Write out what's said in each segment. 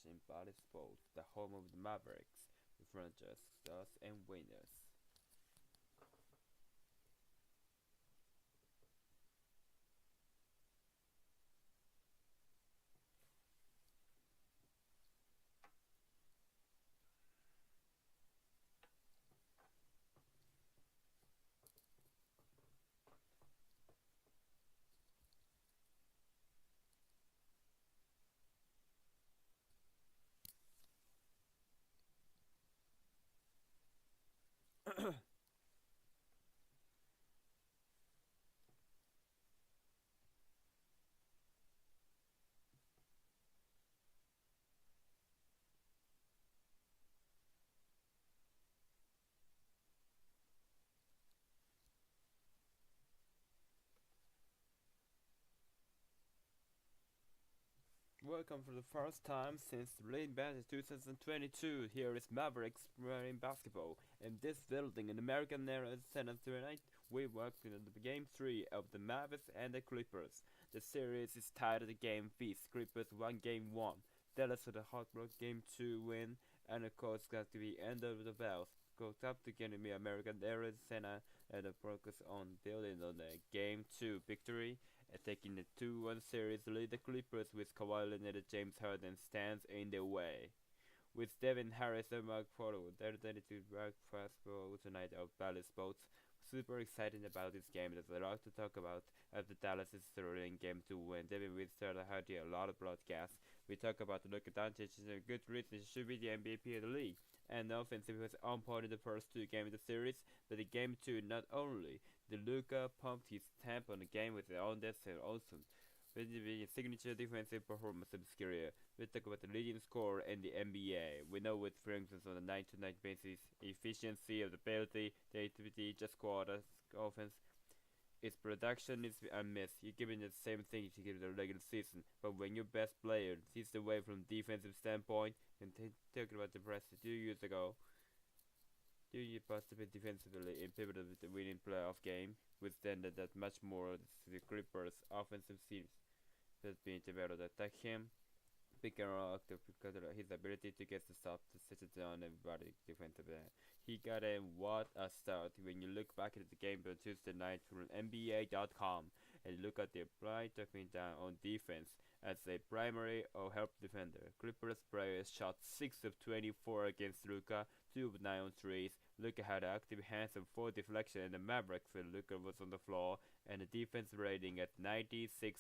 watching Body Sports, the home of the Mavericks, the franchise stars and winners. Welcome for the first time since the late batch 2022. Here is Mavericks playing basketball. In this building in American era Senate tonight, we worked in the game 3 of the Mavericks and the Clippers. The series is tied at the game feast. Clippers won game 1. Dallas with a hot rock game 2 win, and of course got to be end of the bells. Goes up to get me American era Senate and the focus on building on the game 2 victory taking the 2-1 series lead. The Clippers with Kawhi Leonard and James Harden stands in their way. With Devin Harris and Mark Polo, they're ready to rock fastball tonight of Dallas Sports. Super excited about this game. There's a lot to talk about as the Dallas is thrilling game to win. Devin will start had a lot of broadcasts. We talk about Luka Doncic and a good reason he should be the MVP of the league. And the offensive was on point in the first 2 games of the series, but the game 2 not only the Luka pumped his stamp on the game with his own death and awesome. With the signature defensive performance of his career, we talk about the leading scorer in the NBA. We know with Franklin's on a night-to-night basis, efficiency of the ability, the activity, just quarter offense. Its production is unmissed. You're giving the same thing you give the regular season, but when your best player sees the way from defensive standpoint, and talking about the press 2 years ago, do you participate defensively in pivotal with the winning playoff game, withstanding that much more the Clippers offensive series has been able to attack him, pick and roll because of his ability to get the stop to set it down everybody defensively. He got in what a start when you look back at the game on Tuesday night from NBA.com and look at the bright talking down on defense as a primary or help defender. Clippers players shot 6 of 24 against Luka, 2 of 9 on threes. Luka had active hands and 4 deflection, and the Mavericks when Luka was on the floor, and the defense rating at 96.6,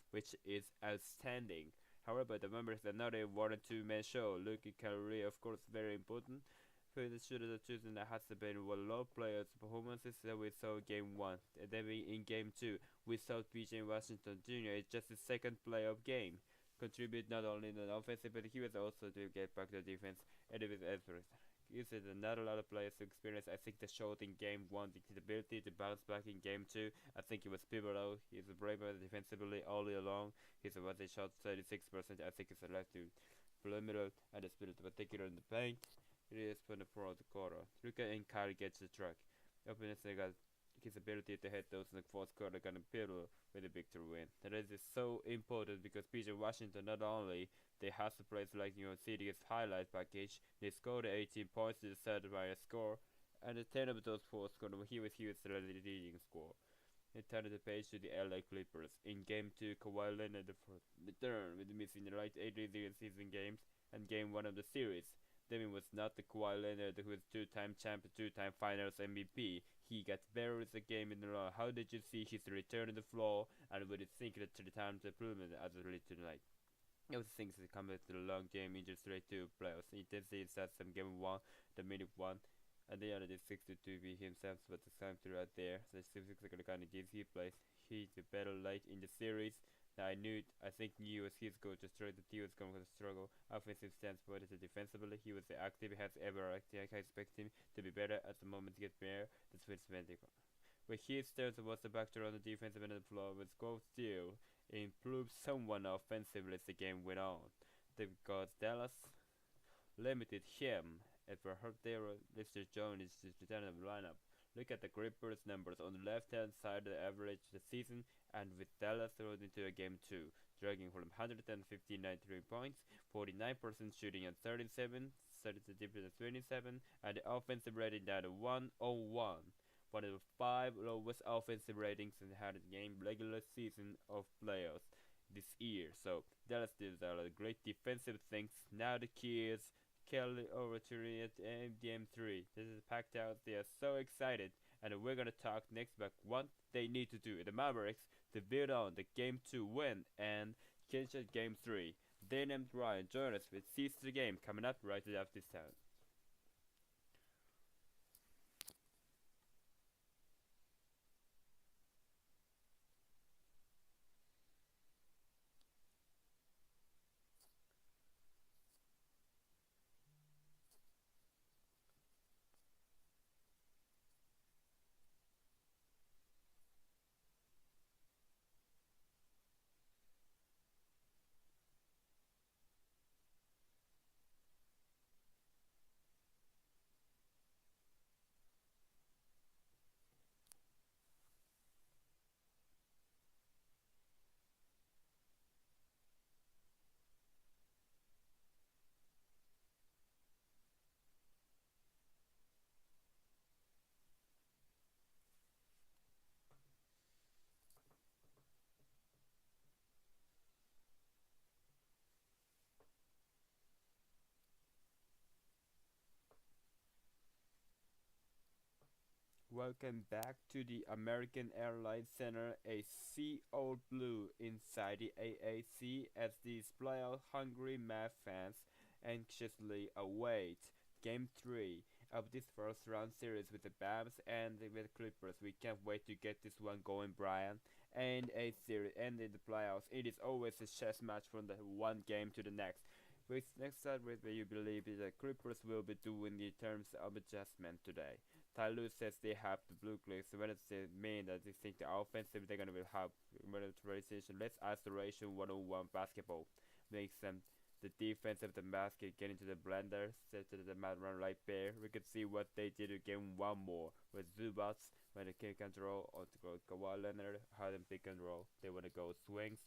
which is outstanding. However, the members are not a 1 or 2 man show. Luka Kyrie, of course, very important. For the shooter that choosing that has been one low players' performances that we saw in game 1. And then in game 2, we saw PJ Washington Jr. is just the second player of game. Contribute not only in the offensive, but he was also to get back the defense and with effort. You said that not a lot of players experience. I think the showed in game 1 the ability to bounce back in game 2. I think he was pivotal. He's a braver defensively all year long. He's a what they shot 36%. I think it's a left to perimeter and the spirit particular in the paint. It is for the fourth quarter. Luka and Kyrie gets the track. Opponents got his ability to hit those in the fourth quarter gonna pivotal with a victory win. That is so important because PJ Washington not only they have to play like CD's highlight package, they scored 18 points to decide by a score, and the 10 of those 4 scored he was the leading score. It turned the page to the LA Clippers. In game 2, Kawhi Leonard returned with missing the right 8 regular season games and game 1 of the series. Devin was not the Kawhi Leonard who was 2-time champion, 2-time finals MVP. He got better as a game in a row. How did you see his return to the floor, and what do you think that to the time to improvement as it relates tonight? It was things that come with the long game into straight to playoffs. Intensity stats from game 1, the minute 1, and the other did 62 be himself, but the time to right there. The 6 kind of gives he plays. He's better late in the series. I think knew as his goal to straight the team was going to struggle. Offensive stance, but defensively, he was the active has ever acted. I expect him to be better at the moment to get better. That's what's medical. But he starts was the back to on the defensive end of the floor with goal steal, improved someone offensively as the game went on. Because Dallas limited him. And for her there, Mr. Jones is just returning the lineup. Look at the Clippers numbers on the left hand side, the average the season, and with Dallas thrown into a game 2, dragging from 159 3 points, 49% shooting at 37, 30 defense at 27, and the offensive rating down to 101. One of the 5 lowest offensive ratings in the game regular season of playoffs this year. So Dallas did a lot of great defensive things. Now the key is Kelly over to it in game 3. This is packed out. They are so excited. And we're gonna talk next about what they need to do in the Mavericks to build on the game 2 win and clinch game 3. They named Ryan. Join us with Seize the Game coming up right after this time. Welcome back to the American Airlines Center, a sea of blue inside the AAC as these playoff-hungry Mavs fans anxiously await Game 3 of this first round series with the Babs and with Clippers. We can't wait to get this one going, Brian. And a series and in the playoffs, it is always a chess match from the one game to the next. With next start with what you believe the Clippers will be doing in terms of adjustment today. Tyloo says they have the blue clicks. When does it mean that they think the offensive they're gonna will have monetization? Let's isolation 101 basketball makes them the defense of the basket get into the blender, set to the mat run right there. We could see what they did again one more with Zubats when they can control or to go Kawhi Leonard, how them pick and roll. They wanna go swings,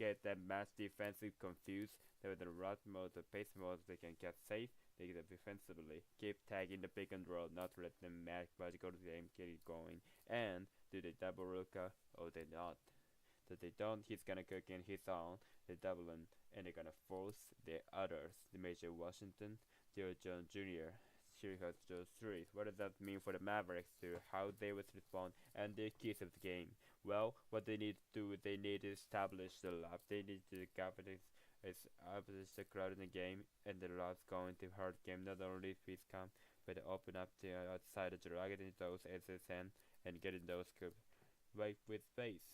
get that match defensive confused. They with the rut mode, the pace mode, they can get safe. They get it defensively. Keep tagging the pick and roll, not let them match, but go to the game, get it going. And do they double Ruka or they not? If they don't, he's gonna cook in his own. They double him, and they're gonna force the others. The Major Washington, Joe Jones Jr., Sirius Joe 3. What does that mean for the Mavericks to how they would respond and the keys of the game? Well, what they need to do, they need to establish the lab. They need to capitalize establish the crowd in the game, and the lab's going to hard game. Not only if he's come, but open up the outside of dragging those SSN and getting those right with space.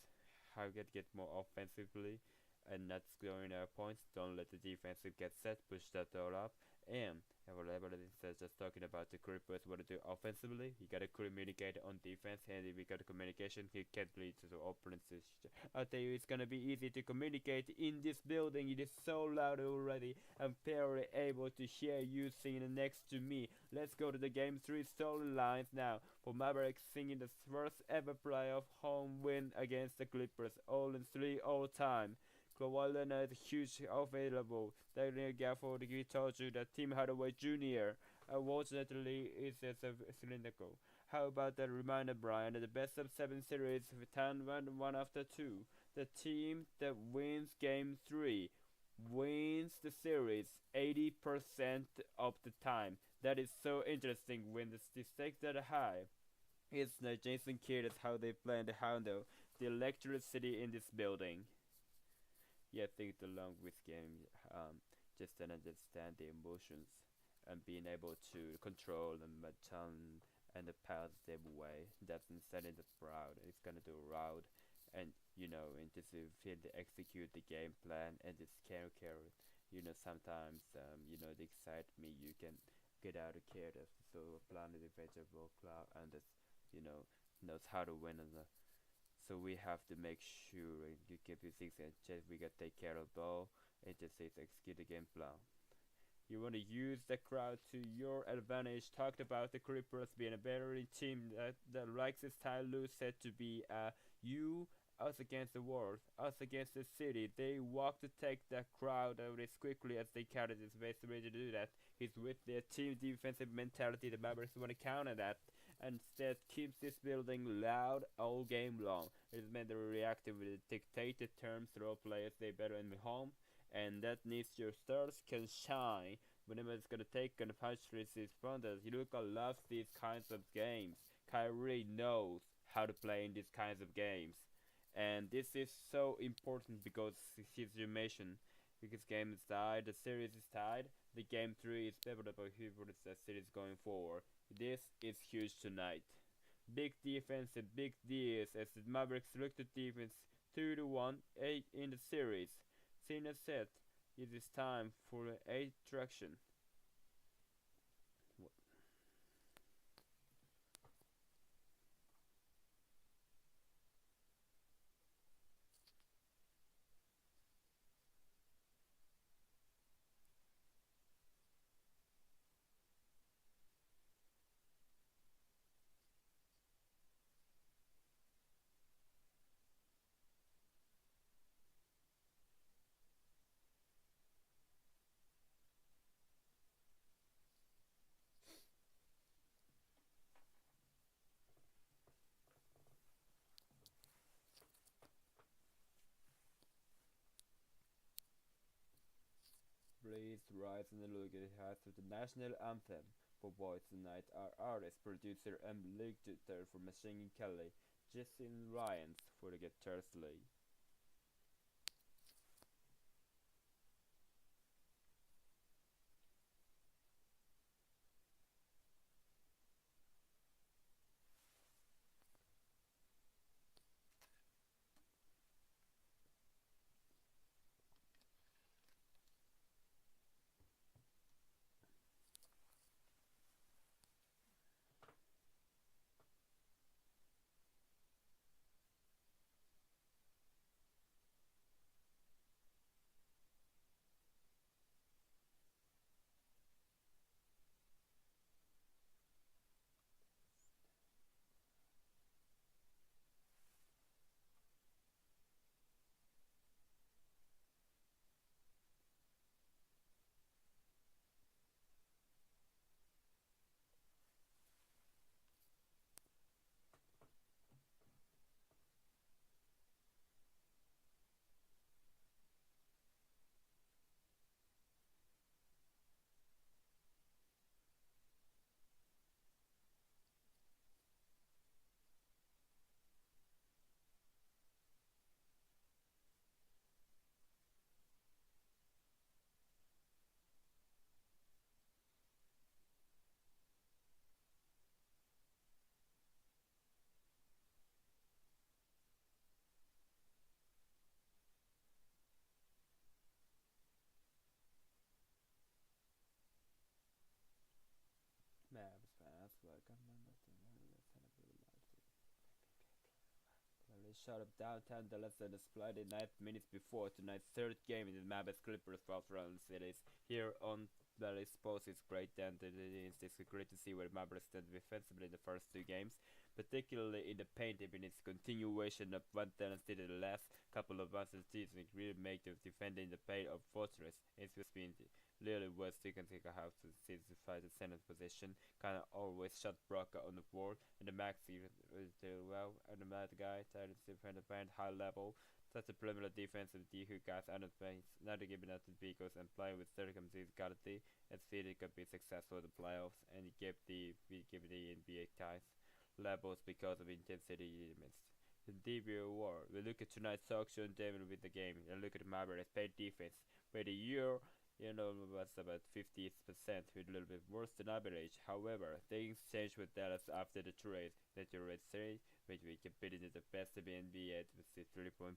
How get more offensively and not scoring points. Don't let the defensive get set. Push that all up. And whatever it is, just talking about the Clippers, what to do offensively. You gotta communicate on defense, and if you got communication, you can't lead to the opponents. I tell you, it's gonna be easy to communicate in this building. It is so loud already. I'm barely able to hear you singing next to me. Let's go to the game 3 storylines now. For Mavericks singing the first ever playoff home win against the Clippers, all in 3 all time. Kawhi Leonard is huge available. Daniel Gafford, he told you that Tim Hardaway Jr. Unfortunately is cylindrical. How about that reminder, Brian, that the best of 7 series with 10-1 after 2. The team that wins game 3 wins the series 80% of the time. That is so interesting when the stakes that are high. It's the Jason Kidd is how they plan to handle the electricity in this building. Yeah, I think the long with game, just to understand the emotions and being able to control them and the positive way. That's instead of the proud. It's gonna do route and and just feel to execute the game plan and just carry. Sometimes they excite me. You can get out of character. So plan the vegetable cloud and just knows how to win on the. So we have to make sure you give you 6 and check we got take care of ball and just say execute the game plan. You want to use the crowd to your advantage. Talked about the Clippers being a better team that likes its style. Lou said to be you, us against the world, us against the city. They walk to take the crowd out as quickly as they can. It is the best way to do that. He's with their team defensive mentality. The Mavericks want to counter that and instead keeps this building loud all game long. It's meant they're reactive with the dictated terms. Role players they better in the home, and that means your stars can shine whenever it's gonna take and punch his responders. Luka loves these kinds of games. Kyrie knows how to play in these kinds of games. And this is so important because his mentioned because game is tied, the series is tied, the game 3 is pivotal for the series going forward. This is huge tonight. Big defense and big Ds as the Mavericks look to defense 2 to 1 8 in the series. Cena said it is time for the 8th traction. Please rise and look at the heights of the national anthem for boys tonight. Our artist, producer, and lead tutor for Machine Kelly, Jason Ryans for the guitar slate. Mavs fans, welcome Clearly shot up downtown Dallas and displayed in 9 minutes before tonight's third game in the Mavericks Clippers 12th round series. Here on Dallas Sports, it's great and it's great to see where Mavericks stand defensively in the first 2 games, particularly in the paint. In its continuation of what Dallas did in the last couple of months of the season, it really made the defending the paint of fortress. It's been really was you can take a house to fight the center position, kinda always shot Broca on the board, and the Max even did well, and the mad guy tried to defend the band high level. Such a perimeter defensive D who guys out of space, not giving up to Beagles and playing with circumstances and City could be successful in the playoffs, and he gave the NBA guys levels because of intensity elements. The debut war. We look at tonight's talk show and David with the game, and look at the Mavericks paid defense. Where the year was about 50% with a little bit worse than average. However, things changed with Dallas after the trade. The trade series, which we competed in the best of the NBA with 3.4%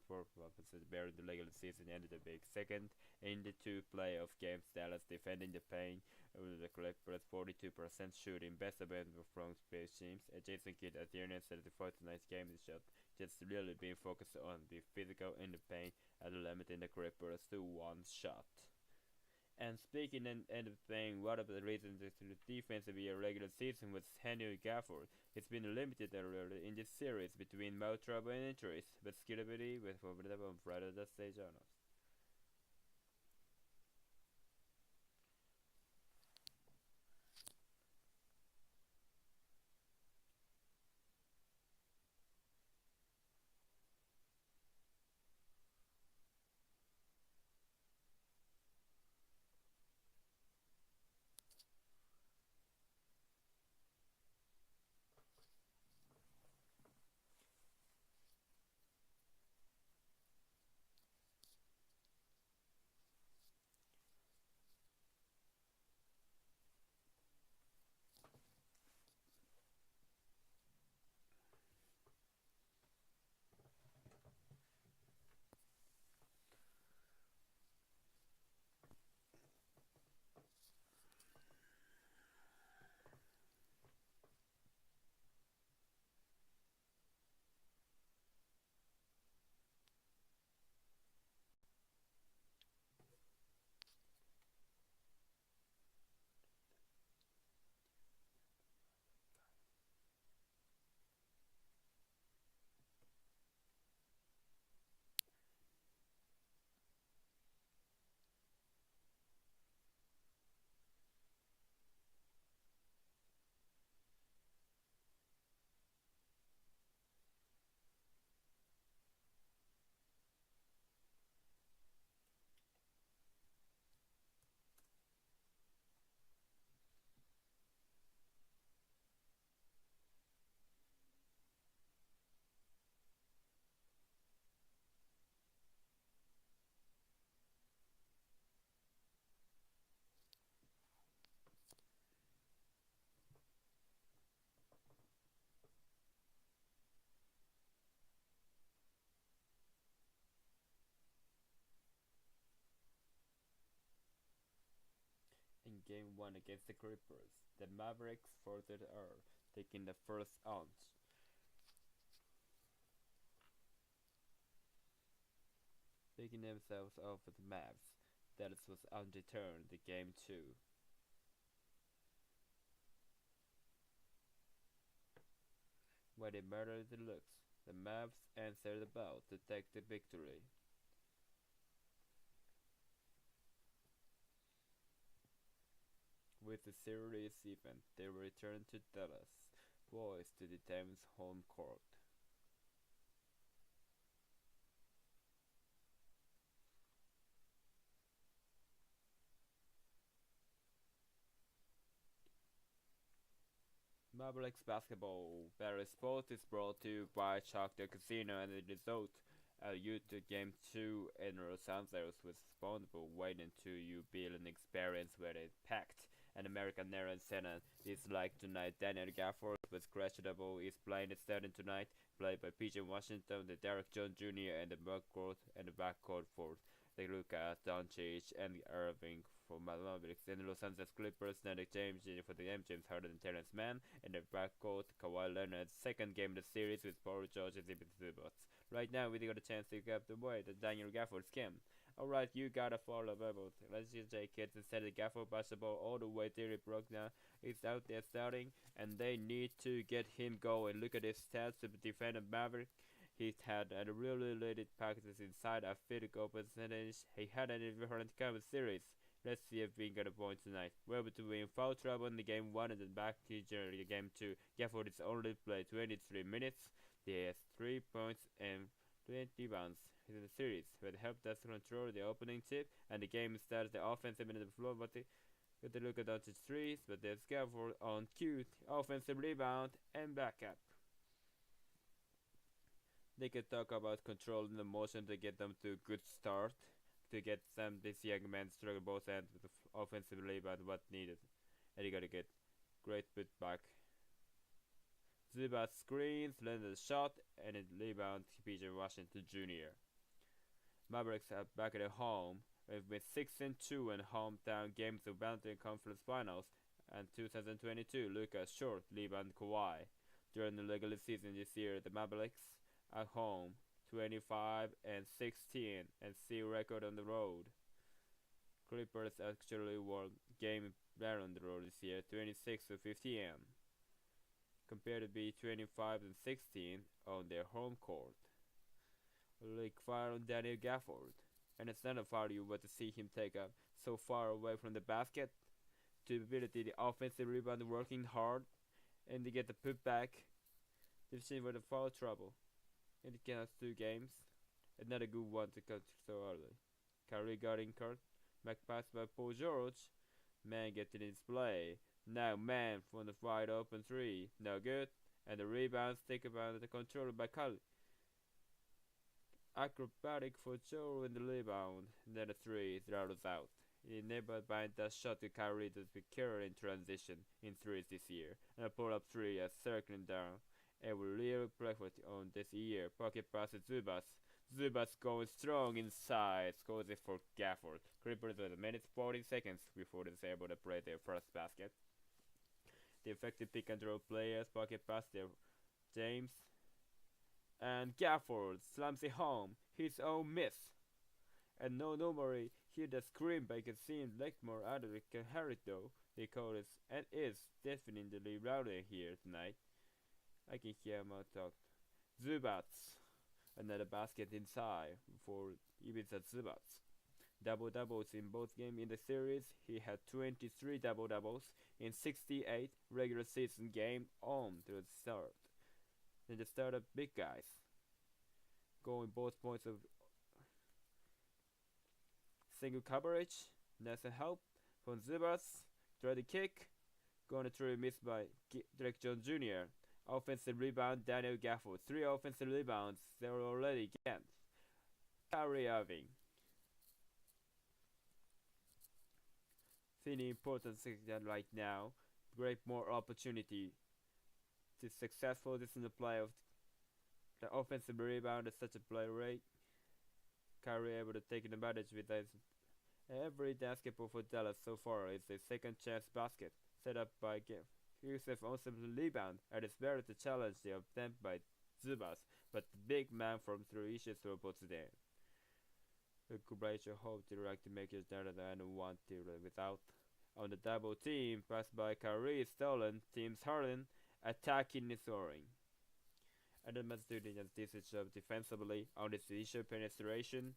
better in the regular season, ended up being second in the 2 playoff games. Dallas defending the paint with the Clippers 42% shooting, best of from space teams. Jason Kidd at the end said the 49th game is shot. Just really being focused on be physical in the paint and limiting the Clippers to 1 shot. And speaking and end of thing, one of the reasons is the defense of your regular season was Henry Gafford. It's been limited earlier in this series between mouth trouble and injuries, but skillability with formidable on Friday the stage honors. In Game 1 against the Clippers, the Mavericks furthered are taking the first ounce, picking themselves off with the Mavs. That was undeterred in Game 2. When they murdered the looks, the Mavs answered the bell to take the victory. With the series even, they returned to Dallas, boys to the team's home court. Mavericks basketball. Barry Sports is brought to you by Choctaw Casino and the result. YouTube Game 2 in Los Angeles was responsible waiting to you build an experience where it packed. An American Era Senate is like tonight. Daniel Gafford was questionable. Is playing the starting tonight. Played by PJ Washington, the Derek Jones Jr. and the backcourt for the Luka Doncic and Irving for Mavericks. And the Los Angeles Clippers, Nick James Jr. for the James Harden and Terrence Mann. And the backcourt, Kawhi Leonard's second game of the series with Paul George and Zibots. Right now, we got a chance to get the way that Daniel Gafford came. Alright, you gotta follow about. Let's just take kids instead of Gafford basketball all the way till it broke now. He's out there starting, and they need to get him going. Look at his stats to defend a Maverick. He had a really related packages inside a field goal percentage. He had an different kind of series. Let's see if we get a point tonight. We're between foul trouble in the game 1 and then back to generally game 2. Gafford is only played 23 minutes. He has 3 points and 20 rebounds in the series, but helped us control the opening tip, and the game started the offensive end of the floor, but got to look at Doncic's threes, but there's Gafford on cue, offensive rebound, and backup. They could talk about controlling the motion to get them to a good start, to get some this young man struggle both ends with the offensive rebound, what needed, and you gotta get great put back. Zubac screens, landed a shot, and it rebound PJ Washington Jr. Mavericks are back at home. We've been 6-2 in hometown games of Mountain Conference Finals, and 2022 Lucas Short rebound Kawhi. During the regular season this year, the Mavericks at home 25-16 and C record on the road. Clippers actually won game Baron draw this year, 26-15, compared to be 25-16 on their home court. Like fire on Daniel Gafford, and it's not a foul you want to see him take up so far away from the basket. To ability the offensive rebound working hard, and to get the putback. They've seen with the foul trouble, and it counts 2 games. Another good one to cut so early. Kyrie guarding Kurt, back pass by Paul George. Man getting his play. Now man from the wide open 3, no good. And the rebound stick about the controller by Kyrie. Acrobatic for Joe in the rebound. And then the 3 throws out. Enabled by that shot to Kyrie to be carried in transition in 3s this year. And a pull up 3 as circling down. And will really play for on this year. Pocket pass to Zubas. Zubas going strong inside. Scores it for Gafford. Clippers with a minute 40 seconds before they're able to play their first basket. The effective pick and roll players pocket pass their James. And Gafford slams it home. His own miss. And no normally hear the scream by Cassim Lekmore out of the Harris though. They call it and is definitely louder here tonight. I can hear him out talk. Zubats. Another basket inside for Ibiza Zubats. Double doubles in both games in the series. He had 23 double doubles in 68 regular season game on to the start. Then the start of big guys. Going both points of single coverage. Nice help from Zubats. Try the kick. Going to try missed by Drake Jones Jr. Offensive rebound, Daniel Gafford. 3 offensive rebounds. They were already again. Kyrie Irving. Feeling important section right now. Great more opportunity to successful this in the playoffs. The offensive rebound is such a play rate. Kyrie able to take advantage with this. Every basketball for Dallas so far is a second chance basket set up by Yusuf also the rebound, and it's better to challenge the attempt by Zubas, but the big man from 3 issues will put it in. The Kubraisha hope to like to make it better than want to without. On the double team, passed by Kyrie stolen, teams Harden attacking and scoring. And the must do this job defensively on this issue penetration.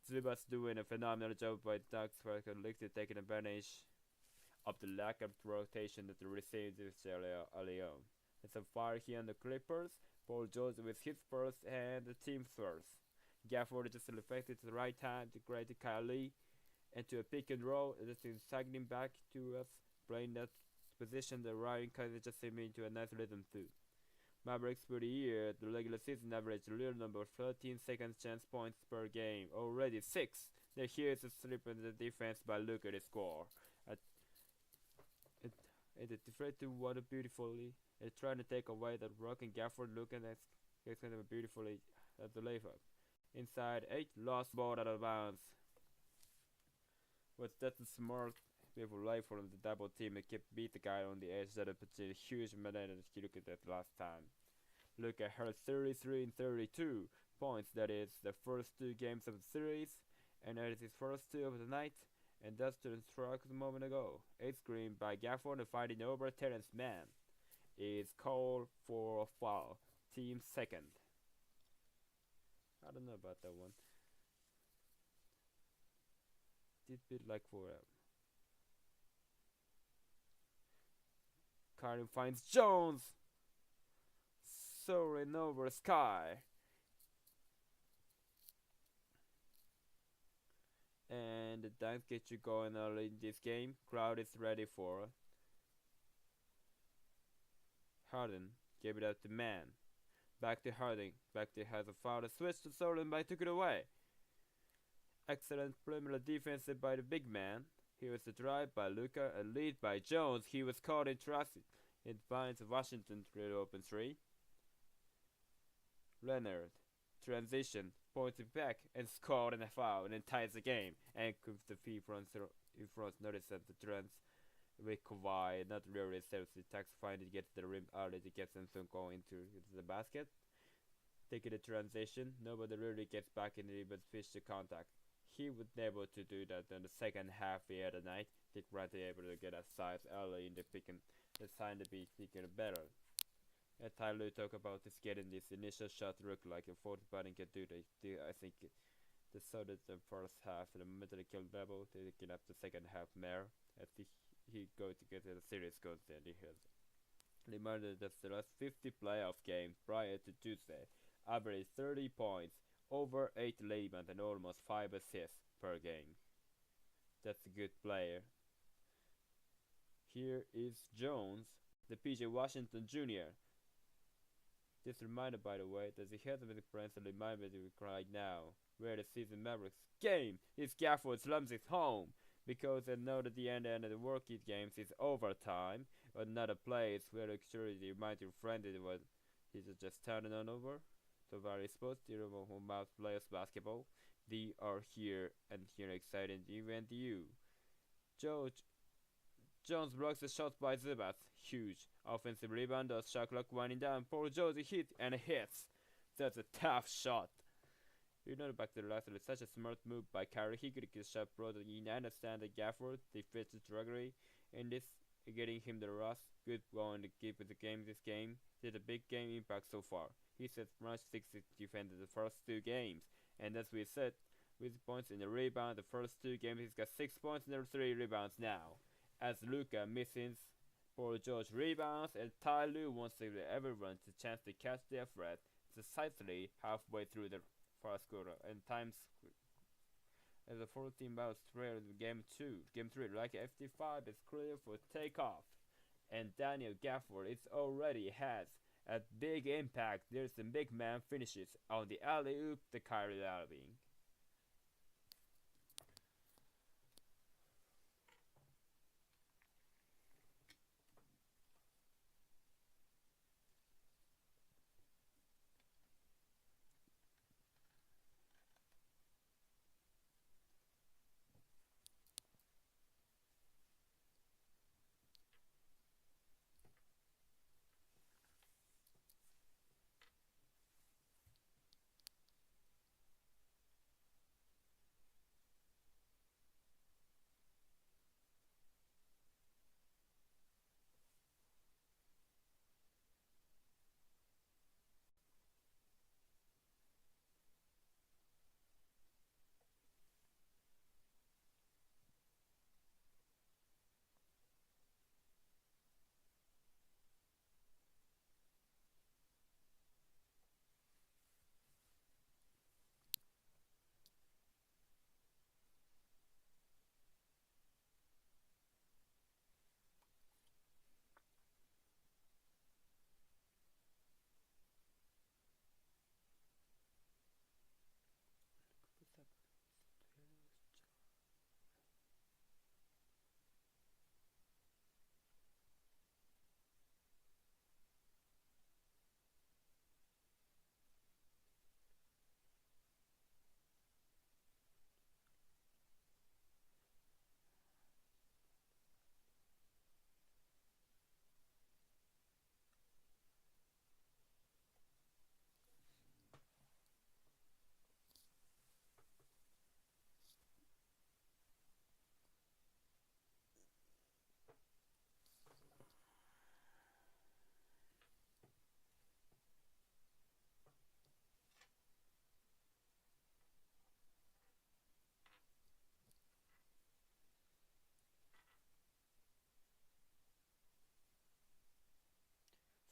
Zubas doing a phenomenal job by Doug Sparker League to taking advantage of the lack of rotation that they received this early on. It's a fire here on the Clippers. Paul George with his first and the team's first. Gafford just selected the right time to create the Kylie and to a pick and roll. Just cycling back to us, playing that position that Ryan Kaiser just came into a nice rhythm too. Mavericks for the year, the regular season average real number 13 second chance points per game, already 6. Then here's a slip in the defense by Luka to score. It deflected water beautifully. It's trying to take away that rock and Gafford looking at it's kind of beautifully at the layup. Inside 8, lost ball out of bounds. But that's a smart beautiful life from the double team and kept beat the guy on the edge that puts a huge momentum if you look at that last time. Look at her 33 and 32 points, that is the first 2 games of the series, and that is his first 2 of the night. And Dustin struck a moment ago. 8th screen by Gafford fighting over Terrence Mann is called for a foul. Team second. I don't know about that one. Did bit like for Karen finds Jones soaring over sky. And the dance gets you going early in this game. Crowd is ready for Harden. Gave it out to Mann. Back to Harden. Back to has a foul. A switch to Solon, but took it away. Excellent perimeter defense by the big man. Here is the drive by Luka. A lead by Jones. He was caught in traffic. It finds Washington to open 3. Leonard. Transition. Points it back and scored in a foul and then ties the game. And the fee in front notice that the trends with Kawhi not really serves the tax find to get the rim early to get them going into the basket. Taking the transition, nobody really gets back in the but fish the contact. he was able to do that in the second half the other night. Dick Wright able to get a size early in the pick and the sign to be thinking better. And Tyler talk about this getting this initial shot look like a 40 button can do. I think they started the first half in the middle kill level. They get up the second half more. I think he go to get the series goes there. He has remember that the last 50 playoff games prior to Tuesday averaged 30 points, over 8 rebounds, and almost 5 assists per game. That's a good player. Here is Jones, the PJ Washington Jr. Just reminder, by the way, that he hasn't been friends and reminder right now, where the season Mavericks game is Gafford slums his home, because they know that the end of the working games is overtime, but another place where actually remind your friend that was he's just turning on over. So very sports, the home mouse players basketball. They are here and here exciting event you. Jones blocks the shot by Zubac. Huge. Offensive rebound does shot clock winding down. Paul George hit and hits. That's a tough shot. You know, back to the last, it's such a smart move by Kyrie. He could get shot brought in. I understand that Gafford defeats the druggery in this, getting him the rust. Good going to keep the game this game. Did a big game impact so far. He said March 6th defended the first 2 games. And as we said, with points in the rebound, the first 2 games he's got 6 points and 3 rebounds now. As Luka misses Paul George rebounds and Ty Lue wants to give everyone the chance to catch their threat precisely halfway through the first quarter and times as a 14 miles trail in game 3 like FT5 is clear for takeoff and Daniel Gafford is already has a big impact. There's some big man finishes on the alley-oop to Kyrie Irving.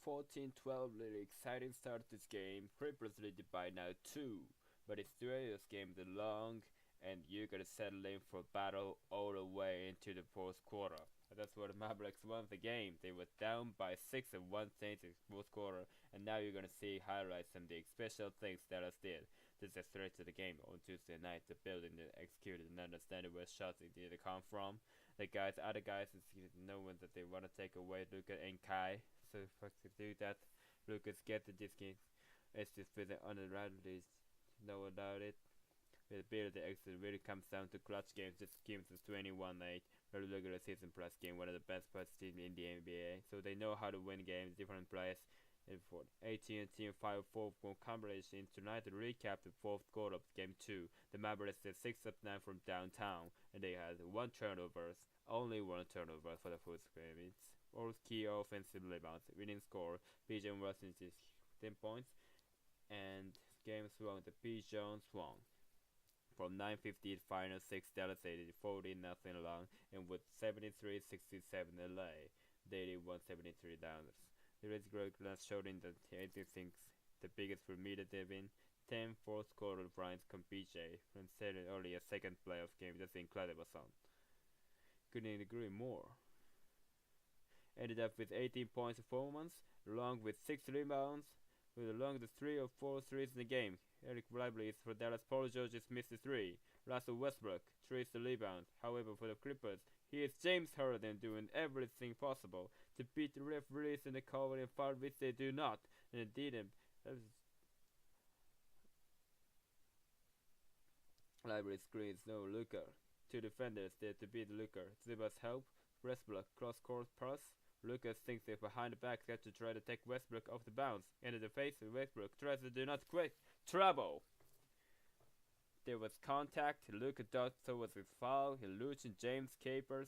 (14-12) really exciting start to this game. Clippers lead by now 2, but it's this game the long and you're gonna settle in for battle all the way into the fourth quarter. That's where the Mavericks won the game. They were down by 6 and 1 things in the fourth quarter, and now you're gonna see highlights and the special things Dallas did. This is straight to the game on Tuesday night. The building that executed and understanding where shots did come from. The other guys, is knowing that they want to take away Luka and Kai. So if I could do that, Lucas get the this game. It's just with the unrivaled, no about it. The ability to exit really comes down to clutch games. This game is 21-8, regular season plus game, one of the best plus teams in the NBA. So they know how to win games, different players. in for AT&T 5-4 combination tonight to recap the fourth quarter of game 2. The Mavericks did 6 of 9 from downtown, and they had only one turnover for the first game. All key offensive rebounds, winning score, P. Jones was 10 points, and game swung the P. Jones swung. From 9:50 final 6, Dallas 40-0 along, and with 73-67 LA, they did 173 down. The Reds Greg showed in the 86 the biggest for me that they've been. 10 fourth quarter Bryant from BJ from setting early a second playoff game. That's incredible song. Couldn't agree more. Ended up with 18 points performance, along with 6 rebounds, with along the 3 or 4 threes in the game. Eric Lively is for Dallas. Paul George missed a 3. Russell Westbrook trees the rebound. However, for the Clippers, he is James Harden doing everything possible to beat the referees in the call and foul, which they do not, and it didn't. Library screens no Luka. 2 defenders there to beat Luka. Zubas help. Westbrook cross court pass. Lucas thinks they're behind the back set to try to take Westbrook off the bounce. Into the face of Westbrook tries to do not quit. Trouble. There was contact. Luka dodged towards his foul. He loosened James Capers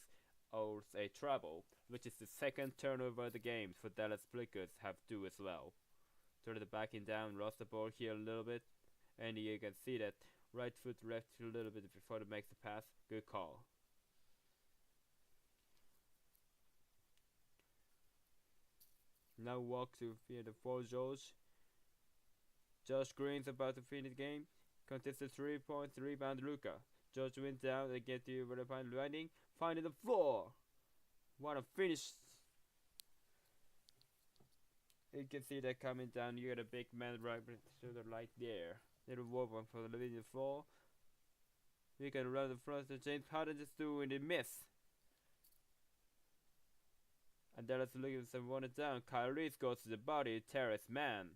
owes a trouble, which is the second turnover of the game for Dallas Blickers have to as well. Turn the backing down, lost the ball here a little bit, and you can see that right foot left a little bit before it makes the pass. Good call. Now walk to the Paul George. Josh Green's about to finish the game. Contested 3 points, rebound Luka. George went down and get to the final landing. Finding the floor. What a finish. You can see that coming down. You got a big man right to the right there. Little warp one for the living floor. You can run the front of James Harden just doing the miss. And Dallas looking some wanted down. Kyrie goes to the body. Terrace man.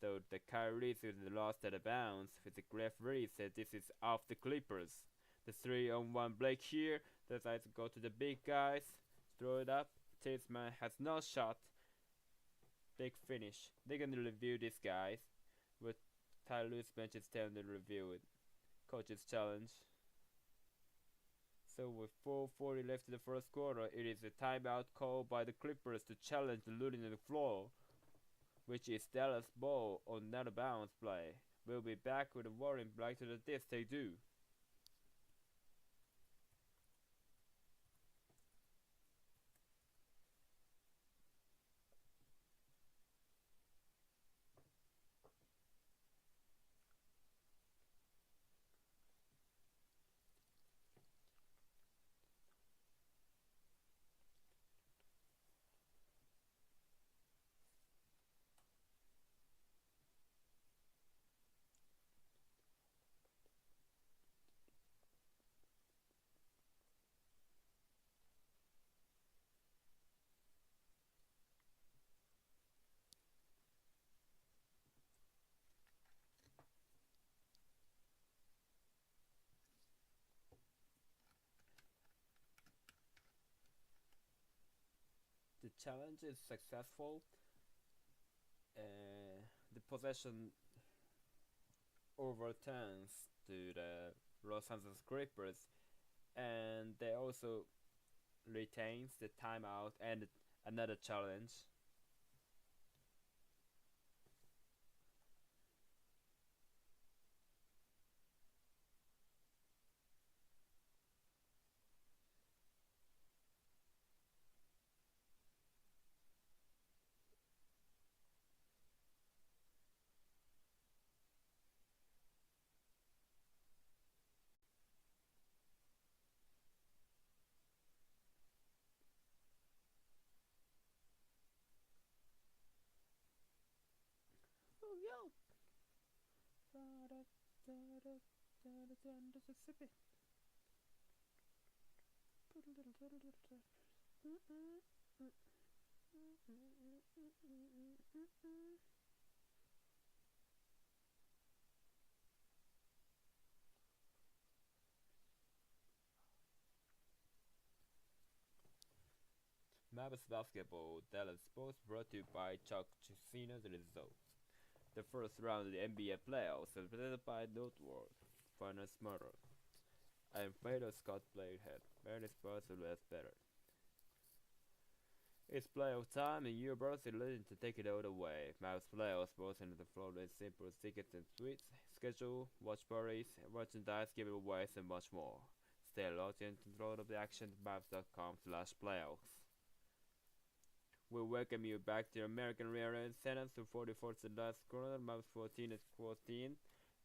Though the Kyrie is lost at a bounce. With the referee said this is off the Clippers. The 3-on-1 Blake here. Decides to go to the big guys. Throw it up. Terrace man has no shot. Big finish. They're gonna review this guys. With Tyler's bench is telling them to review it. Coach's challenge. So with 4:40 left in the first quarter, it is a timeout call by the Clippers to challenge the looting on the floor, which is Dallas ball on not a bounce play. We'll be back with a warning back to the disc they do. The challenge is successful. The possession overturns to the Los Angeles Clippers, and they also retains the timeout and another challenge. Oh yo! Mississippi. Mavis Basketball Dallas Sports brought to you by Chuck Casino's Results. The first round of the NBA playoffs was presented by Northward Finance Murder. I am Fredo Scott Bladehead. Many sports are less better. It's playoff time and you're both looking to take it all away. Mavs playoffs both into the floor with simple tickets and suites, schedule, watch parties, merchandise, giveaways and much more. Stay locked in control of the action at Mavs.com/playoffs. We welcome you back to your American Rear-End sentence to 44th and last corner, Mavs 14 at 14.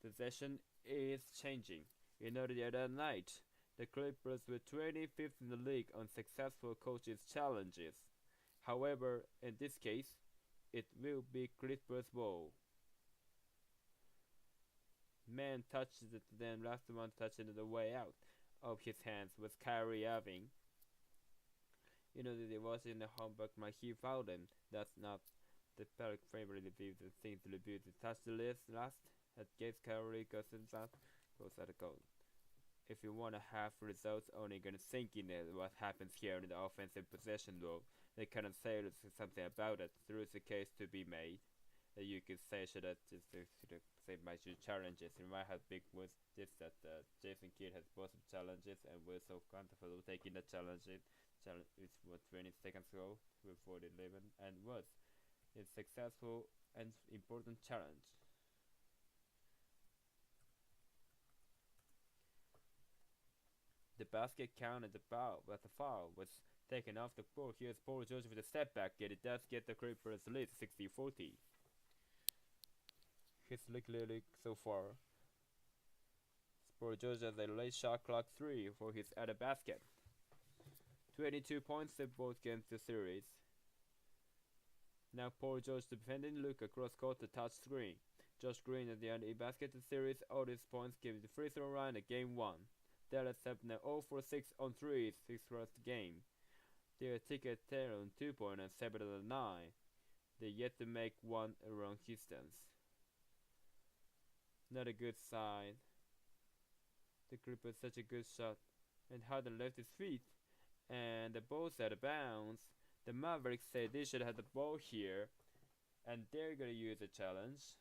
The session is changing. You know the other night, the Clippers were 25th in the league on successful coaches' challenges. However, in this case, it will be Clippers' ball. Man touches it, then last one touching the way out of his hands was Kyrie Irving. You know that it was in the homework my he fouled him. That's not the perfect favorite review. The thing to review the touch the list last that gave Kyrie Cousins out goes out of goal. If you want to have results, only gonna sink in it what happens here in the offensive possession though. They cannot say something about it. There is a case to be made that you could say should have just say my two challenges. You might have big ones. Just that Jason Kidd has both challenges and we're so comfortable taking the challenges. It's what 20 seconds ago before the 11 and was a successful and important challenge. The basket counted the foul, but the foul was taken off the floor. Here's Paul George with a step back, yet it does get the Clippers lead 60-40. His league so far. Paul George has a late shot clock 3 for his other basket. 22 points in both games this series. Now Paul George defending Luke across court to touch screen. Josh Green at the end of basket the series. All these points give the free throw round at game 1. Dallas have now 0 for 6 on 3s, 6 rest game. They are ticket 10 on 2-point and 7 on 9. They yet to make one around Houston's. Not a good sign. The Clippers such a good shot, and Harden left his feet, and the ball's out of bounds. The Mavericks say they should have the ball here, and they're gonna use a challenge.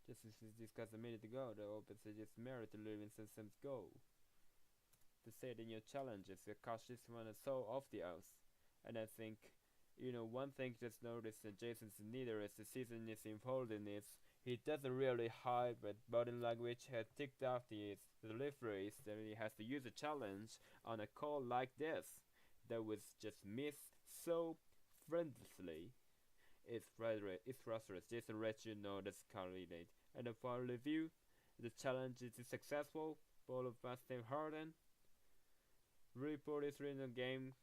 Just as we discussed a minute ago, the opposite is merit to Livingston Sims goal. To say in your challenges, the cautious one is so off the ice. And I think, one thing just noticed that Jason's neither as the season is unfolding is he doesn't really hide, but body language has ticked off the deliveries that he has to use a challenge on a call like this that was just missed so friendlessly. It's frustrating. Jason lets you know that's candidate. And for review, the challenge is successful. Ball of Bastin Harden. Report is in the game.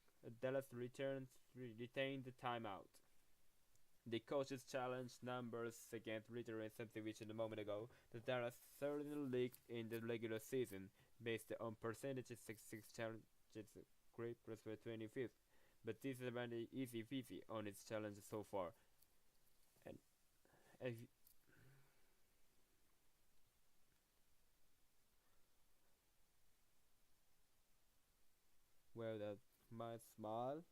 Dallas retained the timeout. The coach's challenge numbers against reiterate something which in a moment ago. The Dallas third in the league in the regular season based on percentages 66 challenges. Clippers were 25th. But this is about easy peasy on its challenges so far. And well, that my smile,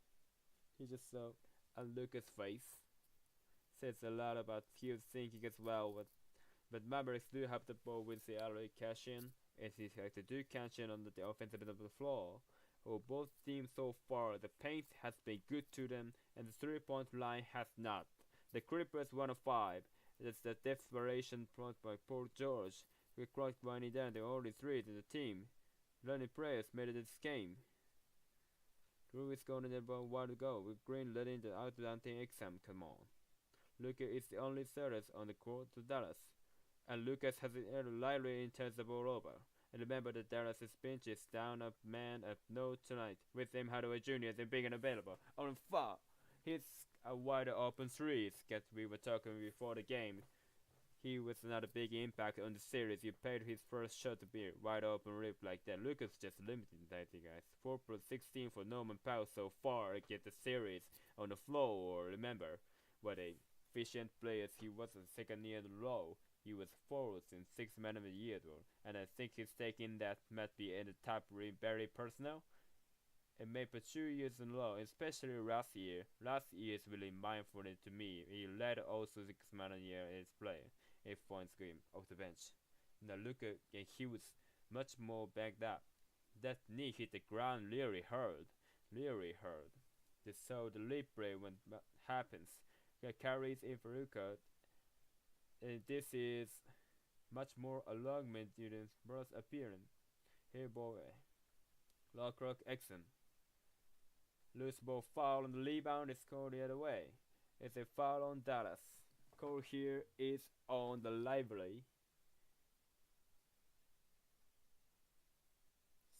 he just saw and Lucas' face says a lot about his thinking as well. But Mavericks do have the ball with the LA cash in, as he like to do cash in on the offensive end of the floor. For both teams so far, the paint has been good to them, and the 3-point line has not. The Clippers 1 of 5. That's the desperation point by Paul George. We clocked winding down the only 3s in the team. Lonnie Prayers made it this game. Drew is going in about 1 to go, with Green letting the Atlantic exam come on. Lucas is the only starter on the court to Dallas, and Lucas has it lightly in turns the ball over. And remember that Dallas' bench is down a man of note tonight, with Tim Hardaway Jr. and big and available. On far, he's a wider open 3s, as we were talking before the game. He was not a big impact on the series. He paid his first shot to be wide open rip like that. Lucas just limited, I think, guys. 4 plus 16 for Norman Powell so far against the series on the floor. Remember what a efficient player. He was the second year in a row. He was fourth in 6 Man of the Year though, and I think his taking that might be in the top very personal. And maybe 2 years in a row, especially last year. Last year is really mindful to me. He led also 6 Man of the Year in his play, 8 points game off the bench. Now look at, and he was much more backed up. That knee hit the ground really hard. So the replay when happens. Carries in Faruka. And this is much more alignment during birth appearance. Here boy. Lockrock Exxon. Loose ball foul on the rebound is called the other way. It's a foul on Dallas. Call here is on the library.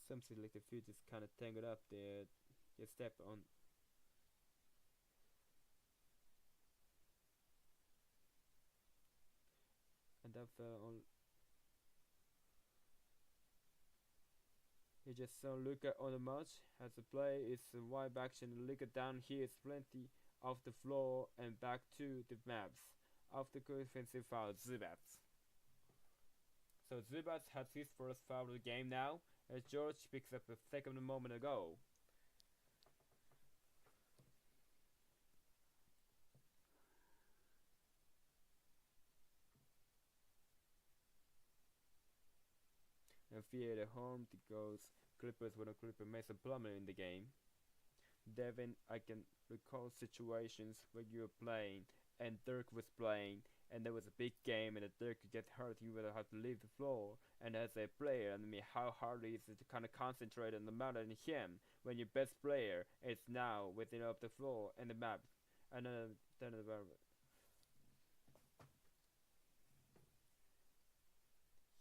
Something like the feet is kinda tangled up there. You step on. And that fell on. He just saw Luka on the march. As the play is a wide action, Luka down here is plenty off the floor and back to the maps. After offensive foul, Zubats. So Zubats has his first foul of the game now, as George picks up a second a moment ago. And fear the home to goes Clippers when a Clipper makes a plumber in the game. Devin, I can recall situations where you were playing and Dirk was playing and there was a big game and if Dirk could get hurt you would have to leave the floor, and as a player, I mean how hard is it to kind of concentrate on the matter than him when your best player is now within up the floor and the map and then the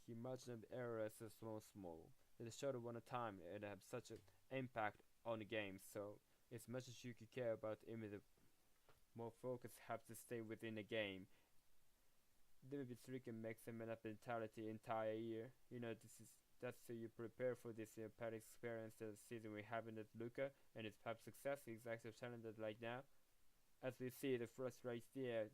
he much of the error as a small. It showed one at a time and have such an impact on the game, so as much as you could care about him, the more focus have to stay within the game. Maybe 3 can make them an up mentality entire year. You know, that's so you prepare for this bad experience of the season we have in the Luka and its past success. He's actually talented like now. As we see the first race there,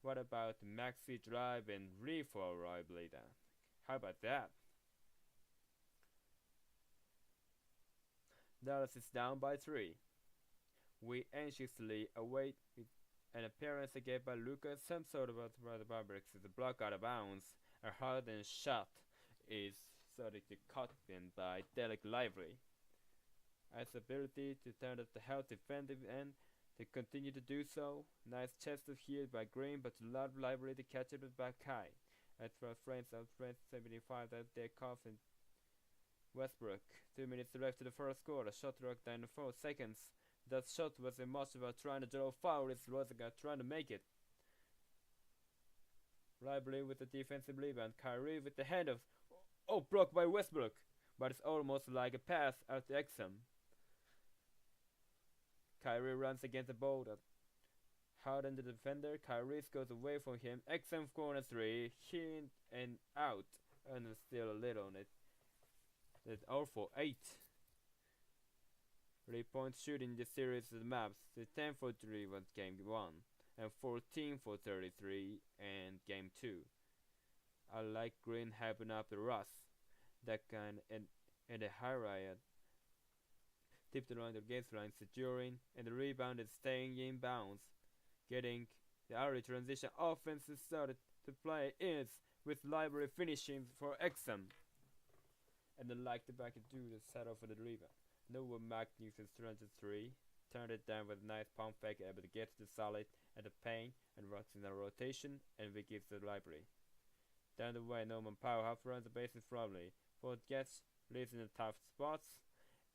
what about the maxi drive and reform rivalry then? How about that? Dallas is down by 3. We anxiously await an appearance again by Lucas, some sort of the Mavericks is a block out of bounds. A hardened shot is sort of caught in by Derek Lively. As ability to turn up the health defensive end to continue to do so. Nice chest of here by Green, but a lot of Lively to catch it by Kai. As for friends of friends 75 that they cough in Westbrook. 2 minutes left to the first quarter. Shot rock down to 4 seconds. That shot wasn't much about trying to draw foul, it was about trying to make it. Lively with the defensive rebound. Kyrie with the handoff. Oh, blocked by Westbrook. But it's almost like a pass out to Exum. Kyrie runs against the boulder. Harden the defender. Kyrie goes away from him. Exum corner 3. In and out. And still a little on it. That's all for 8. 3-point shooting the series of the maps. The 10 for 3 was game 1. And 14 for 33 and game 2. I like Green helping up the Russ. That kind and the high riot. Tipped around the gates line, securing, and the rebound is staying in bounds. Getting the early transition offense started to play is with Library finishing for Exum. And then like the back to do the settle for the rebound. Noah Magnificent 303. Turned it down with a nice pump fake, able to get to the solid and the paint and runs in a rotation, and we give the Library. Down the way, Norman Powell half runs the bases probably. Ford gets leads in the tough spots,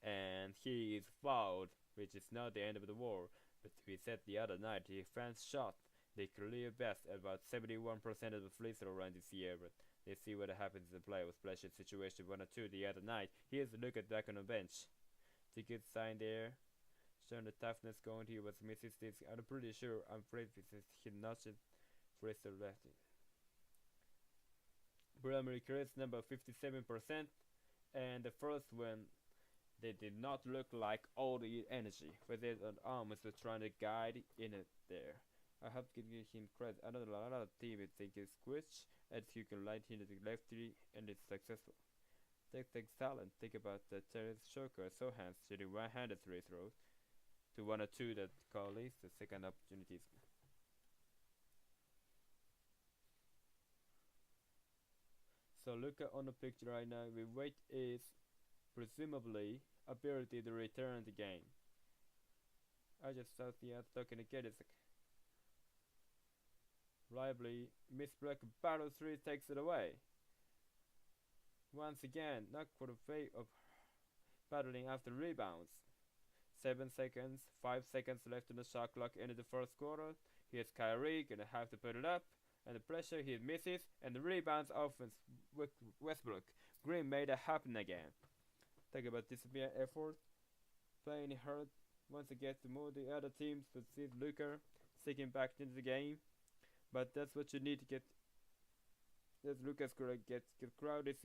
and he is fouled, which is not the end of the war. But we said the other night, the fans shot the career best at about 71% of the free throw run this year, but let's see what happens in the play with splash situation 1 or 2 the other night. Here's a look at back on the bench. The good sign there. Showing the toughness going here was missing sticks. I'm pretty sure I'm afraid he notched free throw left. Primary creates number 57%, and the first one they did not look like all the energy, but their arms were trying to guide in it there. I have to give him credit. Another team is thinking switch, and you can light him to the lefty, and it's successful. Take talent. Think about the Terence Shoker, so hands shooting one-handed free throws to 1 or 2 that call least the second opportunities. So look at on the picture right now. We wait is presumably ability to return the game. I just thought the other token again is reliably misblock battle 3 takes it away. Once again, not for the fate of battling after rebounds. 7 seconds, 5 seconds left in the shot clock into the first quarter. Here's Kyrie gonna have to put it up, and the pressure he misses, and the rebounds offense Westbrook. Green made it happen again. Talk about disappear effort, playing hurt once again to move the other teams to see Luka sticking back into the game. But that's what you need to get. That's Luka's gonna get crowded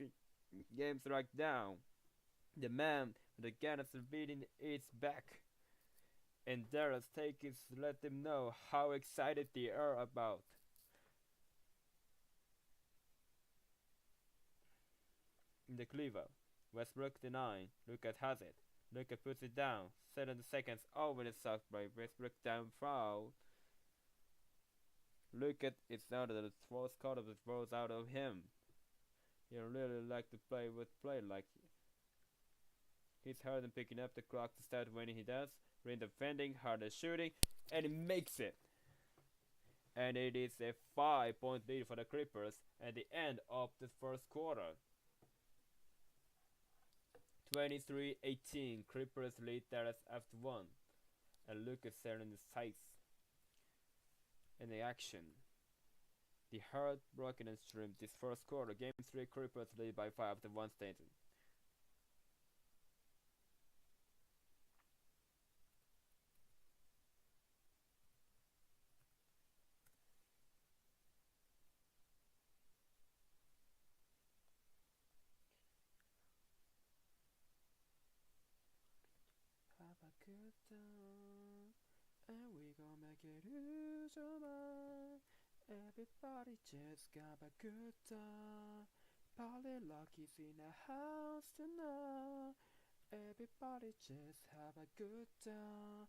games right down. The man with the Gunners beating is back, and Darius takes to let them know how excited they are about. In the Cleaver, Westbrook denied. Luka has it. Luka puts it down. 7 seconds over the soft by Westbrook down foul. Luka is now the fourth quarter that rolls out of him. You really like to play like. He's hard in picking up the clock to start when he does. Ring defending, harder shooting, and he makes it. And it is a 5-point lead for the Clippers at the end of the first quarter. 23-18, Clippers lead Dallas after 1. And Lucas there in the sights. In the action. The heartbroken and stream this first quarter. Game 3, Clippers lead by 5 after 1 stated. Good time, and we gon' make it lose your mind. Everybody just got a good time. Party Lucky's in the house tonight. Everybody just have a good time,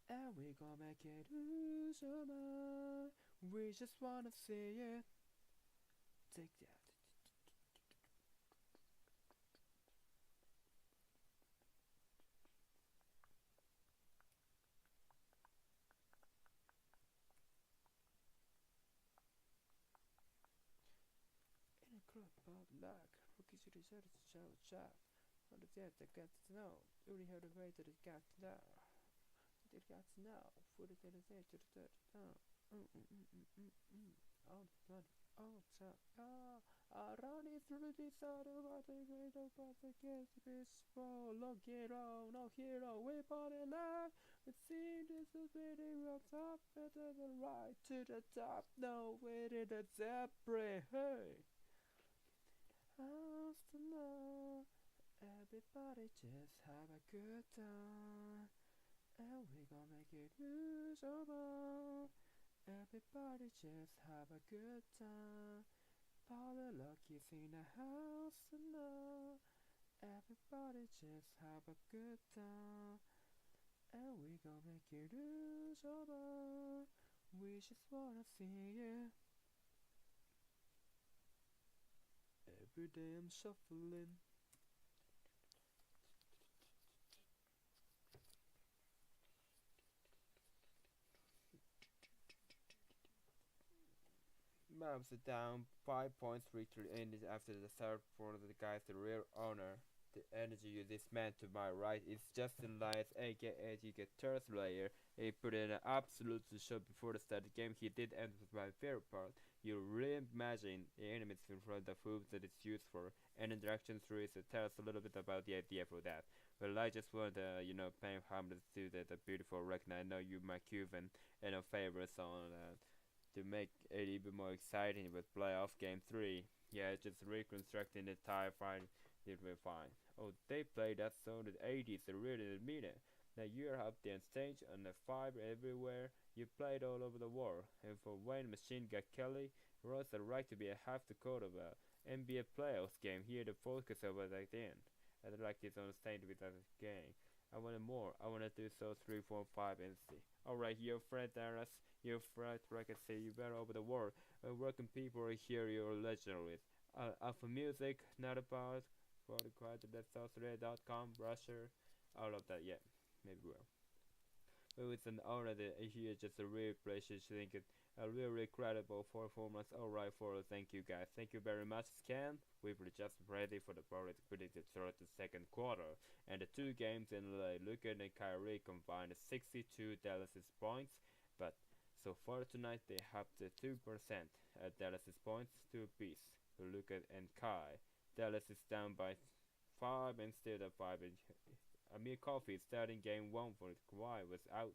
and we gon' make it lose your mind. We just wanna see it. Take that. About luck, rookie city started to show a shot. On the death that got to know, only heard the way that it got to know. It got to know, for the day to the third down. All the money, all the time. I don't need to release all the water, great about the gas, bitch. Long hero, no hero, we party live. It seems this is really real top, better than right to the top. No way to the zebra, hey. House tonight, everybody just have a good time, and we gon' make it lose your mind. Everybody just have a good time. Party Lucky's in the house tonight. Everybody just have a good time, and we gon' make it lose your mind. We just wanna see it. Every day I'm shuffling. Mavs are down 5 points, 3-3 ended after the third for the guys, the real owner. The energy of this man to my right is Justin Lyons, aka you get third player. He put in an absolute show before the start of the game. He did end with my favorite part. You really imagine the enemies in front of the hoops that it's used for. And interaction through it, so tell us a little bit about the idea for that. Well, I just want to, pay homage to the beautiful record. I know you, my Cuban, and a favorites on to make it even more exciting with playoff game 3. Yeah, just reconstructing the tie fight did very fine. Oh, they played that song in the 80s, they really didn't mean it. Now you have the stage on the fiber everywhere. You played all over the world, and for Wayne Machine Gun Kelly, Ross the right to be a half the court of a NBA playoffs game. Here the focus over at the end. I'd like this on stage with that game. I wanted more. I wanted to do so 3, 4, 5 and see. Alright, your friend Dallas, your friend Record say you better over the world. Where can people hear your legendaries? Alpha Music, not about that's.com, brusher, all of that, yeah, maybe well. But it's an honor to hear just a real pleasure. Think it a really incredible performance. Alright, for thank you guys. Thank you very much, Scan. We were just ready for the product predicted throughout the second quarter. And the two games in LA, Luka and Kyrie combined 62 Dallas's points. But so far tonight they have the 2% at Dallas's points, 2 apiece. Luka and Kai. Dallas is down by 5 and still at 5. Amir Coffey starting game 1 for Kawhi was out,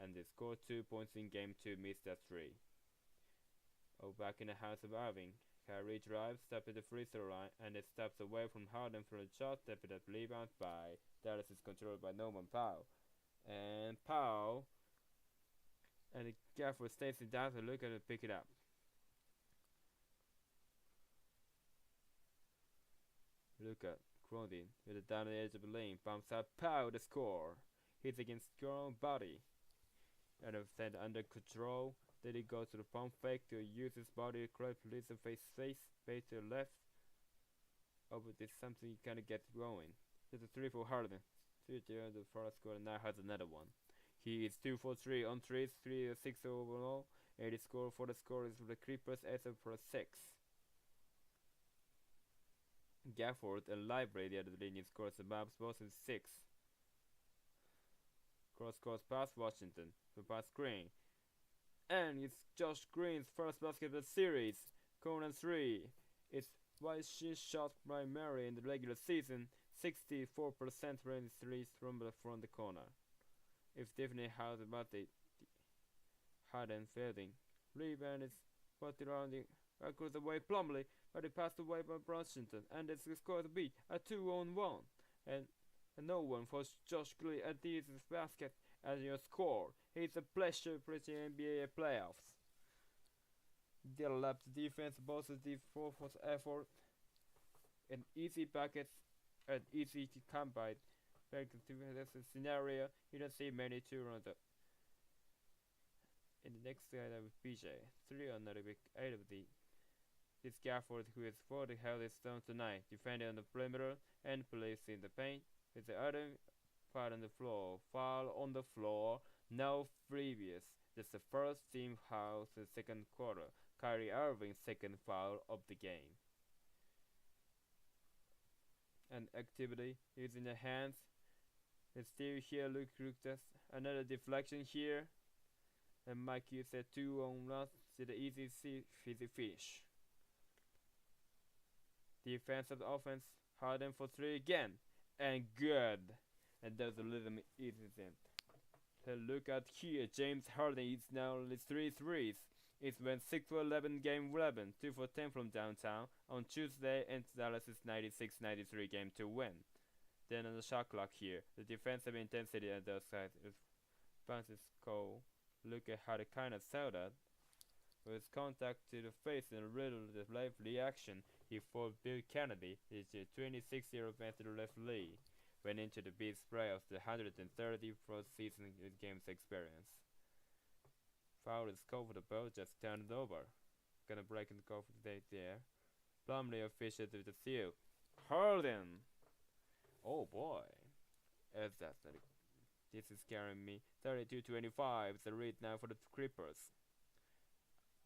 and they scored 2 points in game 2, missed at 3. Oh, back in the house of Irving, Kyrie drives, stops at the free throw line, and it stops away from Harden for a shot, tapped at rebound by Dallas is controlled by Norman Powell. And Powell and the Gafford stays it down to look at it, pick it up. Luka, Crondin, with it down the edge of the lane, bumps up Powell the score. Hits against strong body. And then under control, then he goes to the pump fake to use his body to correct police and face to the left. Over this something you kinda get going. There's a 3 for Harden. 3 on the first score and now has another one. He is 2 for 3 on 3s, 3 6 overall, and his score for the score is for the Clippers as for a 6. Gafford and Library, the other linear scores the maps both in 6. Cross scores past Washington, for past Green. And it's Josh Green's first basket of the series. Corner 3. It's why she shot by Mary in the regular season. 64% range threes from the corner. If definitely how about the Harden fielding. Rebound is put around the across the way Plumlee, but it passed away by Washington, and it's scored to be a 2-on-1. And no one for Josh Green at this basket as your score. It's a pleasure pretty NBA playoffs. They left defense, both the fourth effort, and easy buckets, and easy to come by. That's a scenario you don't see many two on the. In the next side with PJ, 3 on another big 8 of the. This Gafford who is for the hell is down tonight, defending on the perimeter and plays in the paint. With the other part on the floor, foul on the floor, no previous. That's the first team foul in the second quarter. Kyrie Irving's second foul of the game. And activity is in the hands. It's still here, look this. Another deflection here. And Mikey said 2 on 1, see the easy fish. Defensive offense, Harden for 3 again. And good. And there's a little easy thing. So look at here, James Harden is now only 3 threes. It went 6 for 11 game 11, 2 for 10 from downtown on Tuesday, and Dallas' 96-93 game to win. Then on the shot clock here, the defensive intensity on those sides is Francisco. Look at how they kind of sell that. With contact to the face and a little live reaction, he fought Bill Kennedy, his 26-year-old veteran referee, went into the big spray of the 134th season games experience. Foul is called for the ball, just turned it over. Gonna break and go for the day there. Plumlee official to the seal. Harden! Oh boy. As that's the this is scaring me. 32-25, the lead now for the Clippers.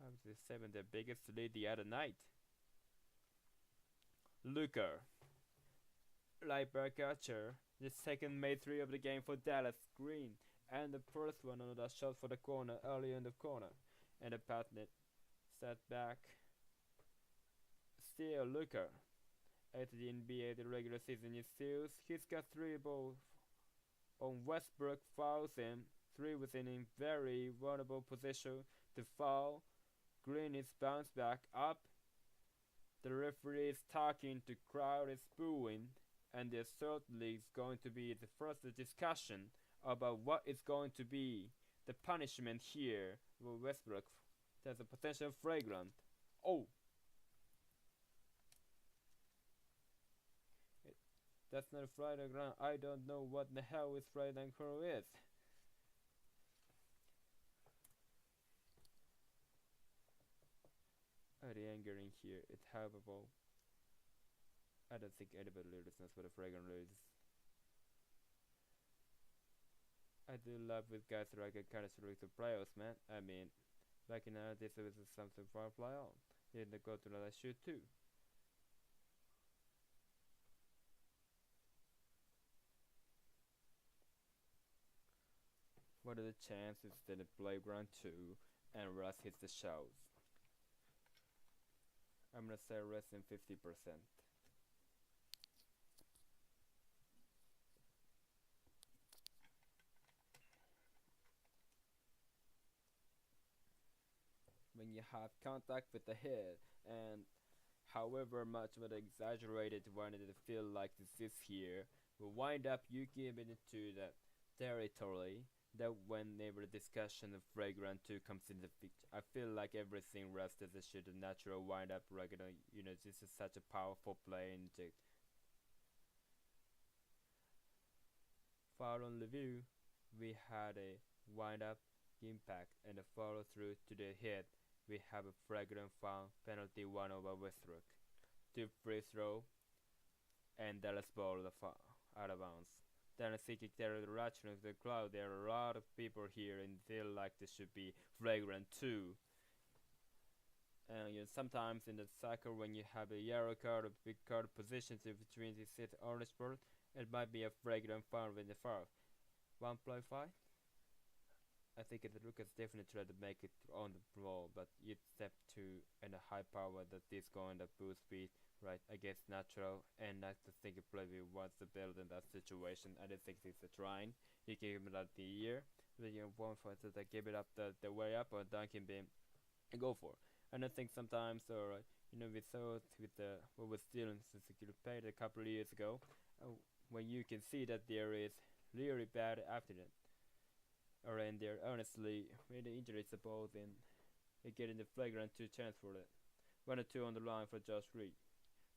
Up to 7, the biggest lead the other night. Luka. Linebacker catcher. The second made 3 of the game for Dallas. Green. And the first one on that shot for the corner, early in the corner. And the Patnet set back. Still Luka. At the NBA, the regular season is steals. He's got 3 balls on Westbrook, fouls him. 3 within a very vulnerable position to foul. Green is bounced back up. The referee is talking, the crowd is booing. and there certainly is going to be the first discussion about what is going to be the punishment here with Westbrook. There's a potential flagrant. Oh! That's not a flagrant. I don't know what the hell is flagrant is. The anger in here is horrible. I don't think anybody listens what a fragrant is. I do love with guys like a kind of select the players, man. I mean, like in this is something for a play on. Then they go to another shoot too. What are the chances that the playground 2 and Russ hits the shows? I'm gonna say less than 50%. When you have contact with the head, and however much of an exaggerated one it feel like this is here, will wind up you giving it to that territory that whenever the discussion of Fragrant 2 comes in the picture, I feel like everything rests as it should, a natural wind up regular, this is such a powerful play and far on the view, we had a wind up impact and a follow through to the hit. We have a flagrant foul penalty 1 over Westbrook, 2 free throw, and Dallas ball out of bounds. Then I think there is a reaction of the crowd. There are a lot of people here and feel like this should be flagrant 2. And sometimes in the soccer when you have a yellow card or big card positions in between the set orange board, it might be a flagrant foul in the foul. 1 play 5. I think Lucas definitely tried to make it on the ball, but it's step 2 and a high power that is going to boost speed, right? I guess natural, and I think it probably wants to build in that situation. I don't think it's a trying. He gave it up the year, then one fighter that give it up the way up or dunking beam and go for. And I think sometimes, or we saw it with what was still since you played a couple of years ago, when you can see that there is really bad after that. Or in there, honestly, when the injury is supposed in, they get in the flagrant 2 chance for it. 1 or 2 on the line for Josh Reed.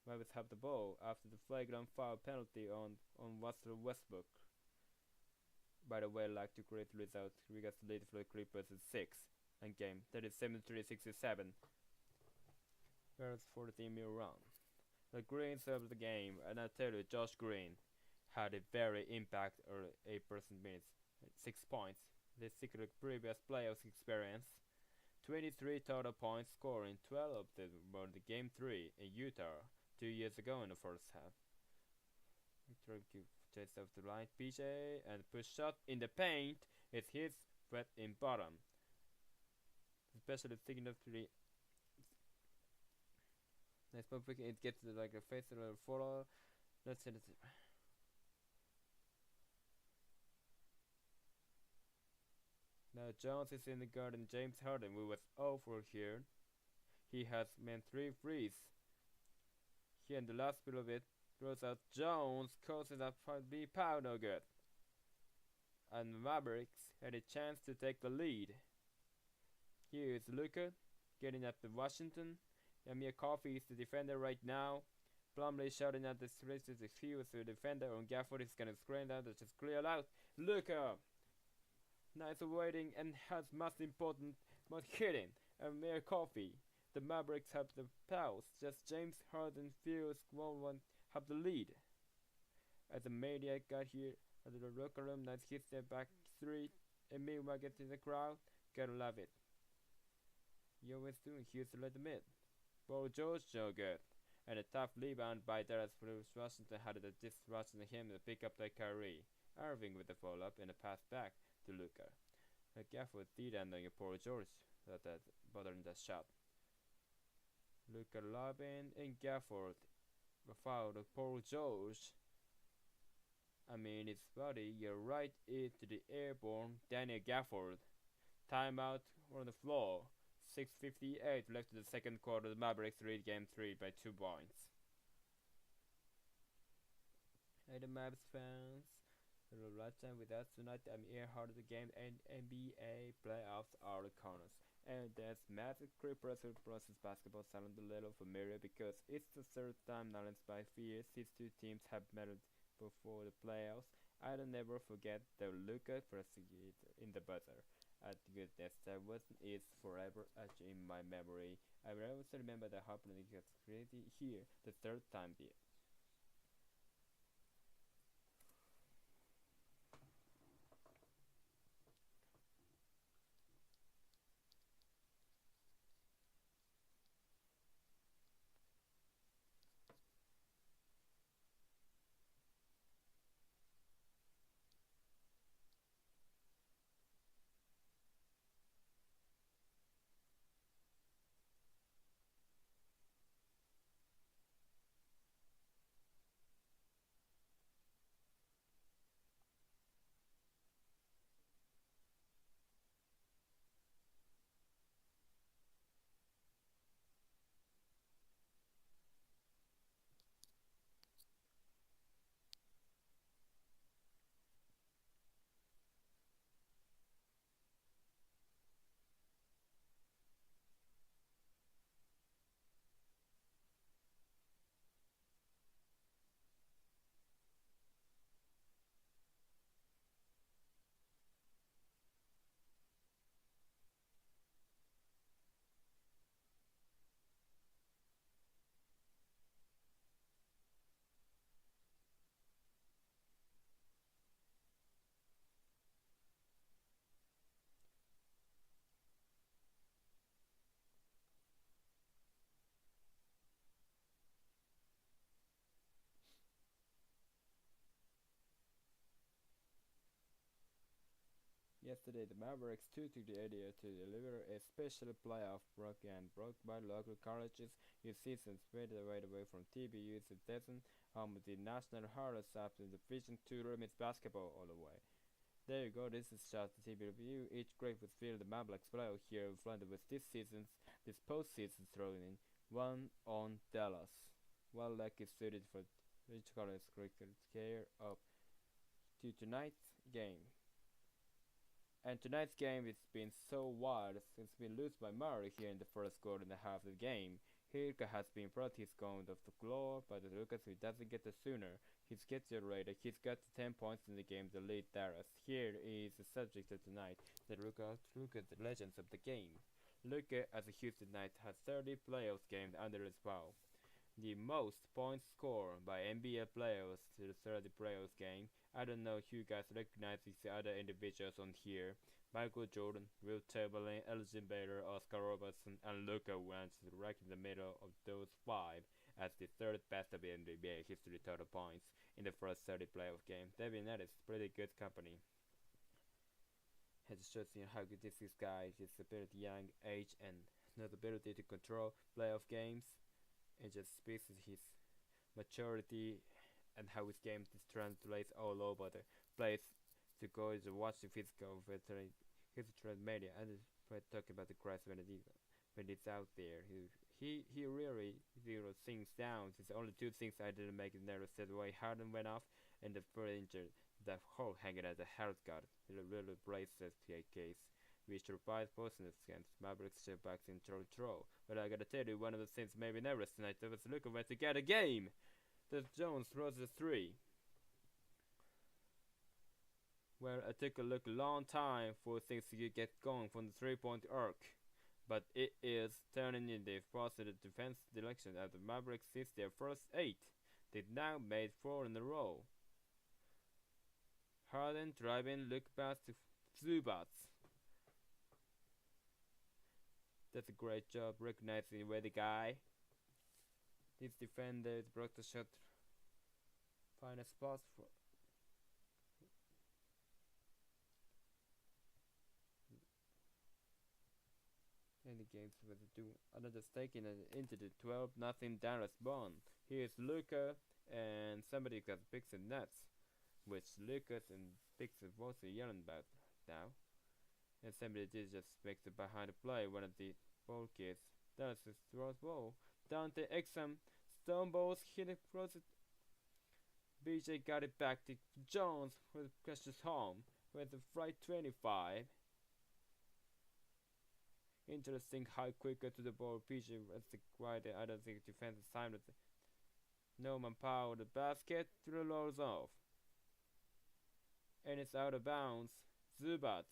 Mavericks have the ball after the flagrant foul penalty on Westbrook. By the way, I like to create results. We got the lead for the Clippers at 6 and game. That is 73-67. Whereas 14 mil round. The Green served the game, and I tell you, Josh Green had a very impact or 8% minutes. 6 points. This secret previous playoffs experience. 23 total points scoring, 12 of them were the game 3 in Utah 2 years ago in the first half. Chase off the line, PJ, and push shot in the paint. It hits wet in bottom. Especially thinking of the nice bump, it gets like a face or a follow. Let's see. Now Jones is in the garden. James Harden, who was over here. He has made 3 threes. Here in the last bit of it, throws out Jones, causes up for the power, no good. And Mavericks had a chance to take the lead. Here is Luka, getting up to Washington. Amir Coffey is the defender right now. Plumlee shouting at the streets to defuse the defender on Gafford is gonna screen that, just clear out. Luka! Nice waiting and has most important but hitting. Amir Coffey. The Mavericks have the pause. Just James Harden feels 1-1 have the lead. As the media got here at the locker room, nice hits their back 3. And meanwhile gets in the crowd. Gotta love it. You always doing Houston let them in. Paul George no good. And a tough rebound by Dallas Bruce Washington had the disruption to him to pick up the Kyrie. Irving with the follow-up and a pass back to Luka. Gafford did end on Paul George that bothering the shot. Luka lobbing and Gafford fouled Paul George. I mean, it's body, you're right into the airborne Daniel Gafford. Timeout on the floor. 6:58 left in the second quarter. The Mavericks lead game 3 by 2 points. Hey the Maps fans, hello last time with us tonight. I'm here hard of the game and NBA playoffs are the corners. And that's Magic Clippers versus basketball sound a little familiar because it's the third time not in 5 years these two teams have met before the playoffs. I don't never forget the Luka pressing it in the buzzer. At goodness, that wasn't it forever etched in my memory. I will always remember the happening gets crazy here the third time there. Yesterday, the Mavericks took to the idea to deliver a special playoff program brought by local colleges whose seasons faded away from TBU's season, home of the national hardest after the Division II women's basketball all the way. There you go, this is just the TBU. Each grade would feel the Mavericks playoff here in front of us this postseason thrown in. One on Dallas. Well, like is suited for each college cricket care up to tonight's game. And tonight's game has been so wild since been lost by Murray here in the first quarter and a half of the game. Hirka has been brought his going off the floor, but Lucas who doesn't get the sooner. He's gets your radar. He's got 10 points in the game to lead Dallas. Here is the subject of tonight, the Luka the legends of the game. Luka as a Houston Knight has 30 playoffs games under his belt. The most points scored by NBA players to the 30 playoffs game. I don't know if you guys recognize these other individuals on here. Michael Jordan, Will Chamberlain, Elgin Baylor, Oscar Robertson, and Luka Wentz right in the middle of those five as the third best of NBA history total points in the first 30 playoff game. David Nett is pretty good company. It shows you how good this guy is, his ability, young age, and his ability to control playoff games. It just speaks to his maturity and how his game translates all over the place to go to watch the physical veteran history media and talking about the Christ when it's out there. He really things down. It's only two things I didn't make it narrow said way Harden went off and the third injured the whole hanging at the health guard. It really breaks the case. We survived both in this games. Mavericks still back in throw. But I gotta tell you, one of the things maybe never tonight was looking where to get a game. The Jones throws the three. Well, it took a long time for things to get going from the 3-point arc. But it is turning in the positive defense direction as the Mavericks since their first 8. They've now made 4 in a row. Harden driving, look past to Zubats. That's a great job recognizing where the guy. These defenders broke the shot. Find a spot for. And the games with the do another stake in into the 12-0 Dallas bond. Here's Luka and somebody got picks and nuts, which Lucas and picks and both are yelling about now. And somebody did just make the behind the play. One of the ball kids. That's his throws ball. Dante Exum. Stone balls hit across it. BJ got it back to Jones with precious home with the right 25. Interesting how quicker to the ball PJ as the quite I don't think defensive time with Norman Powell the basket rolls off. And it's out of bounds. Zubat.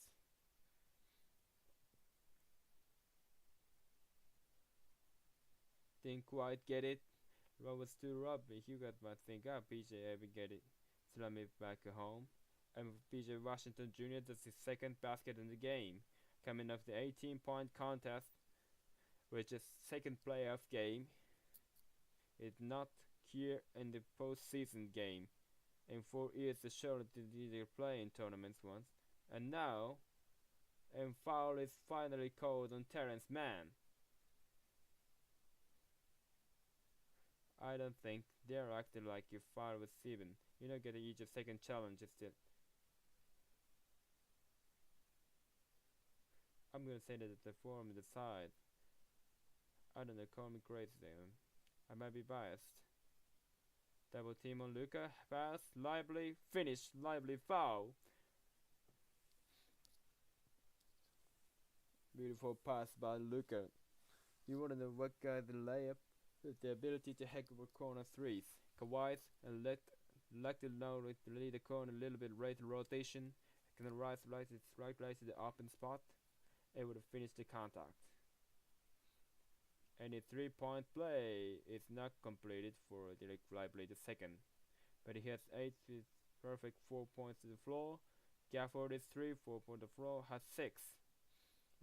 Didn't quite get it. But was too rubby. He got my thing up. PJ ever get it. Slam it back home. And PJ Washington Jr. does his second basket in the game. Coming off the 18-point contest, which is second playoff game. It's not here in the postseason game. In 4 years, the Charlotte did either play in tournaments once. And now, and foul is finally called on Terrence Mann. I don't think they're acting like you foul with Steven. You're not gonna use your second challenge still. I'm gonna say that the form the side. I don't know, call me crazy then. I might be biased. Double team on Luka. Pass. Lively. Finish. Lively foul. Beautiful pass by Luka. You wanna know what got the layup? With the ability to hack over corner threes. Kawhi and let the know to lead the corner a little bit right rotation. Can rise right to the open spot. It would have finished the contact. And a 3-point play is not completed for Derek Lively the second. But he has 8 with perfect 4 points to the floor. Gafford is 3, 4 points to the floor, has 6.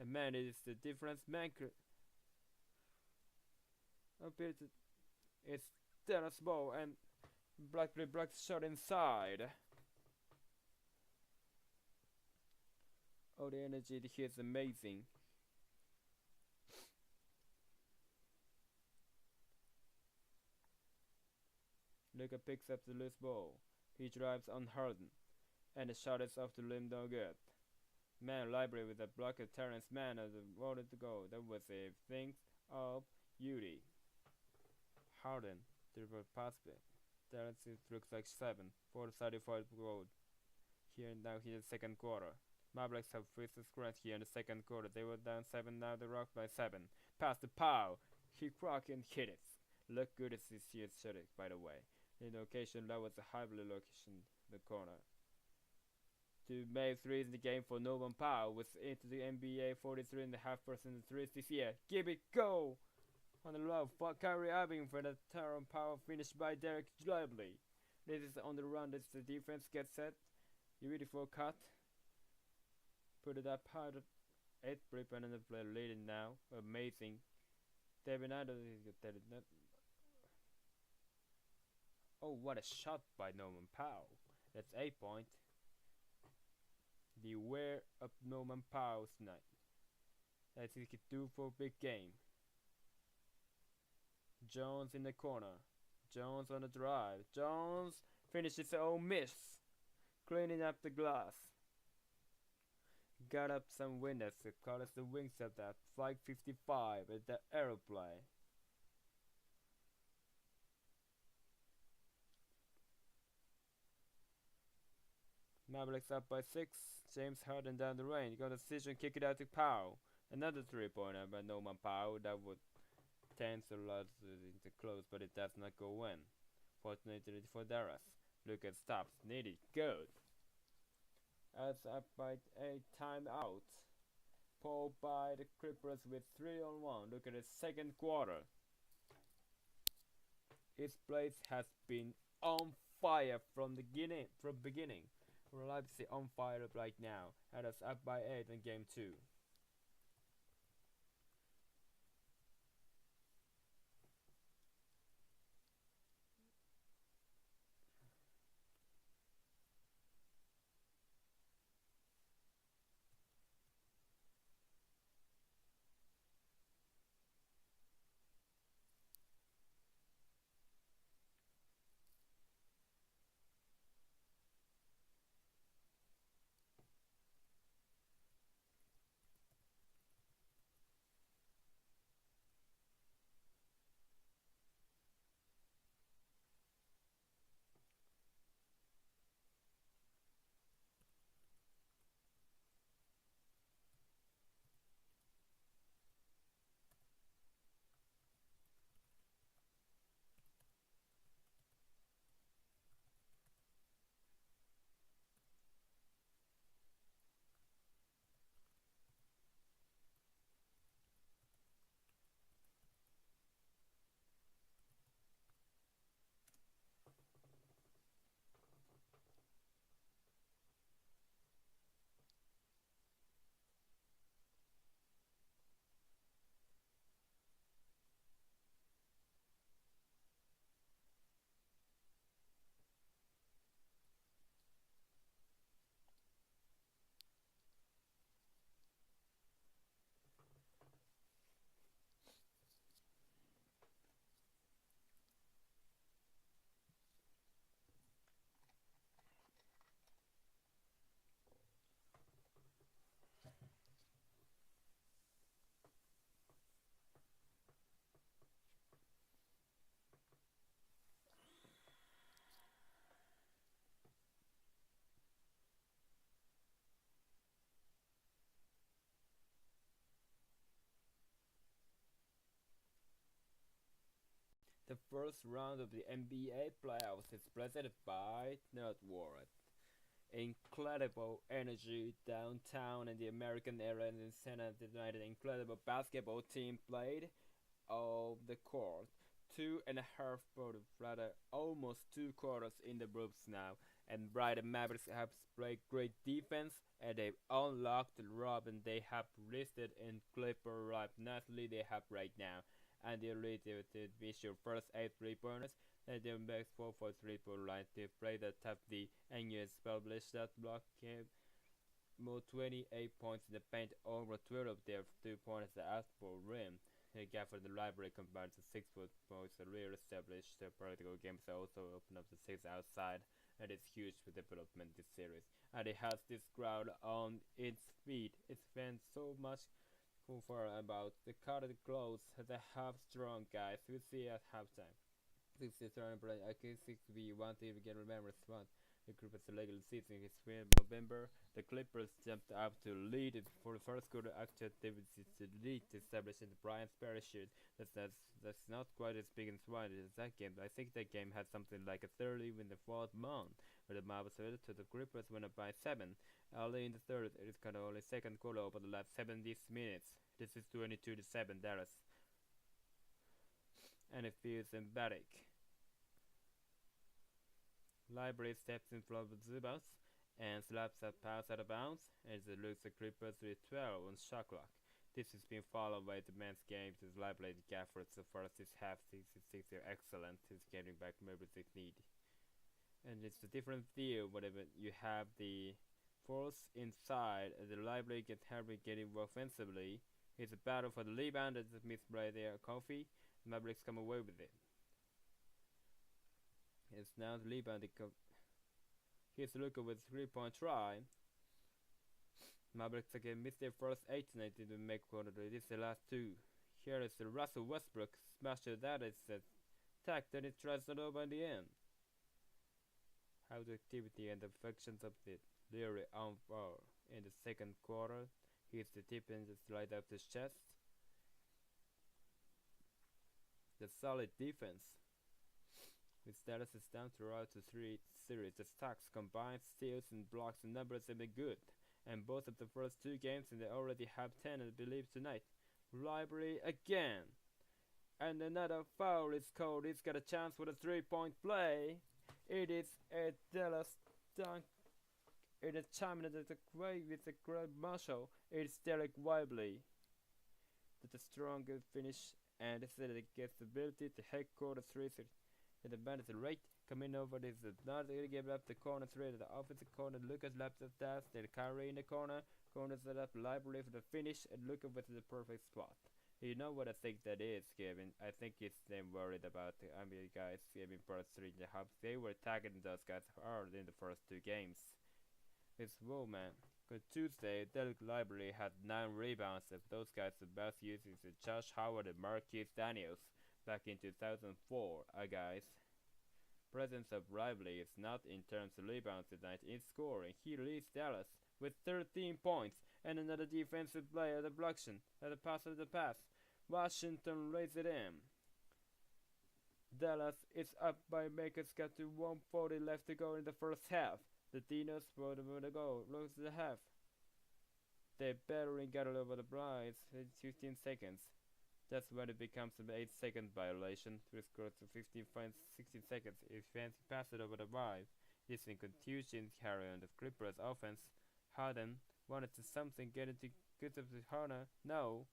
And man, it is the difference maker. It's Dennis Bow and Black shot inside. Oh, the energy here is amazing. Luka picks up the loose ball. He drives on Harden. And the shot is off the rim, no good. Man, Library with a block of Terrence Mann as a wanted to go. That was a thing of beauty. Harden, dribble past it. Terrence looks like 7. 4:35 goal. Here now the second quarter. Mavericks have free scratch here in the second quarter. They were down 7, now they're up by 7. Pass the Powell. He cracked and hit it. Look good as this year's shot it, by the way. In the location, that was a high-value location in the corner. 2 made threes in the game for Norman Powell. Was into the NBA 43.5% threes this year. Give it go! On the low, Kyrie Irving for the Tyrone Powell finished by Derek Lively. This is on the run as the defense gets set. Beautiful cut. Put it up hard. 8 rebound in the play leading now. Amazing. David Adams got that. Oh, what a shot by Norman Powell. That's 8 points. Beware of Norman Powell tonight. I think he could do for a big game. Jones in the corner. Jones on the drive. Jones finishes the own miss. Cleaning up the glass. Got up some winners to call us the wings of that. Flag 55 with the aeroplane. Mavericks up by 6. James Harden down the range. Got a decision, kick it out to Powell. Another 3-pointer by Norman Powell. That would tend to lose into close, but it does not go in. Fortunately for Darius. Look at stops. Needed. Good. As up by a timeout. Pulled by the Clippers with 3-on-1. Look at the second quarter. His place has been on fire from the beginning. Leipzig on fire right now. And it's up by 8 in game 2. The first round of the NBA playoffs is presented by Network. Incredible energy downtown in the American era and in Santa United. Incredible basketball team played of the court. 2.5 quarters, rather almost 2 quarters in the groups now. And Brighton Mavericks have played great defense and they've unlocked the Rob and they have listed in Clipper right nicely they have right now. And they lead to miss your first 8 3-pointers and they make 4 for 3-point line. They play the top the NUS published that block game. More 28 points in the paint, over 12 of their 2-pointers at for rim. The gap for the library combined to 6 points. The real established the practical games also open up the 6 outside, and it's huge for development this series. And it has this crowd on its feet. It's been so much far about the colored clothes. The half strong guys we see at halftime. 60 turn play. I can 6v1 to get remember one. The Clippers regular season is in November. The Clippers jumped up to lead for the first quarter after Davis to lead to establish the Bryant's parachute. That's not quite as big and wide as that game. But I think that game had something like a 30 in the fourth month, where the Mavericks led to the Clippers went up by 7. Early in the third, it is kind of only second quarter over the last 70 minutes. This is 22-7 Dallas, and it feels emphatic. Library steps in front of Zubas and slaps a pass out of bounds as it looks the Clippers with 12 on shot clock. This has been followed by the men's games as Library and Gafford so far this half 66 are excellent. Is getting back maybe they need. And it's a different feel whenever you have the force inside and the Library gets Harry getting offensively. It's a battle for the rebound as the misplay there Coffee. Mavericks come away with it. It's now the rebound. Here's Luka with 3-point try. Mavericks again missed their first 8 tonight. Didn't make quarter. This is the last 2. Here is the Russell Westbrook smasher. That is the attack. Then it tries it over in the end. How the activity and the affections of the Leary on fire in the second quarter. Here's the tip and just right up his chest. The solid defense. With Dallas is down throughout the 3 series, the stacks, combined steals and blocks and numbers have been good. And both of the first 2 games and they already have 10 I believe tonight. Library again. And another foul is called. He's got a chance for the 3-point play. It is a Dallas dunk. It is chiming at the way with the great Marshall. It's Derek Whibley. That's a stronger finish and it said it gets the ability to head quarter 3. And the band is right coming over this not really give up the corner 3 to the offensive corner. Lucas laps of that. They carry in the corner. Corner set up Library for the finish and Lucas with the perfect spot. You know what I think that is, Kevin? I think it's them worried about the NBA guys giving first 3 in the half. They were tagging those guys hard in the first 2 games. It's whoa man. On Tuesday, Derek Library had 9 rebounds. Of those guys, the best uses is Josh Howard and Marquise Daniels. Back in 2004, guys. Presence of Lively is not in terms of rebounds tonight in scoring. He leads Dallas with 13 points and another defensive play at the blockation at the pass of the pass. Washington lays it in. Dallas is up by Makers got to 140 left to go in the first half. The Dinos were the goal. Lose the half. They barely got it over the Bryce in 15 seconds. That's when it becomes an 8-second violation. With scores to 16 seconds. If Fancy pass it over the Bryce, this in confusion carry on the Clippers offense. Harden wanted to something get into good of the corner. No.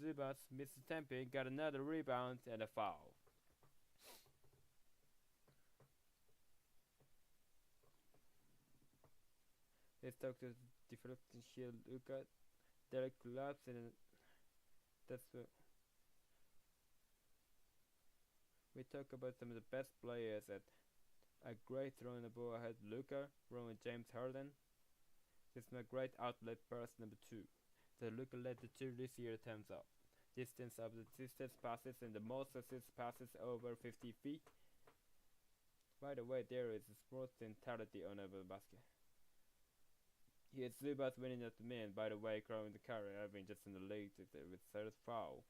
Zubas missed the tempo, got another rebound and a foul. Let's talk to the deflecting shield Luka. Derek collapsed and that's what we talk about some of the best players at a great throwing the ball ahead. Luka, throwing James Harden. This is my great outlet pass number 2. So Luka led the 2 this year attempts up. Distance of the distance passes and the most assist passes over 50 feet. By the way, there is a sports mentality on over the basket. Here's Zubas winning at the man. By the way, crowing the carry. I've been just in the league with third foul.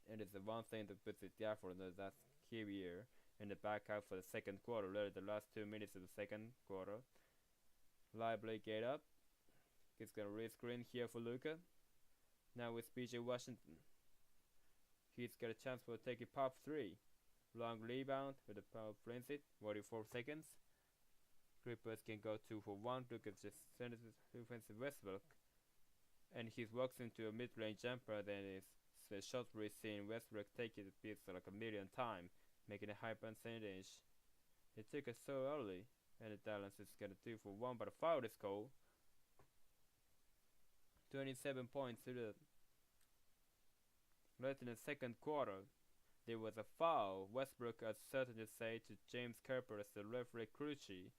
it is the one thing that puts it for that key here in the back half for the second quarter, literally the last 2 minutes of the second quarter. Lively get up. He's gonna rescreen here for Luka. Now with PJ Washington. He's got a chance for taking pop 3. Long rebound with the power brings it. 44 seconds. Clippers can go 2 for 1. Luka just sends it to defensive Westbrook. And he walks into a mid-range jumper, then the shot receive Westbrook take it piece like a million times, making a high percentage. It took us so early, and the Dallas is gonna 2 for 1, but a foul is called. 27 points to the late in the second quarter. There was a foul. Westbrook asserted to say to James Kerper as the referee Crucci.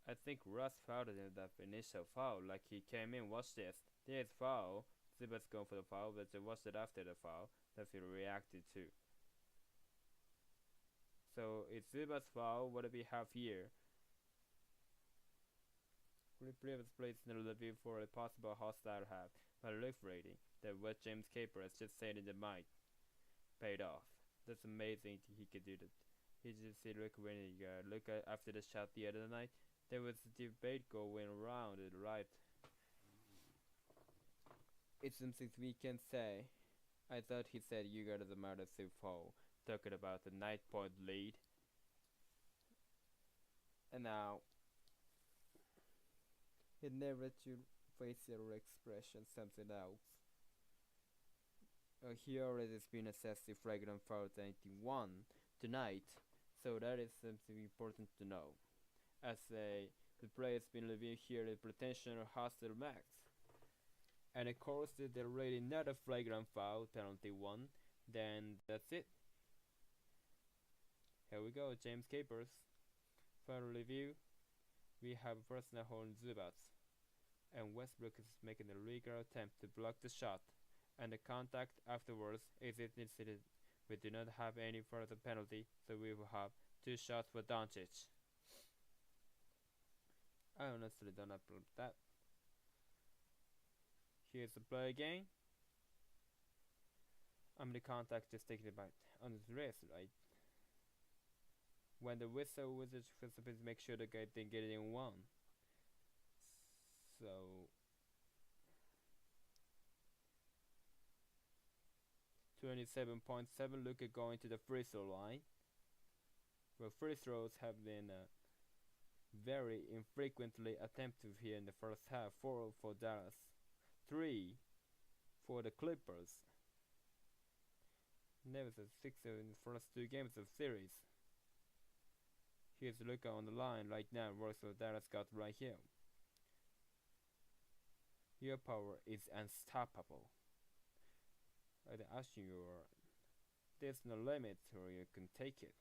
I think Russ fouled in that initial foul, like he came in, watch this. There's foul. Zubats going for the foul, but they watched it after the foul that he reacted to. So it's Zubats foul. What do we have here? Previous plays in the review for a possible hostile half, but refereeing that what James Kerper has just said in the mic paid off. That's amazing he could do that. He just see look at after the shot the other night. There was a debate going around it, right? It's something we can say. I thought he said you got the massive foul, talking about the 9-point lead. And now, he never to facial expression, something else. He already has been assessed the flagrant foul 91 tonight, so that is something important to know. As the play has been reviewed here, the potential hostile max. And of course, if they're really not a flagrant foul, penalty 1, then that's it. Here we go, James Capers. Final review. We have a personal hold on Zubats. And Westbrook is making a legal attempt to block the shot. And the contact afterwards is incident. We do not have any further penalty, so we will have 2 shots for Doncic. I honestly don't approve that. Here's the play again. The contact just taking it back on his wrist, right? When the whistle was supposed to make sure the guy didn't get it in 1. So 27.7, Luka going to the free throw line. Well, free throws have been very infrequently attempted here in the first half. 4 for Dallas, 3 for the Clippers. There was a 6 in the first 2 games of series. Here's Luka on the line right now. Also Dallas got right here. Your power is unstoppable. I ask you, there's no limit or you can take it.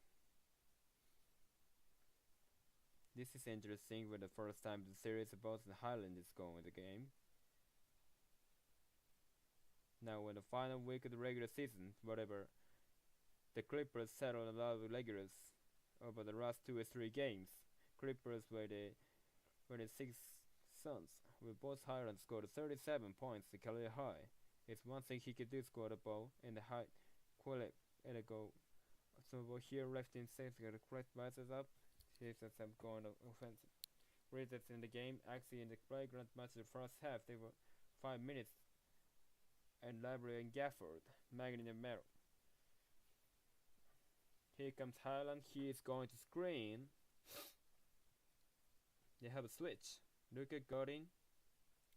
This is interesting for the first time the series of Boston Highland is going with the game. Now in the final week of the regular season, whatever, the Clippers settled a lot of regulars over the last 2 or 3 games. Clippers were the 6 Suns, with both Highland scored 37 points, the career high. It's one thing he could do, score the ball in the high quality and a goal. So over here left in safe, got the correct biases up. Here's some going offensive. Reasons in the game, actually in the flagrant match of the first half, they were 5 minutes. And Library and Gafford, Magnin and Merrill. Here comes Highland, he is going to screen. They have a switch. Luka got in.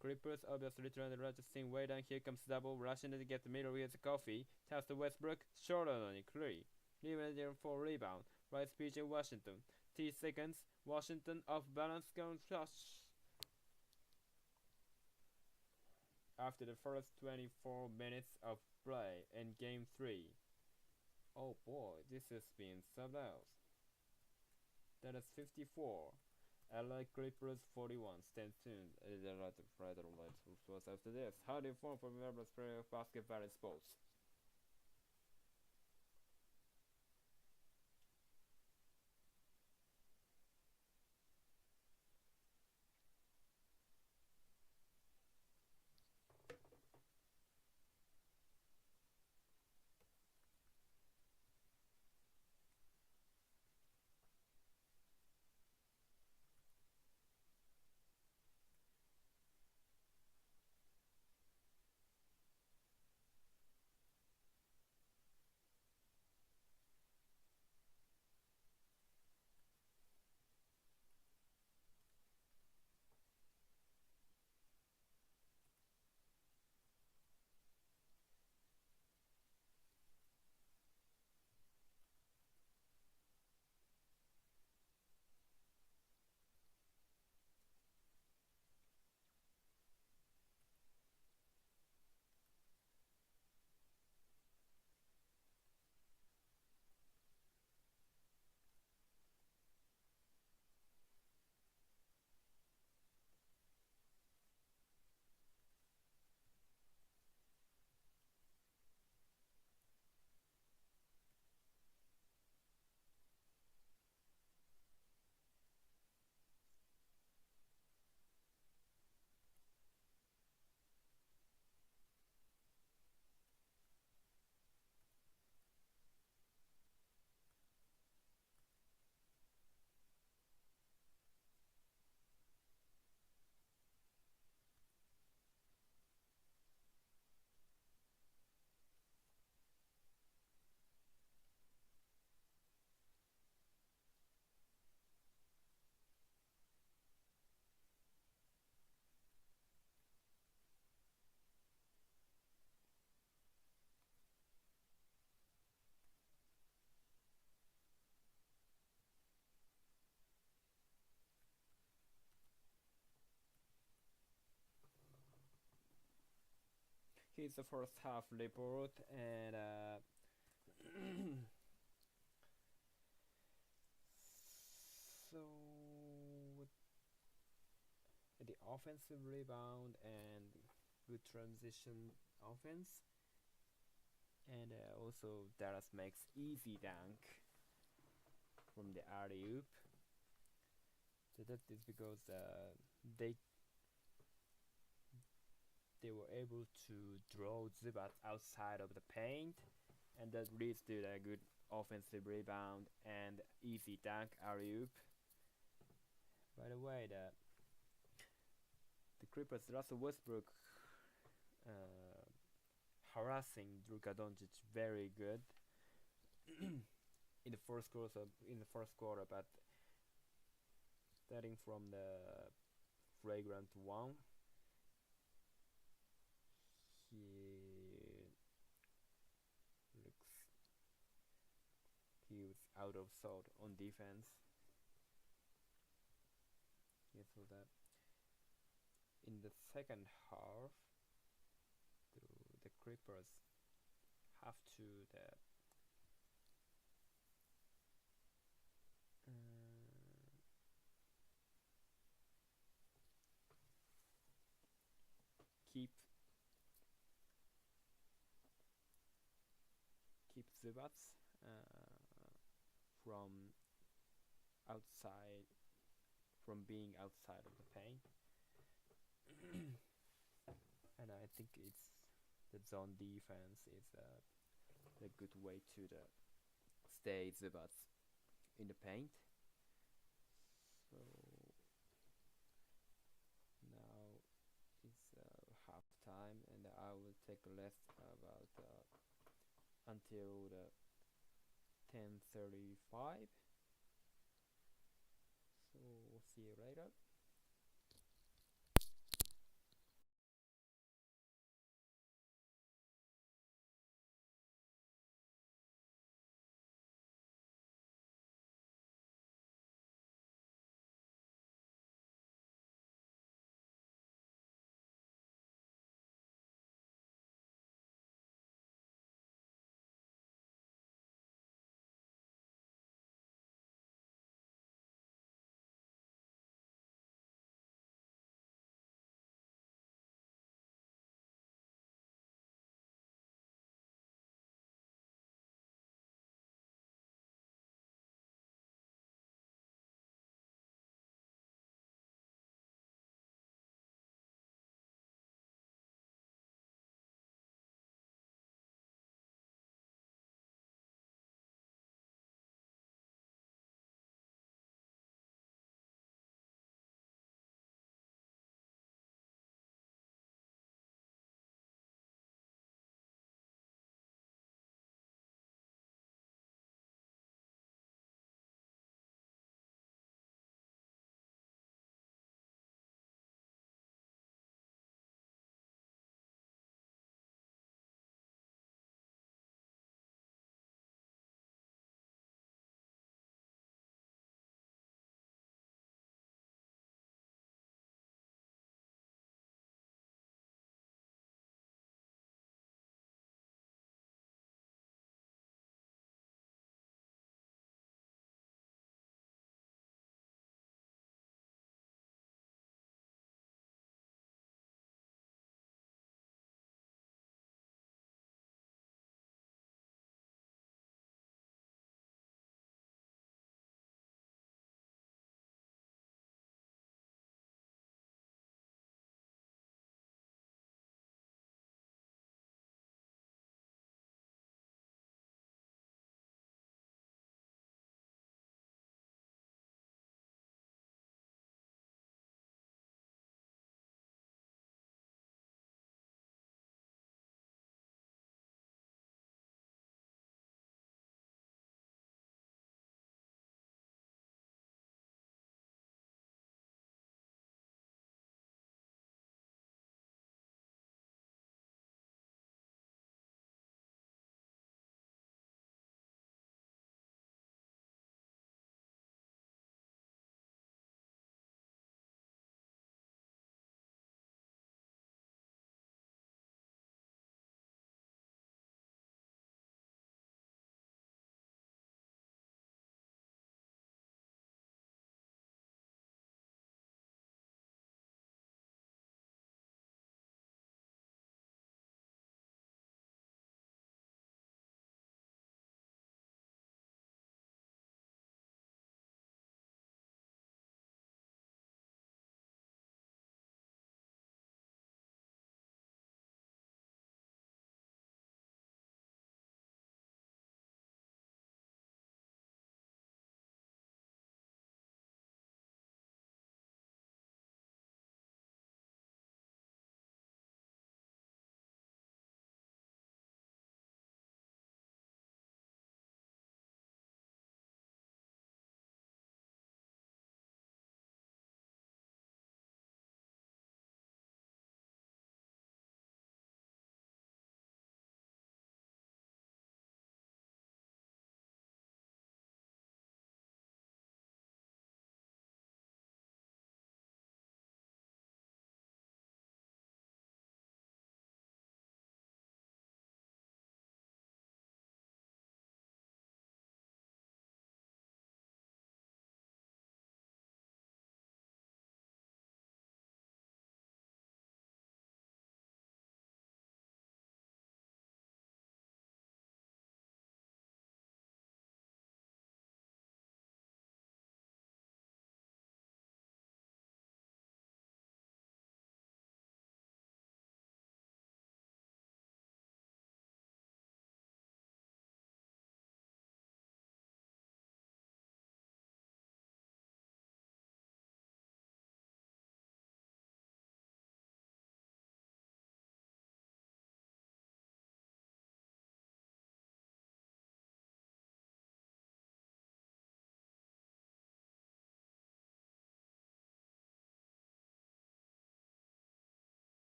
Clippers obviously trying to rush the scene way down. Here comes double, rushing to get the middle. Here's a coffee. Toss to Westbrook, short on it, 3. Leaving there for rebound. Right speech in Washington. 3 seconds. Washington off balance, going flush. After the first 24 minutes of play in game 3. Oh boy, this has been something else. That is 54. LA Clippers 41. Stay tuned. It is a lot of Friday lights after this. How do you form for members player of basketball and sports? Here's the first half report, and so the offensive rebound and good transition offense, and also Dallas makes easy dunk from the alley oop. So that is because they were able to draw Zubats outside of the paint, and that leads to a good offensive rebound and easy dunk alley oop. By the way, the Clippers Russell Westbrook harassing Luka Doncic very good in the first quarter, but starting from the flagrant one, he was out of sort on defense. Yeah, so that in the second half, the Clippers have to keep Zubats from being outside of the paint. And I think it's the zone defense is a good way to stay Zubats in the paint. So now it's half time, and I will take a rest about until the 10:35. So see you later.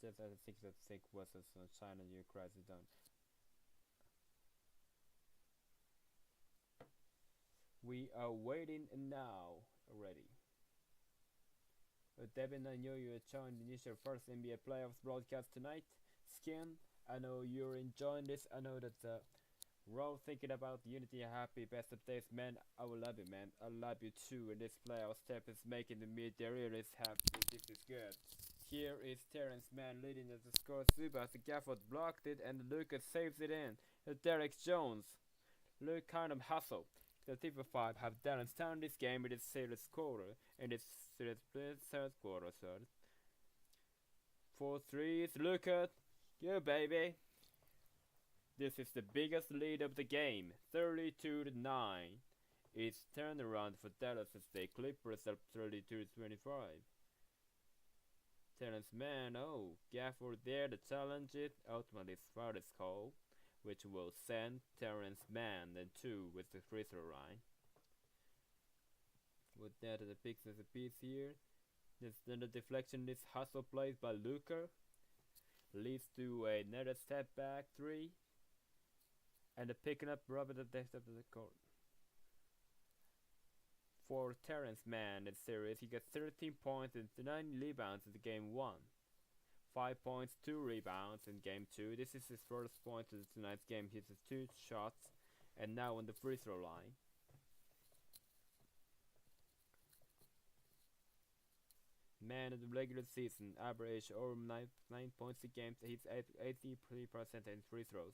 But it's just at 6 versus China new crisis done. We are waiting now already. Devin, I know you joined the initial first NBA playoffs broadcast tonight. Skin, I know you're enjoying this. I know that we're all thinking about unity. Happy best of days, man. I will love you, man. I love you too. And this playoff step is making the media really happy. This is good. Here is Terrence Mann leading as the score. Zubac, the Gafford blocked it, and Lucas saves it in. Derek Jones, Luke kind of hustle. The Tifa 5 have Dallas down this game in its series quarter, and its series third quarter, so 4 threes, look at you, baby. This is the biggest lead of the game, 32-9. It's turned around for Dallas as the Clippers up 32-25. Terrence Mann, oh, Gafford there to challenge it, ultimately Sparta's call, which will send Terrence Mann and 2 with the free throw line. With that as a picks as a piece here. Then the deflection, this hustle plays by Luka leads to another step back 3. And the picking up Robert at the depth of the court. For Terrence Mann in series, he got 13 points and 9 rebounds in the game 1. 5 points, 2 rebounds in game 2. This is his first point of tonight's game. He has 2 shots and now on the free throw line. Man of the regular season, average over 9 points a game. He's 83% in free throws.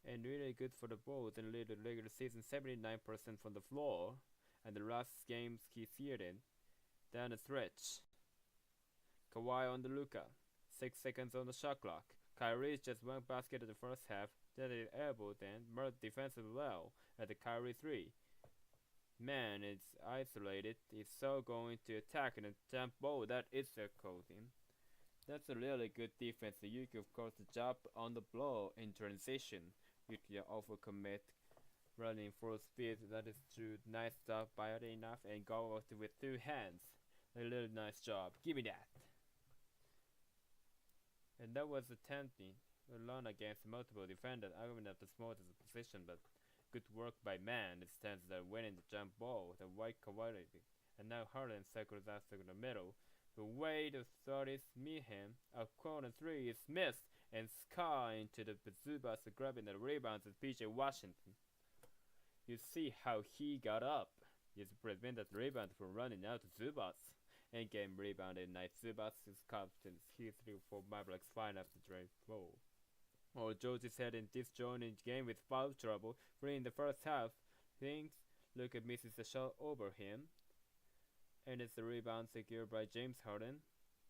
And really good for the Bulls in the regular season, 79% from the floor. And the last games he's here in. Down the stretch. Kawhi on the Luka. 6 seconds on the shot clock. Kyrie just 1 basket in the first half. Then it elbowed and Murray defensively well at the Kyrie 3. Man, it's isolated. He's so going to attack and jump ball. That is their coating. That's a really good defense. You can of course jump on the blow in transition. You can overcommit running full speed. That is true. Nice stuff by enough and go out with 2 hands. A little nice job. Give me that. And that was attempting alone against multiple defenders, arguing that the small is a position, but good work by Man. It stands there winning the jump ball with a white quality. And now Harden circles out in the middle. The way the thought is meet him. A corner 3 is missed, and Sky into the Zubac grabbing the rebounds with PJ Washington. You see how he got up. He's prevented the rebound from running out to Zubac. And game rebounded night. Zubac is captain. He 3-4 Mavericks fine after drain 4. Or George is heading disjointed game with foul trouble. Free in the first half. Things Luka misses the shot over him. And it's the rebound secured by James Harden,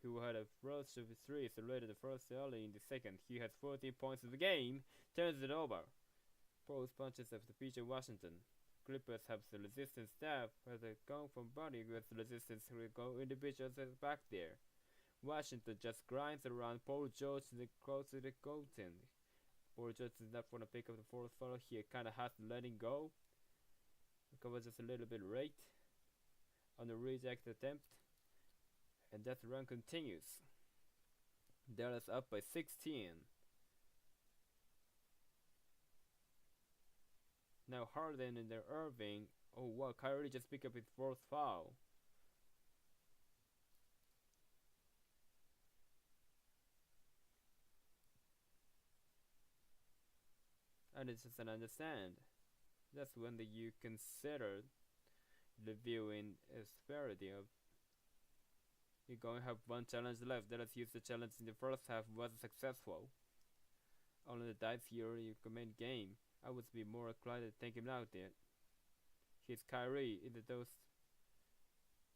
who had a rush of 3 rated the first early in the second. He has 14 points in the game. Turns it over. Post punches of the PJ Washington. Clippers have the resistance staff, where they go from body with resistance will go individuals back there. Washington just grinds around Paul George and close to the goaltend. Paul George is not going to pick up the 4th foul. He kind of has to let him go. It was just a little bit late on the reject attempt. And that run continues. Dallas up by 16. Now Harden and Irving. Oh wow, Kyrie just picked up his 4th foul. And it's just an understand. That's when you consider the viewing severity of. You're going to have 1 challenge left. Dallas used the challenge in the first half, wasn't successful. Only the dice here you command game. I would be more inclined to take him out there. Here's Kyrie into those.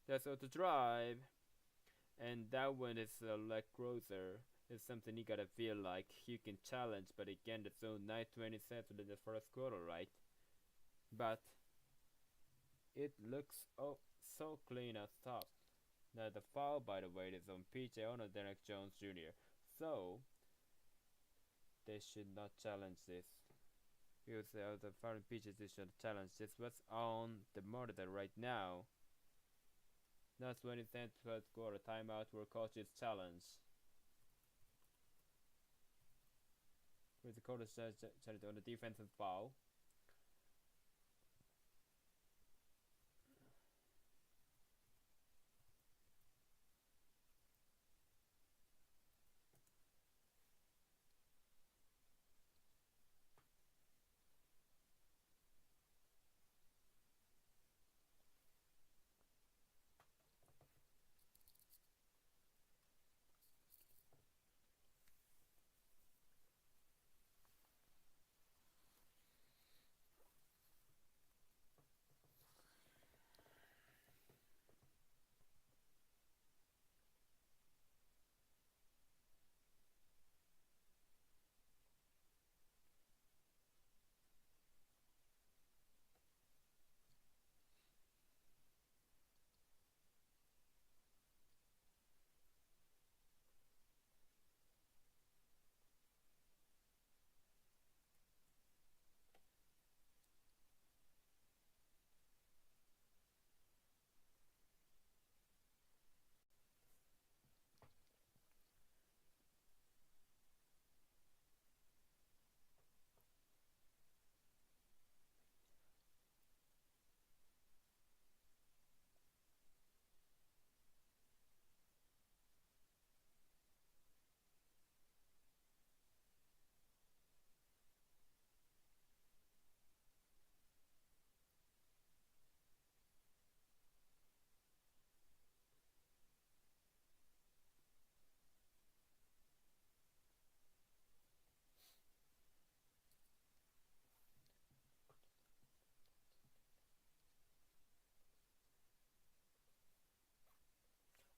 That's how to drive. And that one is a leg closer. It's something you gotta feel like you can challenge, but again, it's only 9:20 in the first quarter, right? But it looks so clean at top. Now the foul, by the way, is on PJ on Derek Jones Jr. So they should not challenge this. Because the foreign pitches they should challenge this. What's on the monitor right now? That's when it's end third quarter timeout where coaches challenge. with the coach challenge on the defensive foul.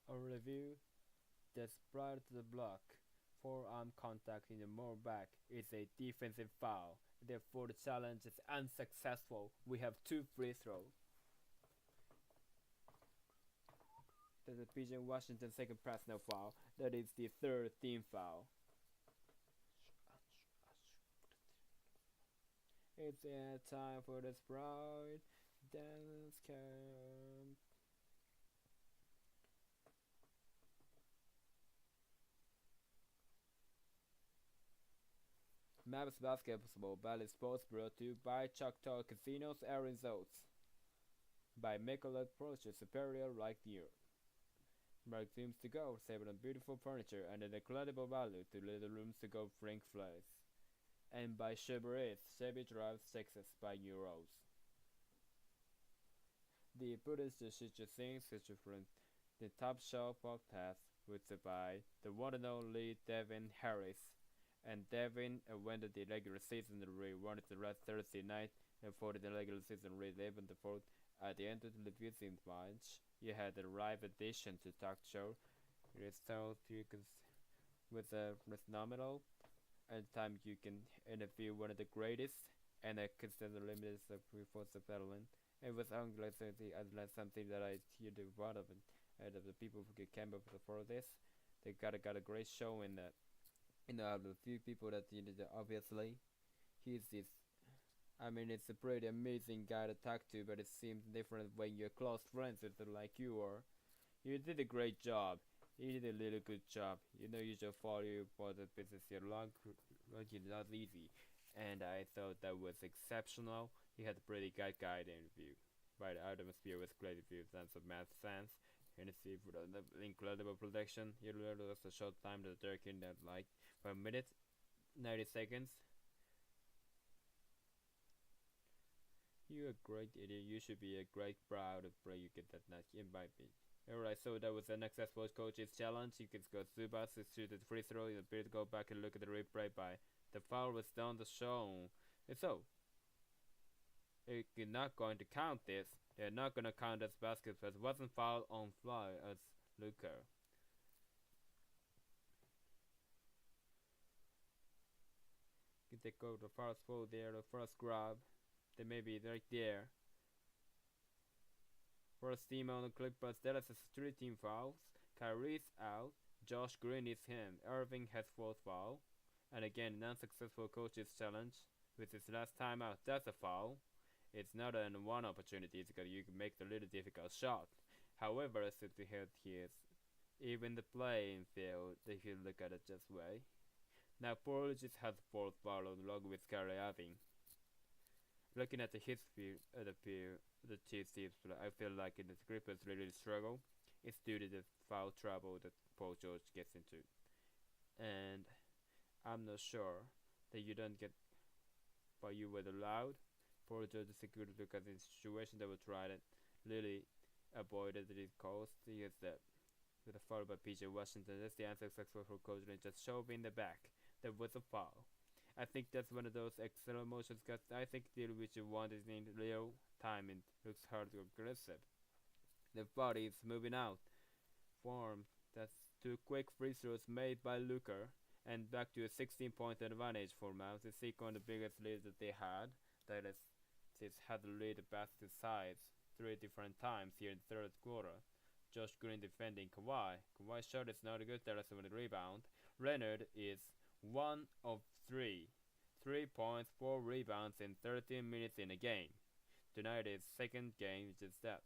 On review, that's prior to the block. Forearm contact in the more back is a defensive foul. Therefore, the challenge is unsuccessful. We have 2 free throws. That's a PJ Washington second personal foul. That is the 3rd team foul. It's time for the Sprite dance camp. Maps Basketball Ballet Sports brought to you by Choctaw Casinos and Resorts. By Makeout Approaches Superior like New York. Mark Rooms to Go, saving on beautiful furniture and an incredible value to little rooms to go Frank Flies. And by Chevrolet, Chevy Drives Texas by New Rose. The Buddhist Shiju Things from the Top Shelf podcast was by the one and only Devin Harris. And Devin went to the regular season wanted the last Thursday night and for the regular season 11 to 4th. At the end of the review match, you had the live edition to talk show. It told you can with a phenomenal and time you can interview one of the greatest and I consider limited before the settlement. It was only something that I hear the one of it and of the people who came up for this. They got a great show in that. The few people that obviously he's this. I mean, it's a pretty amazing guy to talk to, but it seems different when you're close friends with him like you are. You did a great job. You did a little good job. You should follow you for the business. You're not easy, and I thought that was exceptional. You had a pretty good guide interview. By the atmosphere was great review, sense of math sense. And see for the incredible production. You learned a short time to Dirk in that like 1 minute, 90 seconds. You're a great idiot. You should be a great proud of you get that night invite me. Alright, so that was the next Sports Coaches Challenge. You can go Zubas to shoot the free throw. You better go back and look at the replay by the foul was done the show. And so you're not going to count this. They're not going to count as basket because it wasn't fouled on fly as Luca. They go to the first foul there, the first grab. They may be right there. First team on the Clippers, Dallas has 3 team fouls. Kyrie's out. Josh Green is him. Irving has 4th foul. And again, an unsuccessful coach's challenge with his last time out. That's a foul. It's not an one opportunity because you can make the little difficult shot. However, as if the head here is even the playing field, if you look at it this way, Now Paul just has the fourth ball along with Kyrie Irving. Looking at the history of the Chiefs, I feel like the Clippers really struggle. It's due to the foul trouble that Paul George gets into. And I'm not sure that you don't get, but you were allowed. Paul George security look at the situation that would try to really avoided these calls. He is that with a foul by PJ Washington. That's the answer successful for Coach Lynch. Just shove in the back. That was a foul. I think that's one of those excellent motions cuts. I think the which you want is in real time and looks hard or aggressive. The body is moving out. Form. That's two quick free throws made by Luker. And back to a 16-point advantage for Mavs. The second, the biggest lead that they had. That is, this had the lead basket size 3 different times here in the third quarter. Josh Green defending Kawhi. Kawhi's shot is not good. There is one rebound. Leonard is 1 of 3. 3 points, 4 rebounds in 13 minutes in a game. Tonight is second game, just that.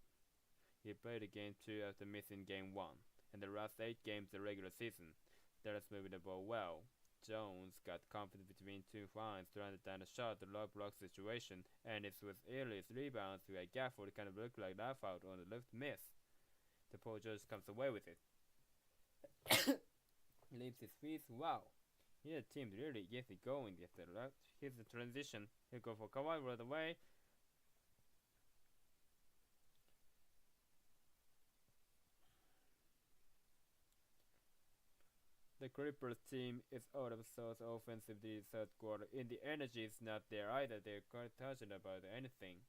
He played a game 2 after missing game 1. And the last 8 games of the regular season. Dallas moving the ball well. Jones got confident between 2 lines, trying to down a shot, the low block situation, and it was Early's rebounds to a Gafford kind of looked like that out on the left miss. The Paul George comes away with it. Leaves his feet. Wow. Yeah, the team really gets it going. Here's the transition. He'll go for Kawhi right away. The Clippers team is out of sorts offensively third quarter. In the energy is not there either. They're quite touching about anything.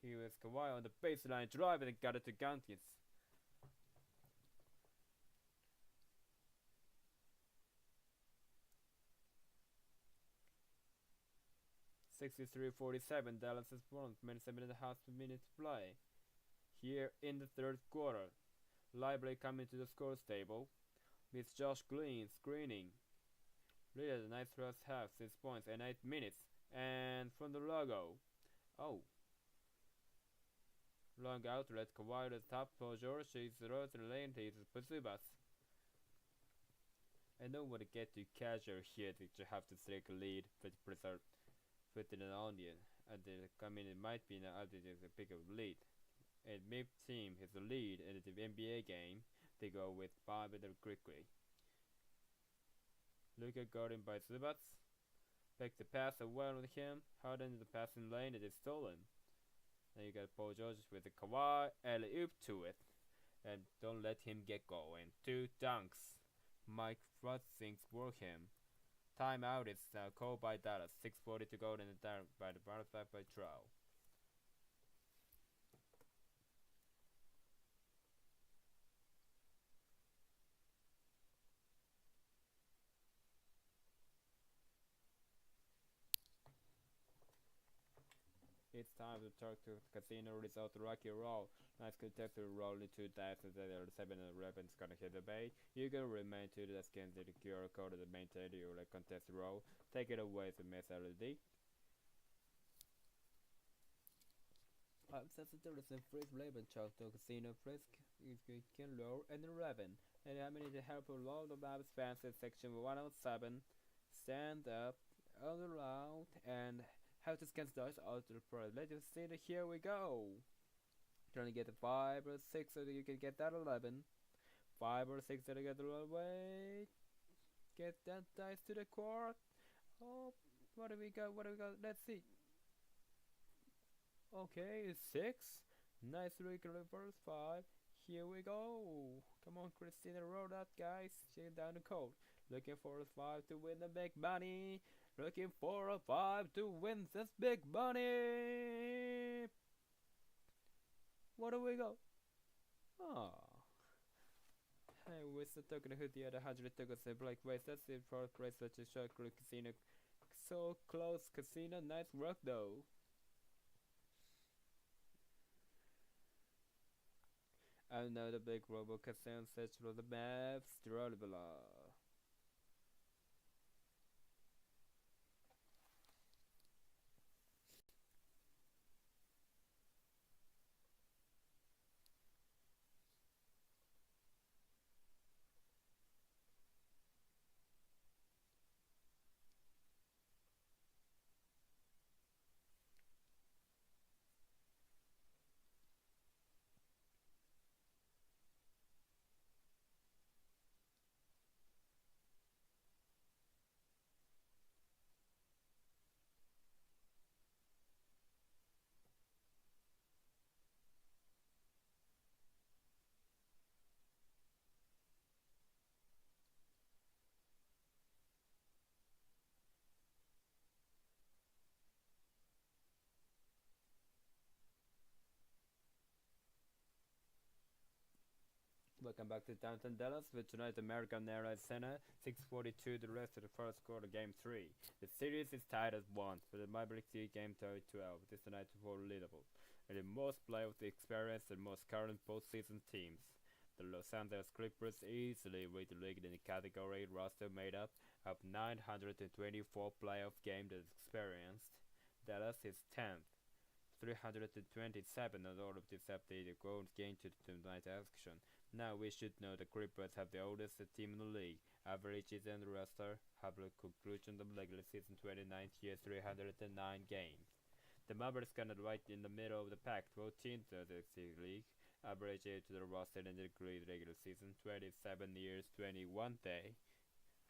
He was Kawhi on the baseline drive and got it to Gankins. 63-47, Dallas is front, 7.5 minutes play. Here in the third quarter, Lively coming to the scores table with Josh Green screening. Really a nice first half, 6 points and 8 minutes. And from the logo, long outlet, Kawhi to the top for George, he's the road to the lane, he's Pazubas. I don't want to get too casual here that you have to take a lead, but preserve putting it on you. And it might be now that there's a big of lead. And mid team has a lead in the NBA game. They go with 5 quickly. Luka guarding by Zubats. Back the pass away on him. Harden the passing lane, it is stolen. Then you got Paul George with the Kawhi, alley-oop to it. And don't let him get going. 2 dunks. Mike Flood thinks work him. Timeout is now called by Dallas. 6:40 to go in the dark by the bar back by Trout. It's time to talk to Casino result Rocky Roll. Nice contested roll in 2 dice and then 7 and 11 is gonna hit the bait. You can remain to the skin the QR code of the main table you like contest roll. Take it away to Miss LED. Sensitivity and freeze label chart to Casino frisk you can roll and 11. And how many to help roll the map expansive section 107. Stand up all around and how to scan stars out to the pro. Let's see that here we go. Trying to get the 5 or 6 so that you can get that 11. 5 or 6 so that you get the away. Get that dice to the court. Oh, what do we got? What do we got? Let's see. Okay, 6. Nice reverse 5. Here we go. Come on, Christina, roll that, guys. Check down the code. Looking for a 5 to win the big money. Looking for a 5 to win this big money. What do we got? Oh. Hey, we're still talking who the other 100 tickets in Blake Waste. That's it for place such a short casino. So close, Casino. Nice work, though. Another big robo casino search for the maps. Blah. Welcome back to Downtown Dallas with tonight American Airlines Center, 6:42 the rest of the first quarter, game 3. The series is tied at 1 for the Mavericks game 12. This tonight for leadable. And the most playoff experience and most current postseason teams. The Los Angeles Clippers easily lead the league in the category roster made up of 924 playoff games experienced. Dallas is 10th. 327 and all of this after the gold game to tonight's action. Now we should know the Clippers have the oldest team in the league. Averages and the roster have a conclusion of regular season 29th year 309 games. The Mavericks kind of right in the middle of the pack, 14th of the league. Average age to the roster in the regular season 27 years 21 day.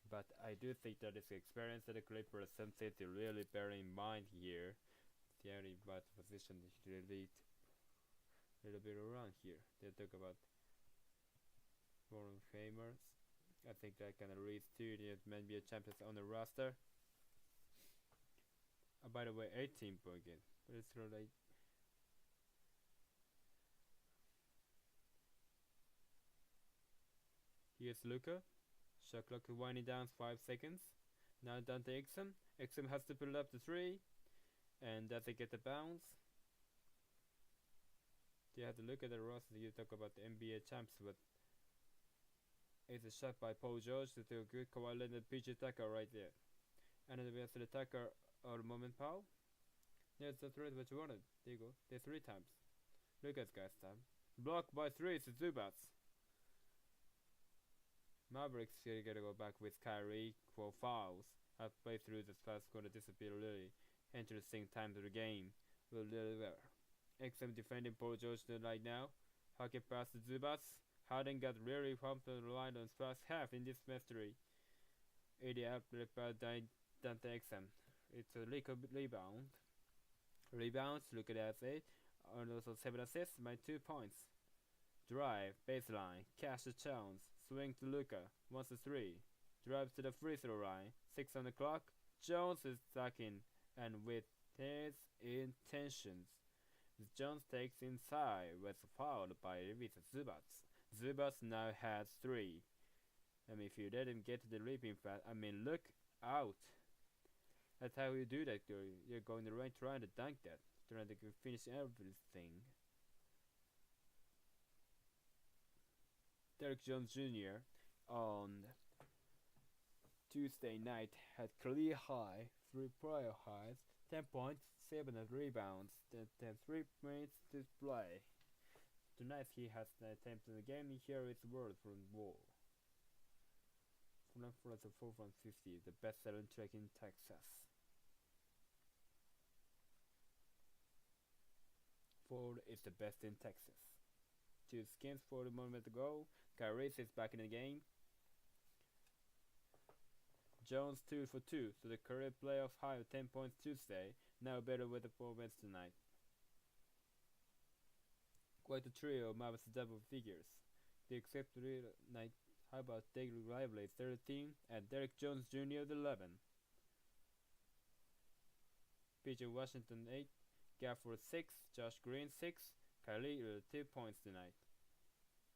But I do think that it's experience that the Clippers something to really bear in mind here. The only bad position is to lead a little bit around here. They talk about Hall of Famers. I think that can reach 2 NBA champions on the roster. By the way, 18-point game. But it's really here's Luka. Shot clock winding down 5 seconds. Now down to Exum. Exum has to put up the 3. And does it get the bounce? You have to look at the roster. You talk about the NBA champs, but it's a shot by Paul George to do a good Kawhi Leonard PJ Tucker right there. And then we have the Tucker or moment Powell. There's the threat what you wanted. There you go. There's 3 times. Look at guys time. Blocked by 3, it's Zubats. Mavericks here gotta go back with Kyrie for fouls. Have played through this fast quarter disappear really. Interesting time to the game. Will deliver. XM defending Paul George right now. Hockey pass to Zubats. Harden got really pumped on the line on his first half in this mystery. 80 up by Dante XM. It's a rebound. Rebounds, look at that 8. And also 7 assists, my 2 points. Drive, baseline, cash the chance. Swing to Luka, wants a 3. Drives to the free throw line. 6 on the clock. Jones is stuck in. And with his intentions, Jones takes inside, was fouled by Zubats. Zubats now has 3. I mean, if you let him get to the leaping fast, I mean, look out. That's how you do that. You're going to right trying to dunk that, trying to finish everything. Derek Jones Jr. on Tuesday night had career high 3 prior highs, 10 points, 7 rebounds, 10 3 points display. Tonight he has 9 attempts in the game. Here is word from Wall. From 4 from 50, the best selling track in Texas. Ford is the best in Texas. 2 skins for the moment to go. Kyrie is back in the game. Jones 2 for 2, so the career playoff high of 10 points Tuesday. Now better with the 4 wins tonight. Quite a trio of Mavericks double figures. The except night. How about David Lively 13 and Derek Jones Jr. 11. PJ Washington 8, Gafford 6, Josh Green 6, Kyrie 2 points tonight.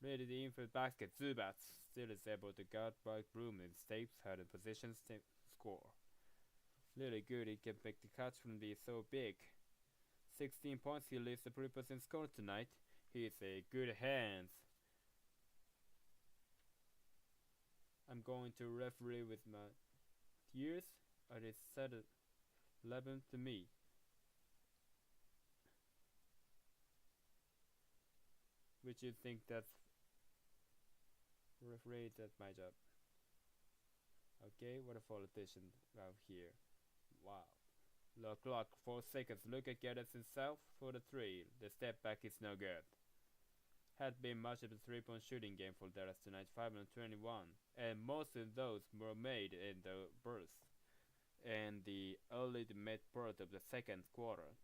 Ready the infield basket, Zubats still is able to guard by Broom and stays hard in positions to score. Really good, he can make the catch from the so big. 16 points, he leads the 3% score tonight. He is a good hands. I'm going to referee with my tears. It is set at 11 to me. Which you think that's referee, that's my job. Okay, what a politician out here. Wow. Clock 4 seconds. Look at Geddes himself for the 3. The step back is no good. Had been much of a 3-point shooting game for Dallas tonight, 5 and 21, and most of those were made in the burst and the early to mid part of the second quarter.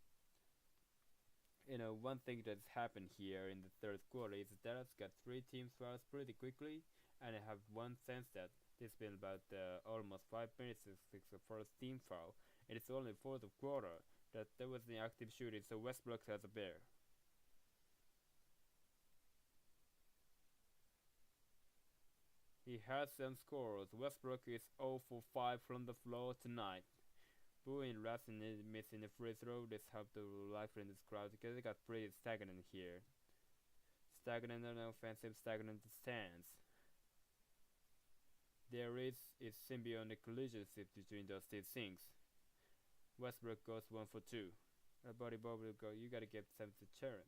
You know, one thing that's happened here in the third quarter is Dallas got 3 team fouls pretty quickly, and I have one sense that it's been about almost 5 minutes since the first team foul, and it's only fourth quarter that there was the active shooting, so Westbrook has a bear. He has some scores. Westbrook is 0 for 5 from the floor tonight. Booing Racing is missing a free throw. This helped the life in this crowd because it got pretty stagnant here. Stagnant on offensive, stagnant stance. There is a symbiotic relationship between those two things. Westbrook goes 1 for 2. Buddy Bob will go, you gotta get something to churn.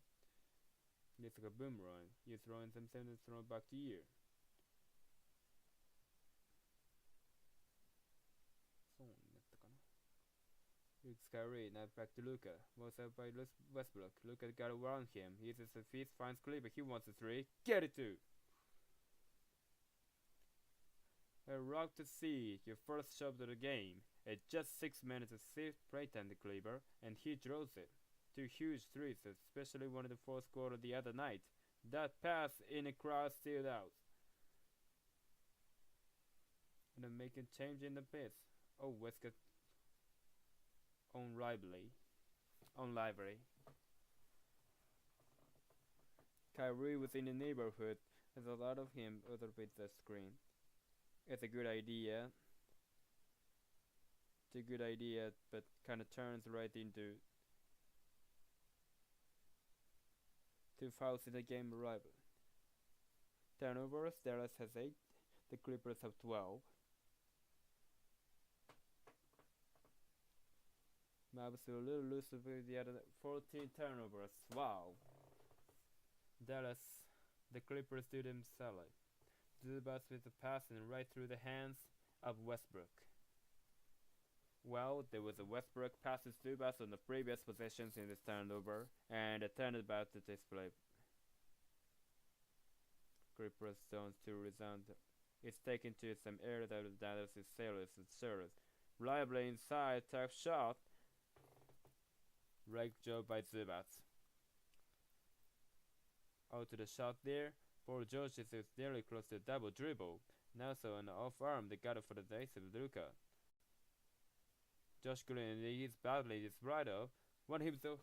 It's like a boomerang. You're throwing something and throwing back to you. It's Kyrie, now back to Luka. Was out by Westbrook. Luka got around him. He uses a feet, finds Cleaver. He wants a 3. Get it too! A rock to see, your first shot of the game. At just 6 minutes of safe playtime to Cleaver, and he draws it. 2 huge threes, especially one in the fourth quarter the other night. That pass in a crowd steered out. And I'm making change in the pace. Oh, Westcott on library. Kyrie was in the neighborhood. There's a lot of him other with the screen. It's a good idea. It's a good idea, but kind of turns right into 2 fouls in the game rival. Turnovers, Dallas has 8. The Clippers have 12. Mavs are a little looser with the other 14 turnovers. Wow. Dallas, the Clippers do them solid. Zubac with the pass and right through the hands of Westbrook. Well, there was a Westbrook pass to Zubac on the previous possessions in this turnover, and a turnabout to display. Clippers zones to resound. It's taken to some air that of Dallas is sailors and servers. Reliably inside, tough shot. Right job by Zubac. Out to the shot there. Paul George is nearly close to a double dribble. Now so on the off arm, they got it for the days of Luka. Josh Green, he's battling his right off. One himself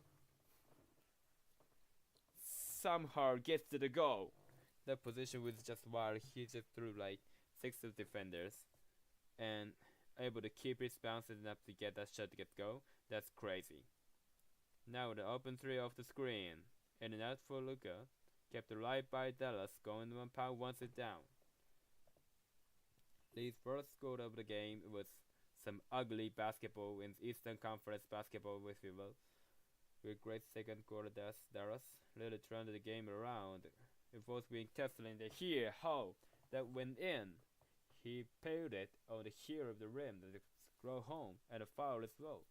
somehow gets to the goal. That position was just wild. He just threw like 6 of defenders and able to keep his bouncing enough to get that shot to get go. That's crazy. Now the open 3 off the screen. And an out for Luka. Kept right by Dallas, going 1 pound once it down. Lee's first goal of the game was some ugly basketball in Eastern Conference basketball with Vivo. With great second quarter Dallas really turned the game around. It was being tested in the here hole that went in. He pailed it on the heel of the rim to go home and a foul as well.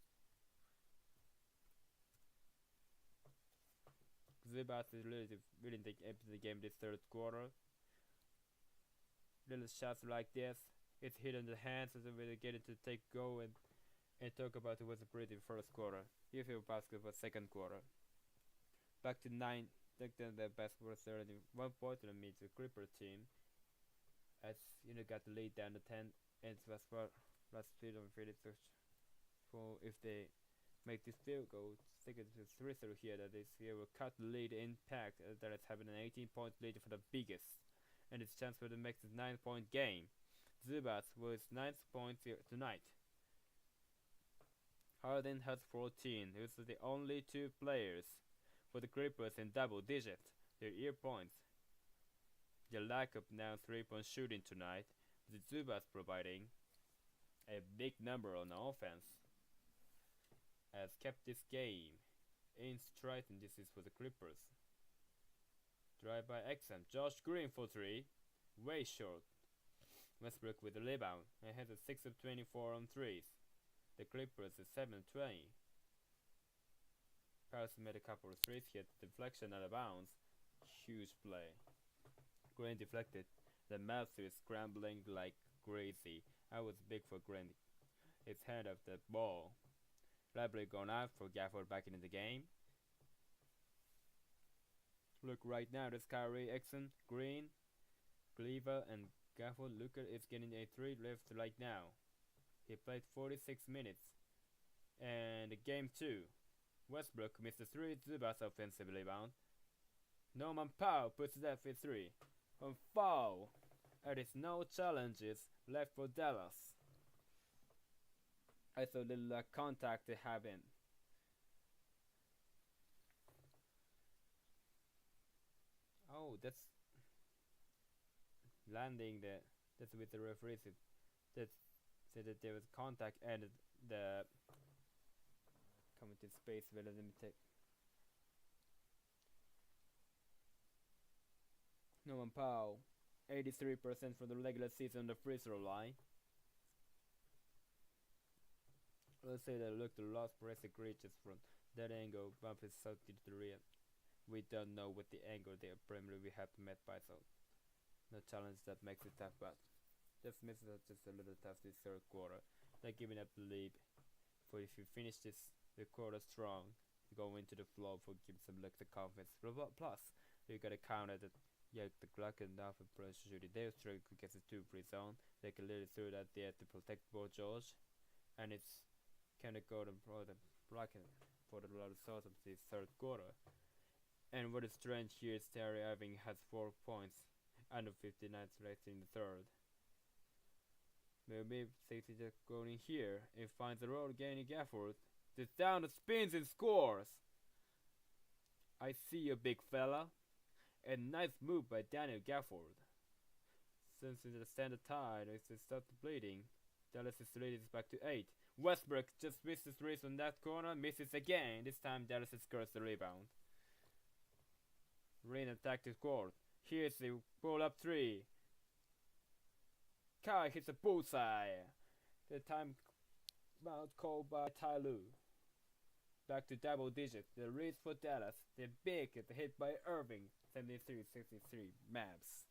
Zubac is really empty the game this third quarter. Little shots like this, it's hit in the hands as we get it to take go and talk about it was a pretty first quarter. You feel basketball second quarter. Back to 9. Think then the best was 1 point to meet the Clipper team. As got the lead down to 10, and it was for last field on Felix for if they make this field goal, stick it to 3-0 here. That is here will cut the lead impact. That is having an 18-point lead for the biggest, and it's chance for the next 9-point game. Zubac was 9 points here tonight. Harden has 14. This is the only 2 players for the Clippers in double digit. Their ear points. The lack of now 3-point shooting tonight, with Zubac providing a big number on offense, has kept this game in stride, and this is for the Clippers. Drive by Exxon. Josh Green for 3. Way short. Westbrook with the rebound and has a 6 of 24 on 3s. The Clippers is 7-20. Paris made a couple of 3s here. Deflection out of bounds. Huge play. Green deflected. The Mavs is scrambling like crazy. I was big for Green. His hand of the ball. Library gone out for Gafford back into the game. Look right now, there's Kyrie, Exxon, Green, Cleaver, and Gafford. Luka is getting a 3 left right now. He played 46 minutes. And game 2. Westbrook missed a 3. Zubac offensive rebound. Norman Powell puts that for 3. On foul. There is no challenges left for Dallas. I saw little contact they have in. Oh, that's landing there. That's with the referees. That said that there was contact and the commented space will let me take. Norman Powell, 83% for the regular season on the free throw line. Let's say that look the last press reaches from that angle, bump is south to the rear. We don't know what the angle they are primarily we have met by, so no challenge that makes it tough, but just misses it just a little tough this third quarter. They're giving up the lead. For if you finish this the quarter strong, go into the flow for give some like the confidence. Plus, you gotta counter that the clock enough of pressure shooting. They struggle to get the 2 free zone. They can literally throw that there to protect Bo George, and it's kinda go to blocking for the lot of sort of this third quarter. And what is strange here is Terry Irving has 4 points under 59 left in the third. Maybe safety just going in here and finds the road gaining Gafford. Just down the spins and scores. I see you, big fella. And nice move by Daniel Gafford. Since the standard tide is to stop the bleeding, Dallas' lead is back to 8. Westbrook just misses 3 on that corner, misses again. This time Dallas scores the rebound. Rain attack the court. Here's the pull up 3. Kai hits a bullseye. The time out called by Ty Lue. Back to double digits. The lead for Dallas. The big hit by Irving. 73-63 Mavs.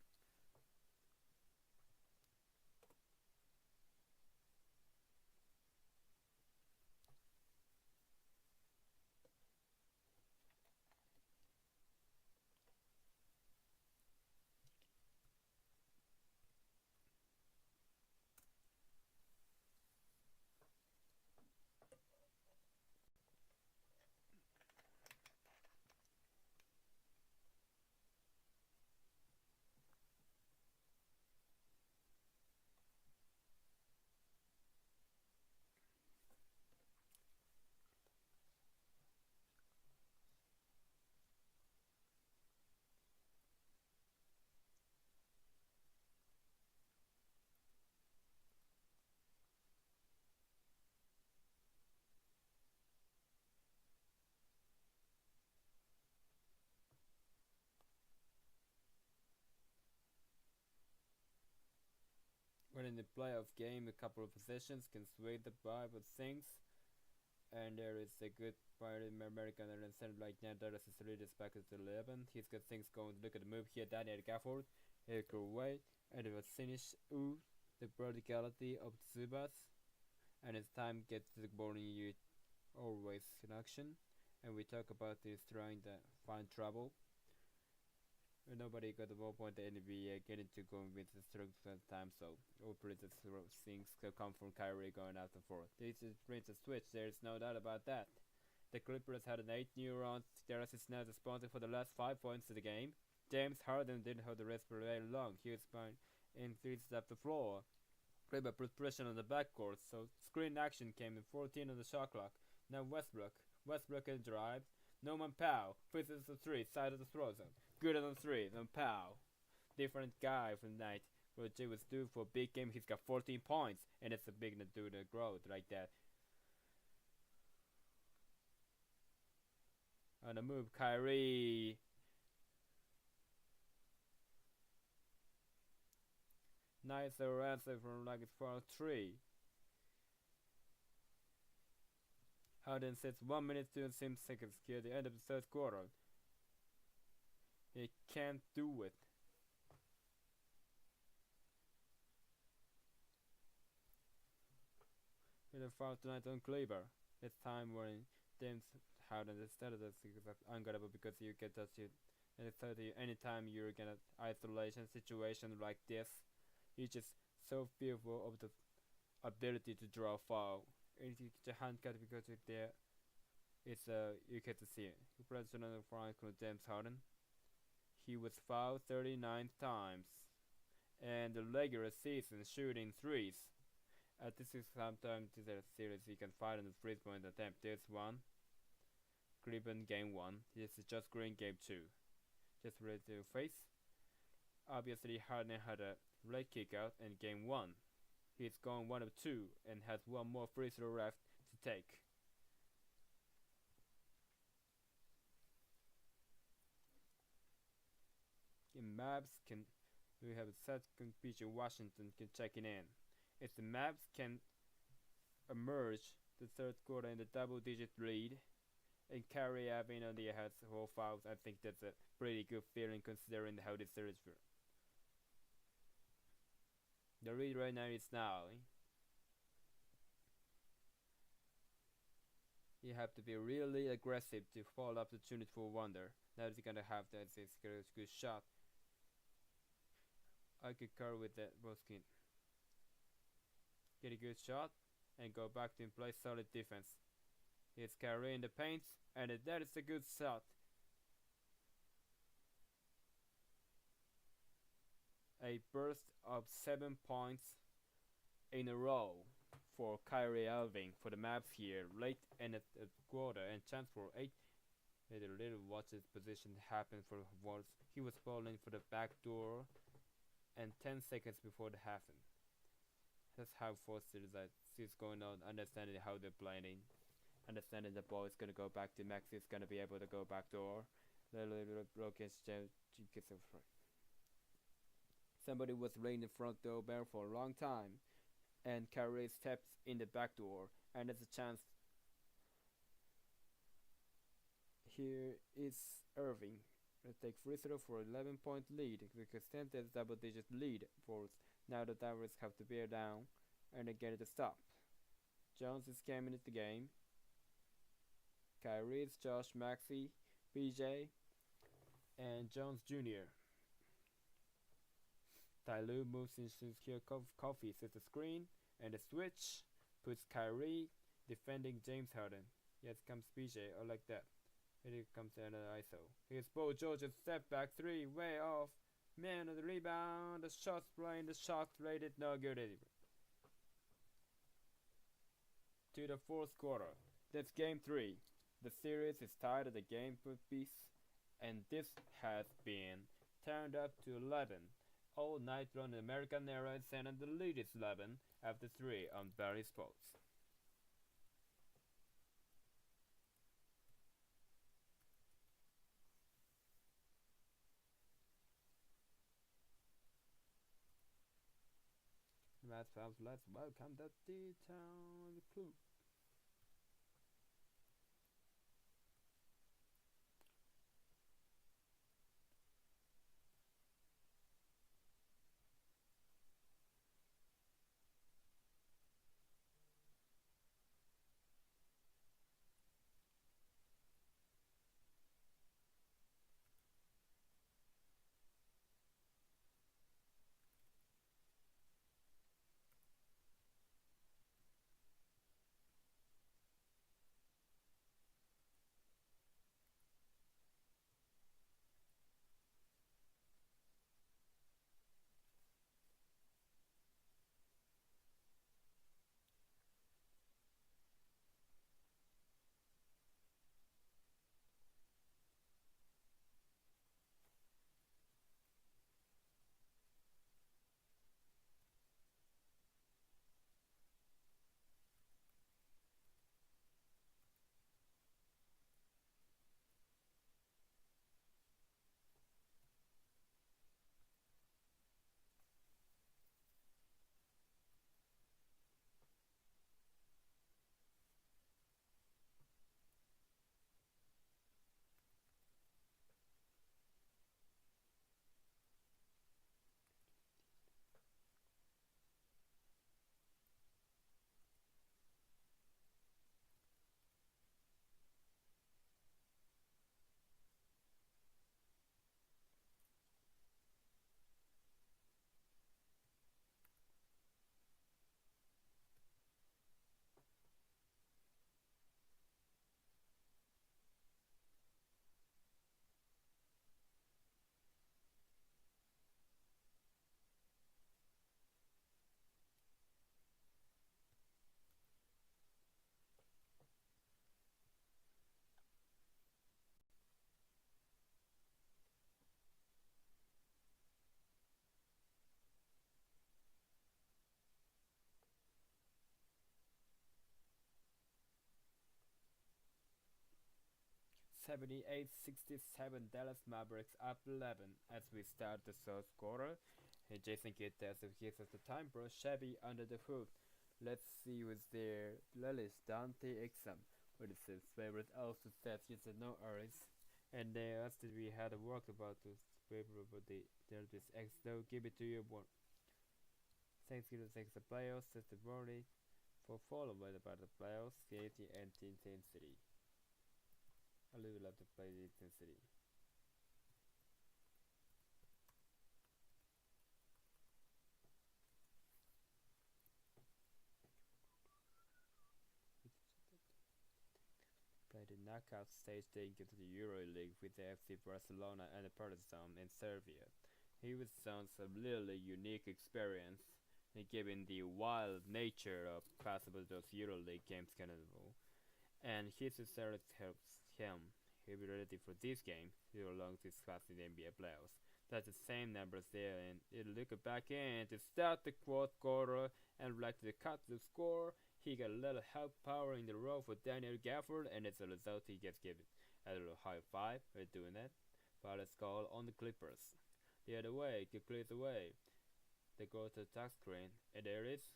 When in the playoff game, a couple of possessions can sway the vibe of things, and there is a good part in American and center like now. Dallas is lead is back at 11. He's got things going. Look at the move here. Daniel Gafford, Edgar White, and it was finish. The prodigality of Zubas, and as time gets to the boarding, you always in action. And we talk about this trying to find trouble. Nobody got the ball point the NBA getting to go with the strokes at time, so hopefully the things could come from Kyrie going out and forth. This is brings a switch, there is no doubt about that. The Clippers had an 8 new rounds. Dallas is now the sponsor for the last 5 points of the game. James Harden didn't hold the rest for very long. He was fine and increased up the floor. Clipper put pressure on the backcourt, so screen action came in 14 on the shot clock. Now Westbrook and drive. Norman Powell faces the 3 side of the throw zone. Good on 3, then Powell. Different guy from night. What Jay was due for a big game, he's got 14 points, and it's a big dude to growth like that. On the move, Kyrie. Nice answer from like it's for 3. Harden sets 1 minute and 7 seconds here at the end of the third quarter. He can't do it. In the foul tonight on Kleber. It's time when James Harden instead of the unguardable because you get that shit. And it's anytime you're in an isolation situation like this, you're just so fearful of the ability to draw a foul. And you get your hand cut because it's there. It's you get to see it. You press on the front with James Harden. He was fouled 39 times, and the regular season shooting threes. This is sometimes the series you can find in the free point attempt. This one, Cleveland game 1. This is just Green game 2. Just ready to face. Obviously, Harden had a late kick out in game 1. He's gone 1 of 2 and has one more free throw left to take. In Mavs we have a second pitcher Washington checking in. If the Mavs can emerge the third quarter in the double-digit lead and carry Irving on the heads 4 fouls, I think that's a pretty good feeling considering how this series will. The lead right now is now. You have to be really aggressive to fall opportunity for Wonder. Now he's gonna have that good shot. I could curl with that Boskin. Get a good shot and go back to play solid defense. He's carrying the paint and that is a good shot. A burst of 7 points in a row for Kyrie Irving for the Mavs here late in the quarter, and chance for 8. Let a little watch his position happen for Waltz. He was falling for the back door and 10 seconds before it happened. That's how forced it is that she's going on, understanding how they're playing, understanding the ball is going to go back to Max, is going to be able to go back door. Little broken gets a front. Somebody was laying the front door bare for a long time, and Kyrie steps in the back door, and there's a chance. Here is Irving. Let's take free throw for 11-point lead. We can extend this double-digit lead for now. The Divers have to bear down and they get it to stop. Jones is coming into the game. Kyrie, Josh, Maxey, PJ, and Jones Jr. Tyloo moves into secure Coffee, sets the screen, and the switch puts Kyrie defending James Harden. Yes, comes PJ, or like that. Here comes another ISO. Here's Paul George's step back 3, way off. Man of the rebound, the shot's playing, the shot rated, no good anyway. To the fourth quarter. That's game 3. The series is tied at the game piece, and this has been turned up to 11. All night long in American era, and the lead is 11 after 3 on Barry Sports. Let's welcome the D-Town Club. 78-67. Dallas Mavericks up 11 as we start the third quarter. And Jason Kidd does the gives us the time, bro. Chevy under the hood. Let's see who's there. Lillis, Dante Exum. What is his favorite? Also says yes and no Aris. And then after we had a work about this paper about there's this X though. Give it to you one. Thanks to the playoffs, says the verdict. For followed by the playoffs, safety and intensity. I really love to play the intensity. Play the knockout stage taken to the EuroLeague with the FC Barcelona and the Partizan in Serbia. He was sounds a really unique experience, given the wild nature of possible those EuroLeague games canonical, and his success helps him. He'll be ready for this game. He'll long this class in the NBA playoffs. That's the same numbers there, and it'll look back in to start the fourth quarter and like to cut the score. He got a little help power in the row for Daniel Gafford, and as a result, he gets given a little high five for doing that. Foul call on the Clippers. The other way, get cleared away. They go to the touch screen, and there it is.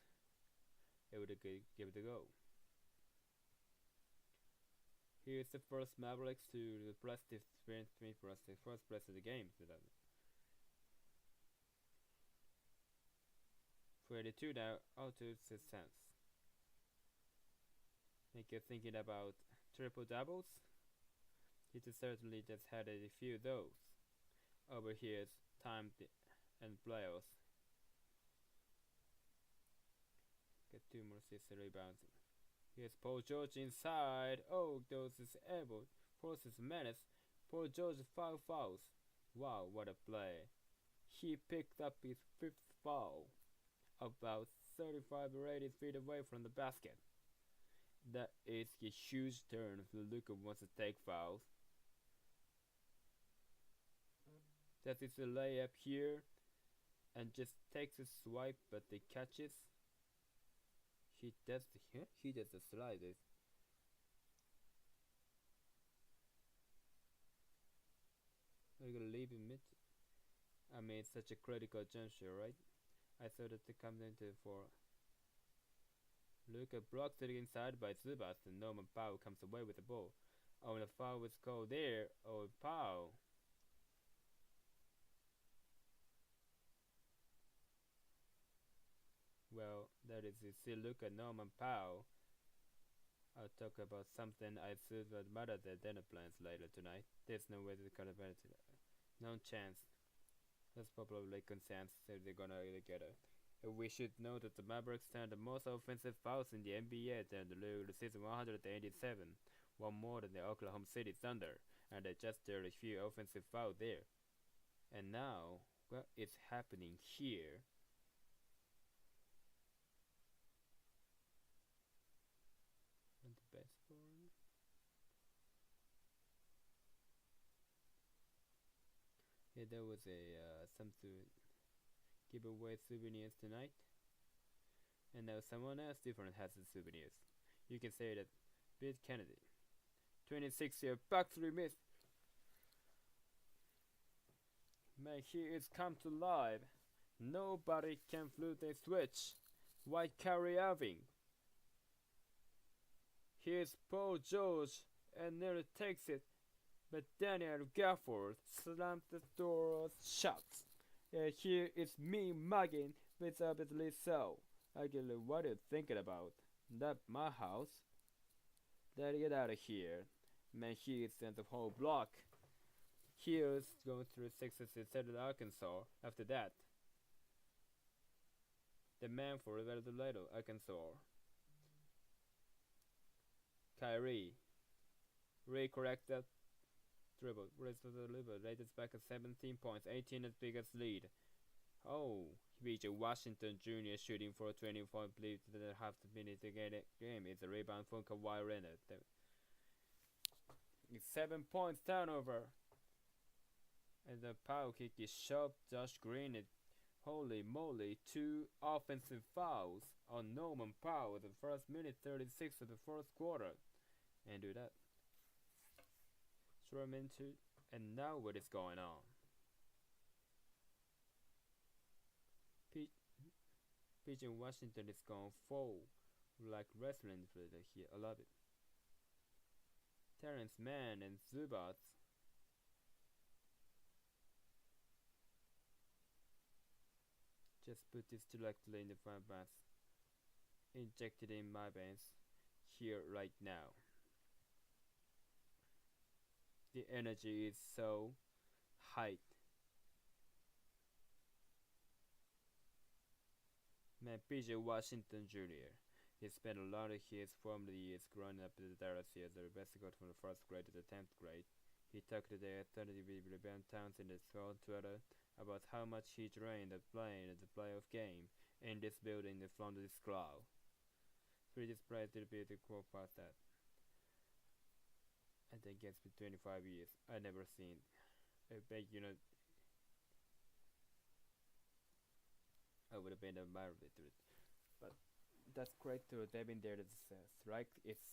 It would give it a go. Here's the first Mavericks to the plus this for the first place of the game. 42 now, out to the sense. Think you're thinking about triple doubles? He just certainly just had a few of those. Over here's time and playoffs. Get 2 more assists and rebounds. Here's Paul George inside. Oh, those is able. Forces menace. Paul George 5 fouls. Wow, what a play. He picked up his 5th foul. About 35 or 80 feet away from the basket. That is a huge turn if Luka wants to take fouls. That is a layup here. And just takes a swipe, but they catches. He does the slide. Are you gonna leave him mid? I mean, it's such a critical juncture, right? I thought that they come into for. Luka blocks it inside by Zubas, and Norman Powell comes away with the ball. Oh, and the foul was called there. Oh, Powell. Well, that is you see, look at Norman Powell. I'll talk about something I thought would matter their dinner plans later tonight. There's no way to cut it. No chance. That's probably consensus if they're gonna get it. We should know that the Mavericks stand the most offensive fouls in the NBA during the regular season 187, one more than the Oklahoma City Thunder, and they just did a few offensive fouls there. And now, what is happening here? Not the best for him. Yeah, there was a something give away souvenirs tonight, and now someone else different has the souvenirs. You can say that Bill Kennedy, 26-year back 3 miss. Man, he is come to life. Nobody can flip a switch. Why Kyrie Irving? Here's Paul George and nearly takes it, but Daniel Gafford slammed the door shut. Here is me mugging visibly so. What are you thinking about? Not my house. Let's get out of here. Man, he is in the whole block. Here's going through 6 instead of Arkansas. After that, the man for Rivaldo, Arkansas. Kyrie. Recorrect that dribble. Rest of the dribble. Latest back at 17 points. 18 as biggest lead. Oh, BJ Washington Jr. shooting for a 20-point lead to the half minute to get it game. It's a rebound from Kawhi Leonard. It's 7 points turnover. And the power kick is sharp. Josh Green. Holy moly, 2 offensive fouls on Norman Powell the first minute 36 of the first quarter. And do that. throw him into, and now what is going on? PJ Washington is going full like wrestling here. I love it. Terrence Mann and Zubats. Just put this directly in the front bath. Inject it in my veins here right now. The energy is so high. Man, PJ Washington Jr. He spent a lot of his formative years growing up in the Dallas as a basketball from the 1st grade to the 10th grade. He talked to the authority with LeBron Townsend in his own Twitter about how much he drained of playing at the playoff game in this building in front of this crowd. Pretty surprised to be the quote past that. I think it's been 25 years. I never seen a big, I would have been admired to it. But that's great to Devin there that says, right? It's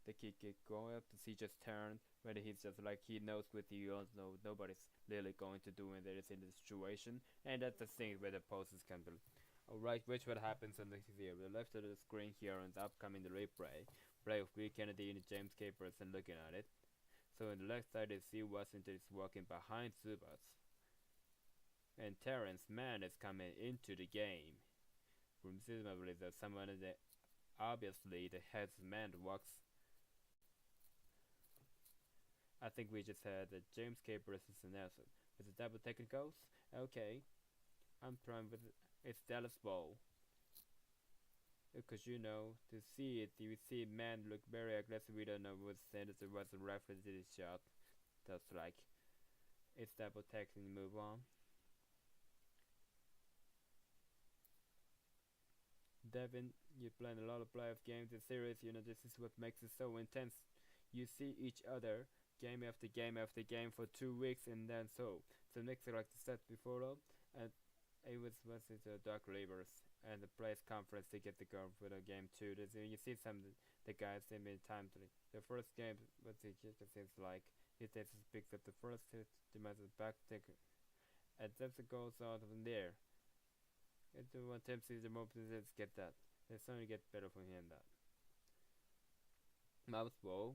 the kid going up to see just turn, whether he's just like he knows with you don't know nobody's really going to do when there is in the situation, and that's the thing where the poses can be. Alright, which what happens on the here. The left of the screen here on the upcoming replay. Play of Greg Kennedy and James K. Person looking at it. So on the left side is C. Washington is walking behind Zubats. And Terrence Mann is coming into the game. Presumably that someone that obviously the head man walks. I think we just had the James K. Person announced. With the double technicals? Okay. I'm trying with it's Dallas Ball. Because to see it, you see man look very aggressive. We don't know what sentence it was a reference to the shot. That's like it's double tackling. Move on. Devin, you're playing a lot of playoff games in series. This is what makes it so intense. You see each other game after game after game for 2 weeks, and then so next like the set before that, and it was Doc Rivers and the press conference to get the girl for the game 2. You see some the guys in time to the first game, but it just seems like he picks up the first hit, the back ticker, and then it goes on from there. And the one time sees the moment let's get that. It's only get better from him that. Mouse ball.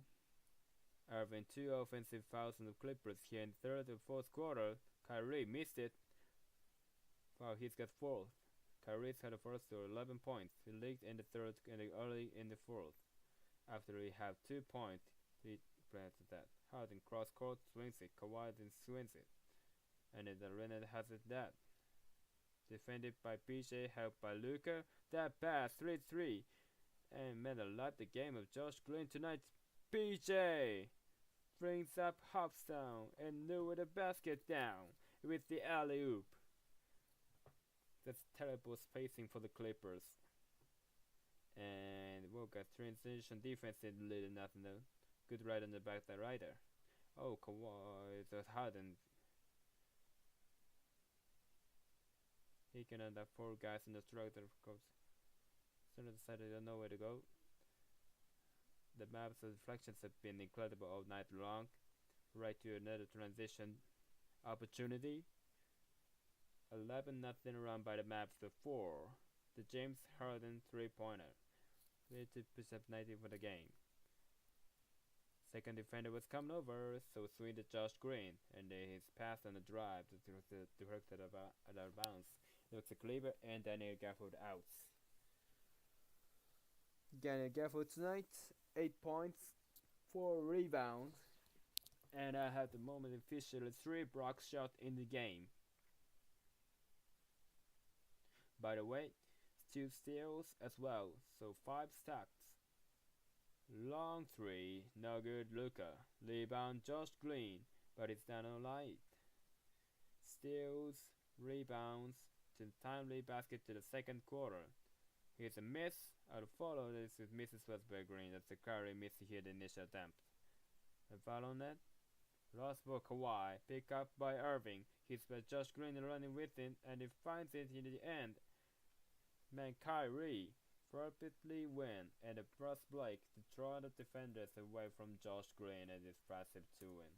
Irving 2 offensive fouls on the Clippers here in the 3rd and 4th quarter. Kyrie missed it. Wow, he's got 4th. Kyrie's had the first to 11 points. He leaked in the 3rd and early in the 4th. After he had 2 points, he plans that. Harden cross court swings it. Kawhi then swings it. And then the Renner has it that. Defended by PJ, helped by Luka. That pass 3-3. And man, I like the game of Josh Green tonight. PJ brings up Hopstone and Lou with a basket down with the alley-oop. That's terrible spacing for the Clippers. And we'll get transition defense in little nothing though. Good right on the back the rider. Oh, Kawhi is Harden. He can end up 4 guys in the structure coach. So they decided they don't know where to go. The maps and reflections have been incredible all night long. Right to another transition opportunity. 11-0 run by the Maps to 4. The James Harden 3-pointer. Ready to push up 90 for the game. Second defender was coming over, so swing to Josh Green, and his pass on the drive to direct it out of bounds. Looks a Cleaver and Daniel Gafford out. Daniel Gafford tonight, 8 points, 4 rebounds, and I had the moment officially 3 block shots in the game. By the way, 2 steals as well, so 5 stacks. Long 3, no good. Luka. Rebound Josh Green, but it's down on light. Steals, rebounds, to timely basket to the 2nd quarter. Here's a miss. I'll follow this with Mrs. Westbury Green. That's the Curry miss here the initial attempt. A foul on that. Lost for Kawhi. Pick up by Irving. He's by Josh Green running with him, and he finds it in the end. Man, Kyrie rapidly win and a fast break to draw the defenders away from Josh Green and his passive 2-win.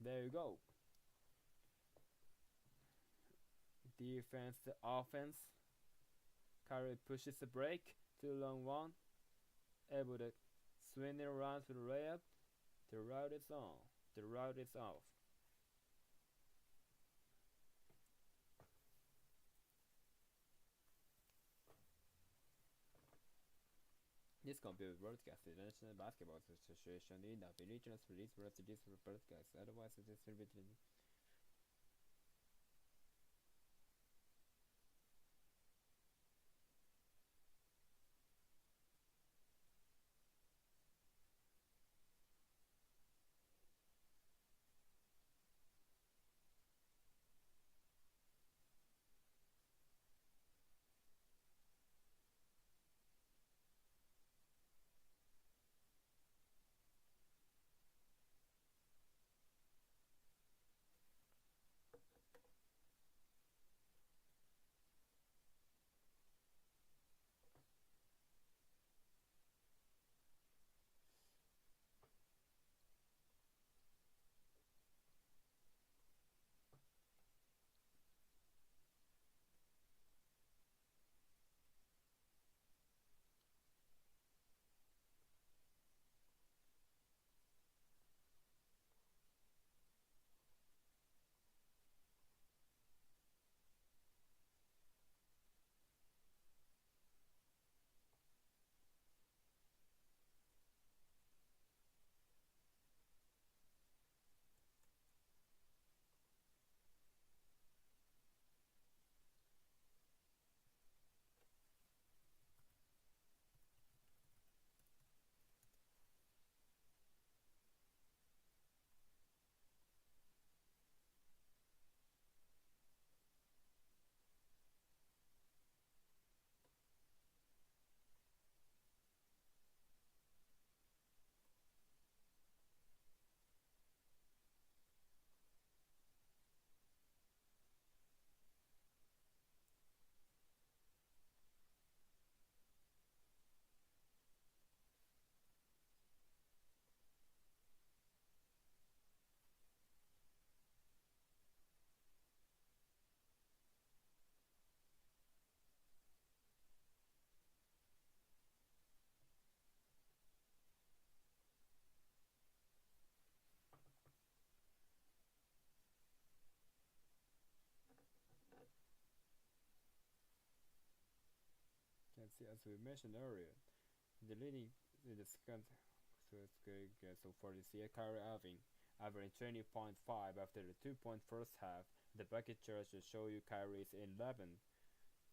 There you go. Defense to offense. Curry pushes the break. Too long one. Able to swing it around to the layup. The route is on. The route is off. This computer broadcast is National Basketball Association in the regional release this broadcast. Otherwise, it is distributed. As we mentioned earlier, the leading in the second so for this year, Kyrie Irving averaging 20.5 after the 2-point first half. The bucket chart will show you Kyrie's 11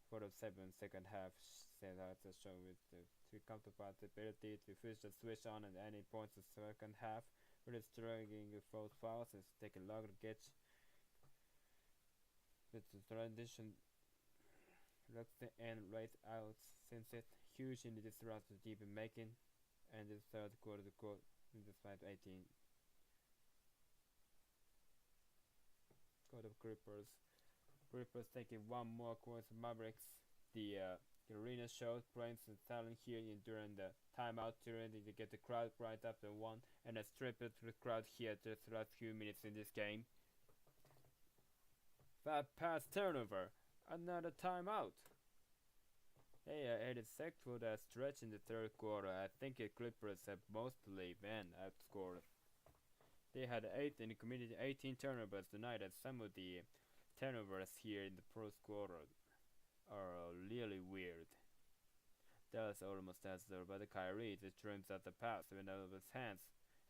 for the 7 second half. Set out to show with the compatibility to finish the switch on at any point in the second half. Really struggling with both fouls. It's taking longer to get the transition. Looks the end right out since it huge in the disruption deep in making and the third quarter in the slide 18 quarter of Clippers taking one more quarter Mavericks. The arena showed playing some talent here during the timeout during to get the crowd right up to one and a strip it to the crowd here to the last few minutes in this game. Fat pass turnover. Another timeout. Hey, 86 for that stretch in the third quarter. I think the Clippers have mostly been outscored. They had 18 turnovers tonight, and some of the turnovers here in the first quarter are really weird. Dallas almost has there, but the Kyrie just trims out the pass went out of his hands,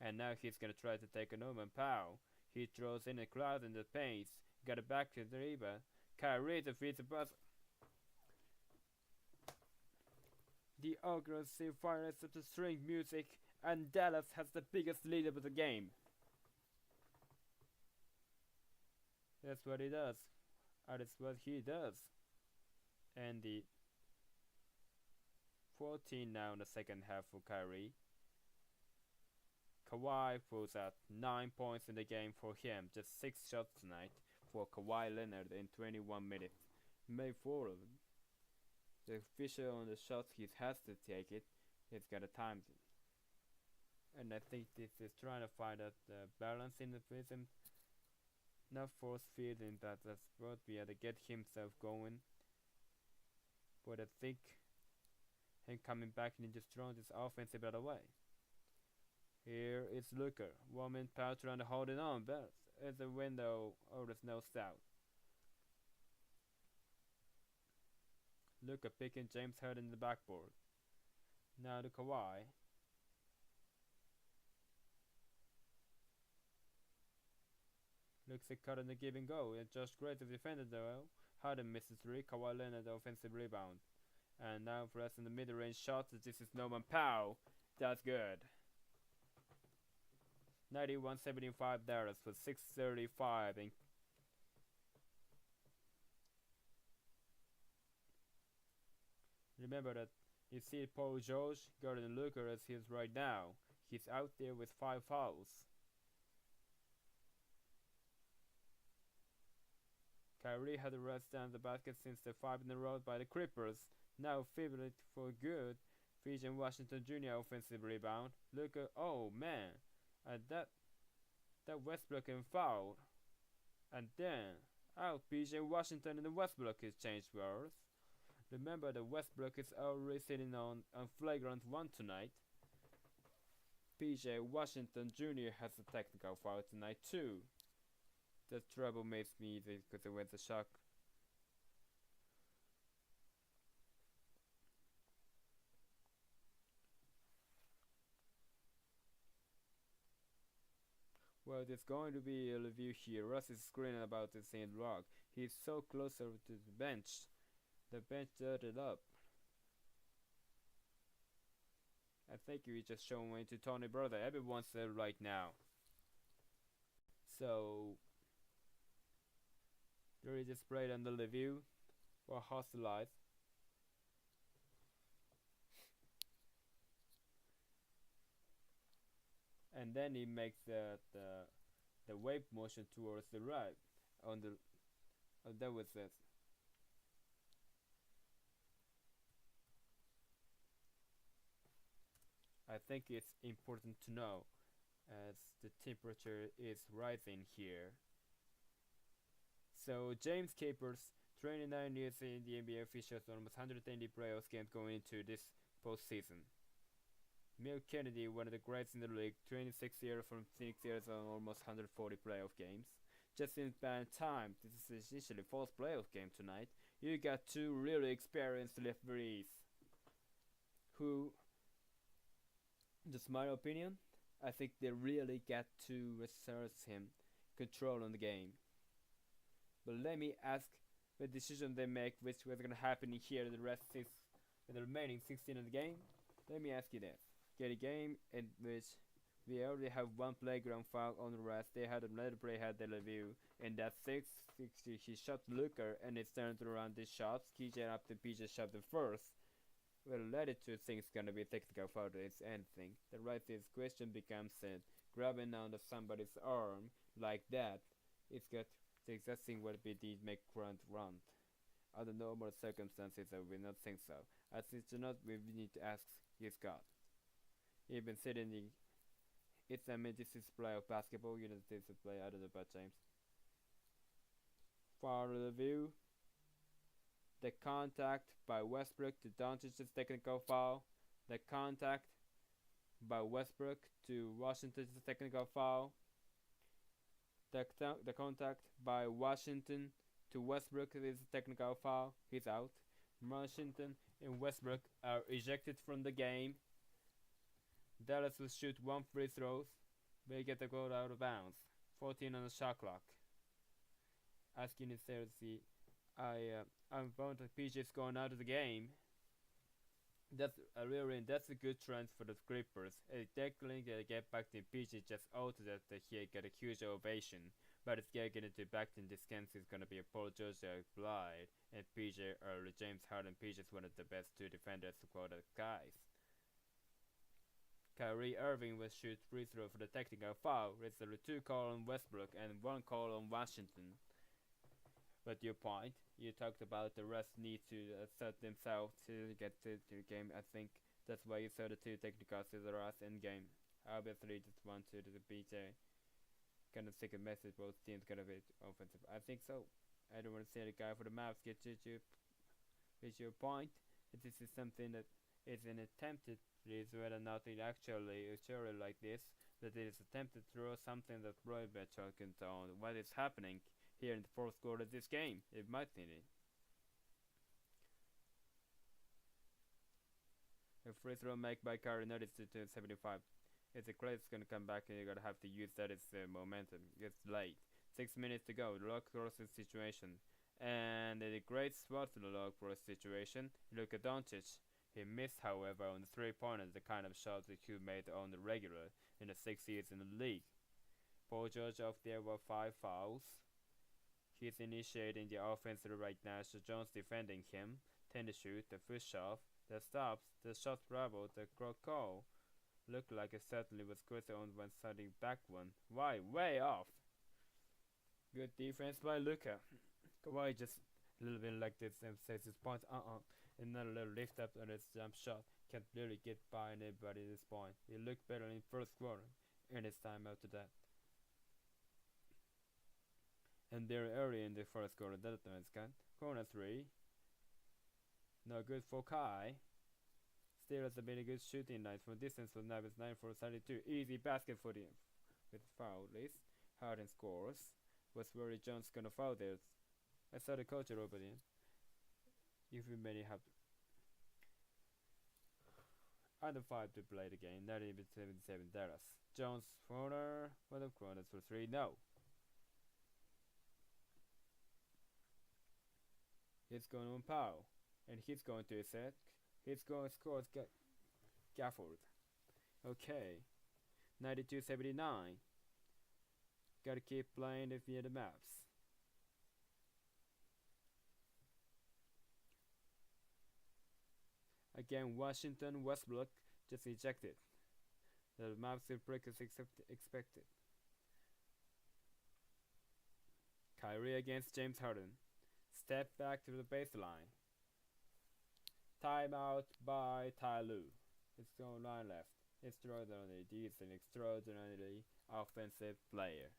and now he's gonna try to take a Norman Powell. He throws in a crowd in the paint, got it back to the rebound. Kyrie defeats the buzz. The aggressive fires of the string music, and Dallas has the biggest lead of the game. That's what he does. That's what he does. And the 14 now in the second half for Kyrie. Kawhi pulls out 9 points in the game for him. Just 6 shots tonight for Kawhi Leonard in 21 minutes. Made 4 of them. The official on the shot, he has to take it. He's got a time. And I think this is trying to find out the balance in the rhythm. Not force feeding, that's what we had to get himself going. But I think him coming back and just throwing this offensive out of the way. Here is Luker. 1 minute power trying to hold it on, but it's a window. Oh, there's no doubt. Luker picking James Harden in the backboard. Now to Kawhi. Looks like cutting the give and go. And Josh Gray to defend it though. Harden misses 3. Kawhi Leonard the offensive rebound. And now for us in the mid-range shot. This is Norman Powell. That's good. 91-75 Dallas for 6:35. And remember that you see Paul George guarding Luka as he is right now. He's out there with 5 fouls. Kyrie had to rest down the basket since the 5 in a row by the Clippers. Now favored for good. PJ Washington Jr. offensive rebound. Luka, oh man, that Westbrook and foul. And then out PJ Washington and the Westbrook is changed words. Remember the Westbrook is already sitting on flagrant 1 tonight. PJ Washington Jr. has a technical foul tonight too. The trouble makes me because it went a shock. Well, there's going to be a review here. Russ is screaming about this in rock. He's so closer to the bench. The bench dirted up. I think we just showing to Tony Brother. Everyone's there right now. So there is a spray on the review for hostilize. And then he makes the wave motion towards the right on the that was it. I think it's important to know as the temperature is rising here. So James Capers, 29 years in the NBA, officials almost 180 playoffs games going into this postseason. Mill Kennedy, one of the greats in the league, 26 years from 6 years on almost 140 playoff games. Just in bad time, this is essentially 4th playoff game tonight. You got 2 really experienced referees who, just my opinion, I think they really got to research him, control on the game. But let me ask the decision they make, which was going to happen here the remaining 16 of the game. Let me ask you this. Get a game in which we already have 1 playground foul on the rest. They had another play had the review. And that 6-60, he shot Luker and it's turned around the shots. KJ up to PJ shot the first. Well, latitude thinks gonna be technical foul. It's anything. The right is question becomes grabbing onto somebody's arm like that. It's got the exact thing what we did make current run. Under normal circumstances, I will not think so. As it's not, we need to ask his God. Even sitting in it's a this is play of basketball, you know this is play out of the bad James. For review, the contact by Westbrook to Doncic's technical foul. The contact by Westbrook to Washington's technical foul. The contact by Washington to Westbrook is a technical foul. He's out. Washington and Westbrook are ejected from the game. Dallas will shoot 1 free throws. They get the goal out of bounds. 14 on the shot clock. Asking if there's I'm going to PJ's going out of the game. That's a good trend for the Clippers. They're going to get back to PJ just out that he get a huge ovation. But it's getting into back in this game is going to be a Paul George Blythe and PJ or James Harden. PJ is one of the best 2 defenders for the guys. Kyrie Irving will shoot free throw for the technical foul. It's a 2 call on Westbrook and 1 call on Washington. But your point, you talked about the refs need to assert themselves to get to the game. I think that's why you saw the two technicals to the refs in game. Obviously, just want to the BJ kind of take a message both teams got a bit offensive. I think so. I don't want to say the guy for the maps get to with your point. This is something that is an attempted is whether or not it actually is surely like this, that it is attempted to throw something that Roybet can on what is happening here in the fourth quarter of this game. It might need it. A free throw made by Curry noticed it to 75. If the Clay's gonna come back and you're gonna have to use that as momentum. It's late. 6 minutes to go. The lock crossing situation. And a great spot to the lock cross situation. Luka Doncic. He missed, however, on the 3-pointers, the kind of shots that he made on the regular in the 6 years in the league. Paul George off there were 5 fouls. He's initiating the offense right now, so Jones defending him. 10 to shoot, the push off, the stops, the shot travel, the call. Looked like it certainly was Chris on when starting back one. Why? Way off. Good defense by Luka. Kawhi just a little bit like this and says his points. Another little lift up on his jump shot. Can't really get by anybody at this point. He looked better in first quarter and his time after that. And they're early in the first quarter. That one's gone. Corner 3. No good for Kai. Still has been a good shooting night from distance for now. It's 9 for 32. Easy basket for him. With foul list. Harden scores. Was worried Jones gonna foul there. I saw the coach over there. If we may have under 5 to play the game. 97 Dallas. Jones corner. One of corners for 3. No. He's going on Powell. And he's going to set. He's going to score Gafford. Okay. 92-79. Gotta keep playing if near the maps. Again, Washington Westbrook just ejected. The maps will break as expected. Kyrie against James Harden. Step back to the baseline. Timeout by Ty Lue. It's no line left. Extraordinary. He is an extraordinarily offensive player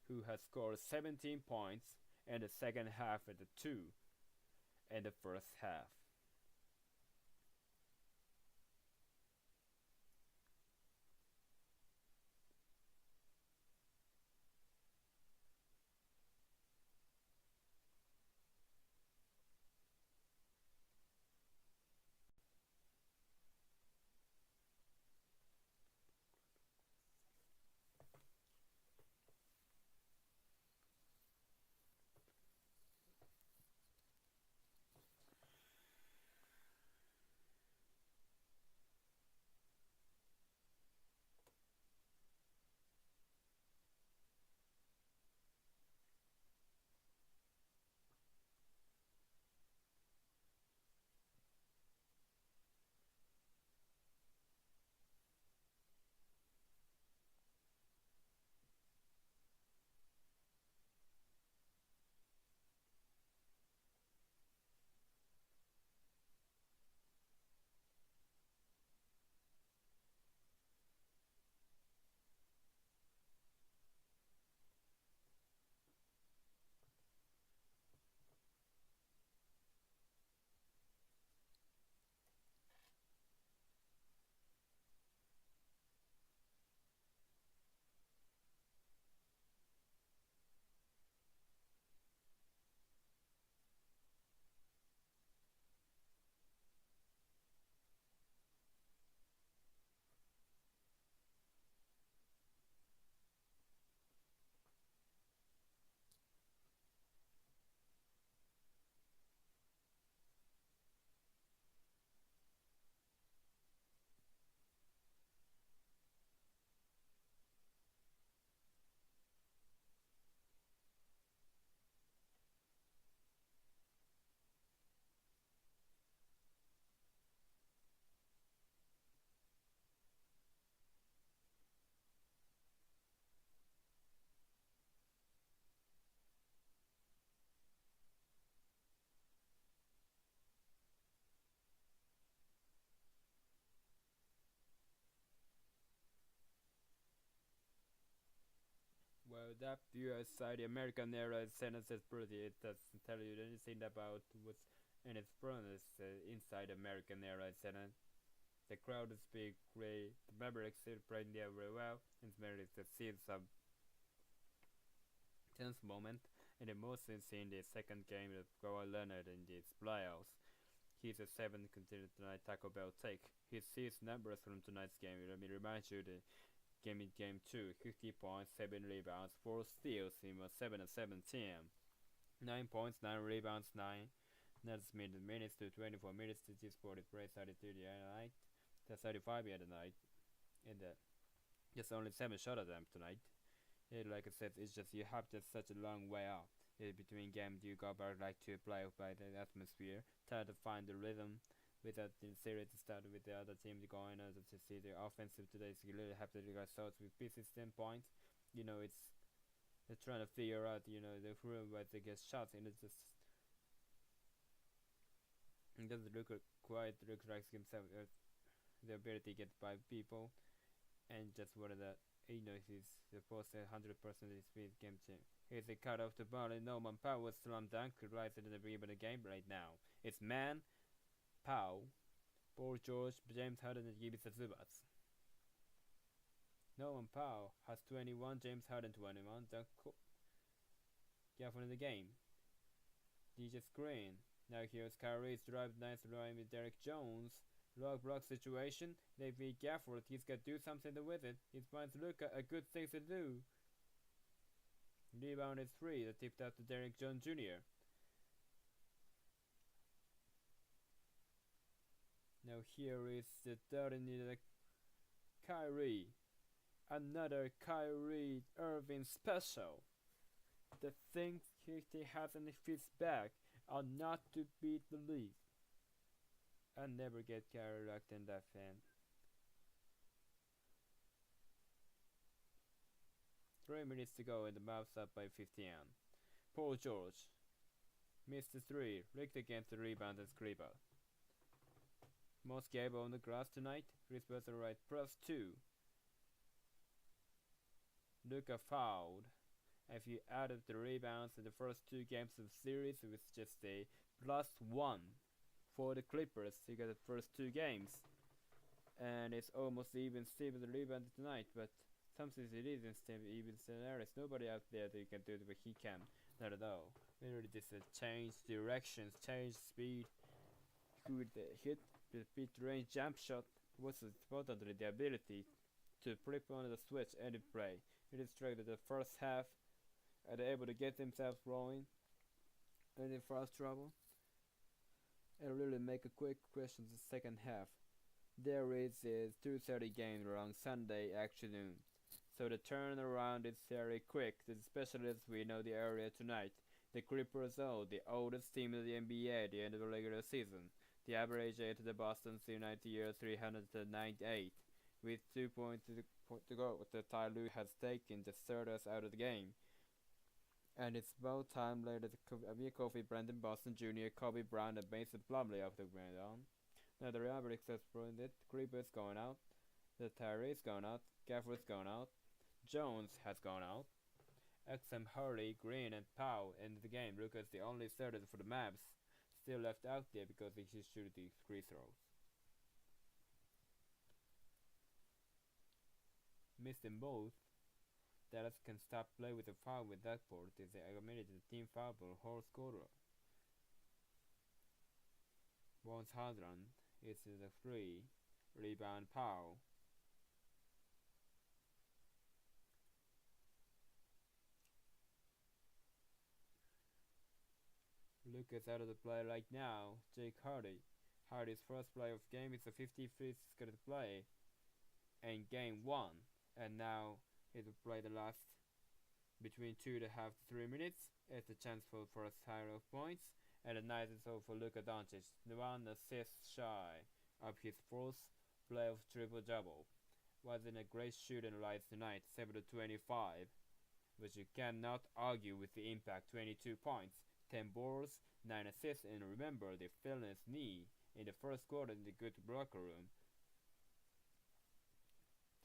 who has scored 17 points in the second half and the 2 in the first half. that US side, the American era sentence is pretty. It doesn't tell you anything about what's in its furnace inside American era sentence. The crowd is big, great. The Mavericks are playing there very well. And Mavericks have seen some tense moment. And the most in the second game of Kawhi Leonard in these playoffs. He's a 7th considered tonight Taco Bell take. He sees numbers from tonight's game. Let me remind you the game in game 2, 50 points, 7 rebounds, 4 steals. He was 7 and 7 team. 9 points, 9 rebounds, 9. That's minutes to 24 minutes to this 40 play 32 the other night. That's 35 the other night. And just only 7 shot of them tonight. Like I said, it's just you have just such a long way out. Between games you go back like to play by the atmosphere, try to find the rhythm without the series to start with the other team going on to see the offensive today. So you really have to go starts with pieces 10 points. It's they're trying to figure out the room where they get shots, and it doesn't look quite looks like himself the ability to get by people, and just what that he's supposed to 100% of his game team. Here's a cut off the ball, and Norman Powell slam dunk right at the beginning of the game right now. It's Man, Powell, Paul George, James Harden, and Gibson Zubats. Norman Powell has 21, James Harden 21. Careful in the game. DJ Screen. Now here's Kyrie's drive, nice line with Derek Jones. Block situation. They be careful. He's got to do something with it. He finds Luka a good thing to do. Rebound is 3. That tipped out to Derek Jones Jr. Now here is the third in the Kyrie. Another Kyrie Irving special. The things he has in his bag are not to be believed. I never get Kyrie locked in that fan. 3 minutes to go and the Mavs up by 15. Paul George missed the 3. Rigged against the rebound and Skripal. Most Gable on the grass tonight. Chris Webber right +2. Luka fouled. If you added the rebounds in the first 2 games of the series, it was just a +1 for the Clippers. You got the first 2 games, and it's almost even Steven the rebound tonight. But sometimes it isn't even scenarios. Nobody out there that can do it, but he can. Not at all. Literally just change directions, change speed. Could hit the mid-range jump shot. What's importantly the ability to flip on the switch and play. It is true that the first half are able to get themselves rolling and in fast trouble and really make a quick question the second half. There is a 2:30 game around Sunday afternoon, so the turnaround is very quick, especially as we know the area tonight. The Clippers are the oldest team in the NBA at the end of the regular season. The average age of the Boston United year 398. With 2 points to go, the Ty Lue has taken the starters out of the game. And it's about time later Amir Kofi, Brandon Boston Jr., Kobe Bryant, and Mason Plumlee off the ground on. Now the Mavericks has brought it. Creeper's going out. The Tyree's gone out. Gafford's gone out. Jones has gone out. XM Hurley, Green, and Powell into the game. Lucas the only starter for the Mavs. Still left out there because he should shoot the free throws. Missed them both. Dallas can stop play with a foul with that board if they admitted the team foul for whole scorer. Once Hadron is the 3. Rebound Powell. Lucas out of the play right now. Jake Hardy. Hardy's first play of game is a 53 scheduled play in game 1, and now he will play the last between 2.5 to 3 minutes. It's a chance for first higher of points, and the night is over for Luka Doncic. 1 assist shy of his fourth playoff triple double. Wasn't a great shooting light tonight, 7 to 25, but you cannot argue with the impact. 22 points. 10 boards, 9 assists, and remember the feeling his knee in the first quarter in the good locker room.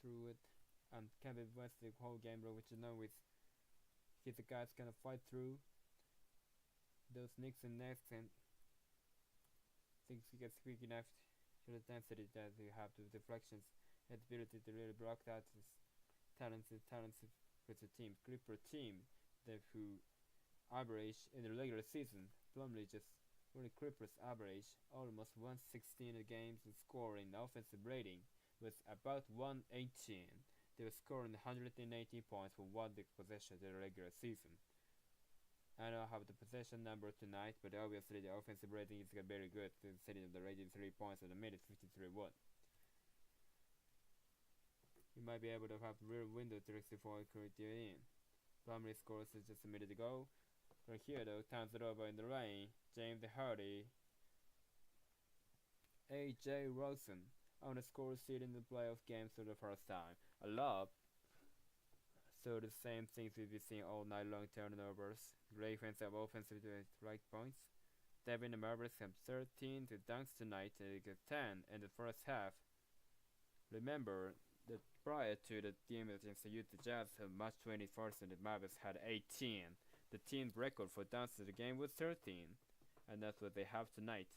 Through it, and Kevin West the whole game, which you know with he's the guy's gonna fight through those nicks and necks and thinks he gets quick enough to the density that you have the deflections and ability to really block that is talented with the team. Clipper team that who average in the regular season Plumlee just only Clippers average almost 116 games and scoring offensive rating was about 118. They were scoring 118 points for one possession in the regular season. I don't have the possession number tonight, but obviously the offensive rating is very good, setting the rating 3 points in a minute 53-1. You might be able to have real window 64 in. Plumlee scores just a minute ago. Right here though, turns it over in the lane. James Hardy, A.J. Rosen on the score sheet in the playoff games for the first time. A lot. So the same things we've been seeing all night long: turnovers, Ravens have offensive right points. Devin and Mavericks have 13 to dunks tonight, they get 10 in the first half. Remember that prior to the game against the Utah Jazz on March 21st, and the Mavericks had 18. The team's record for dunks in the game was 13, and that's what they have tonight.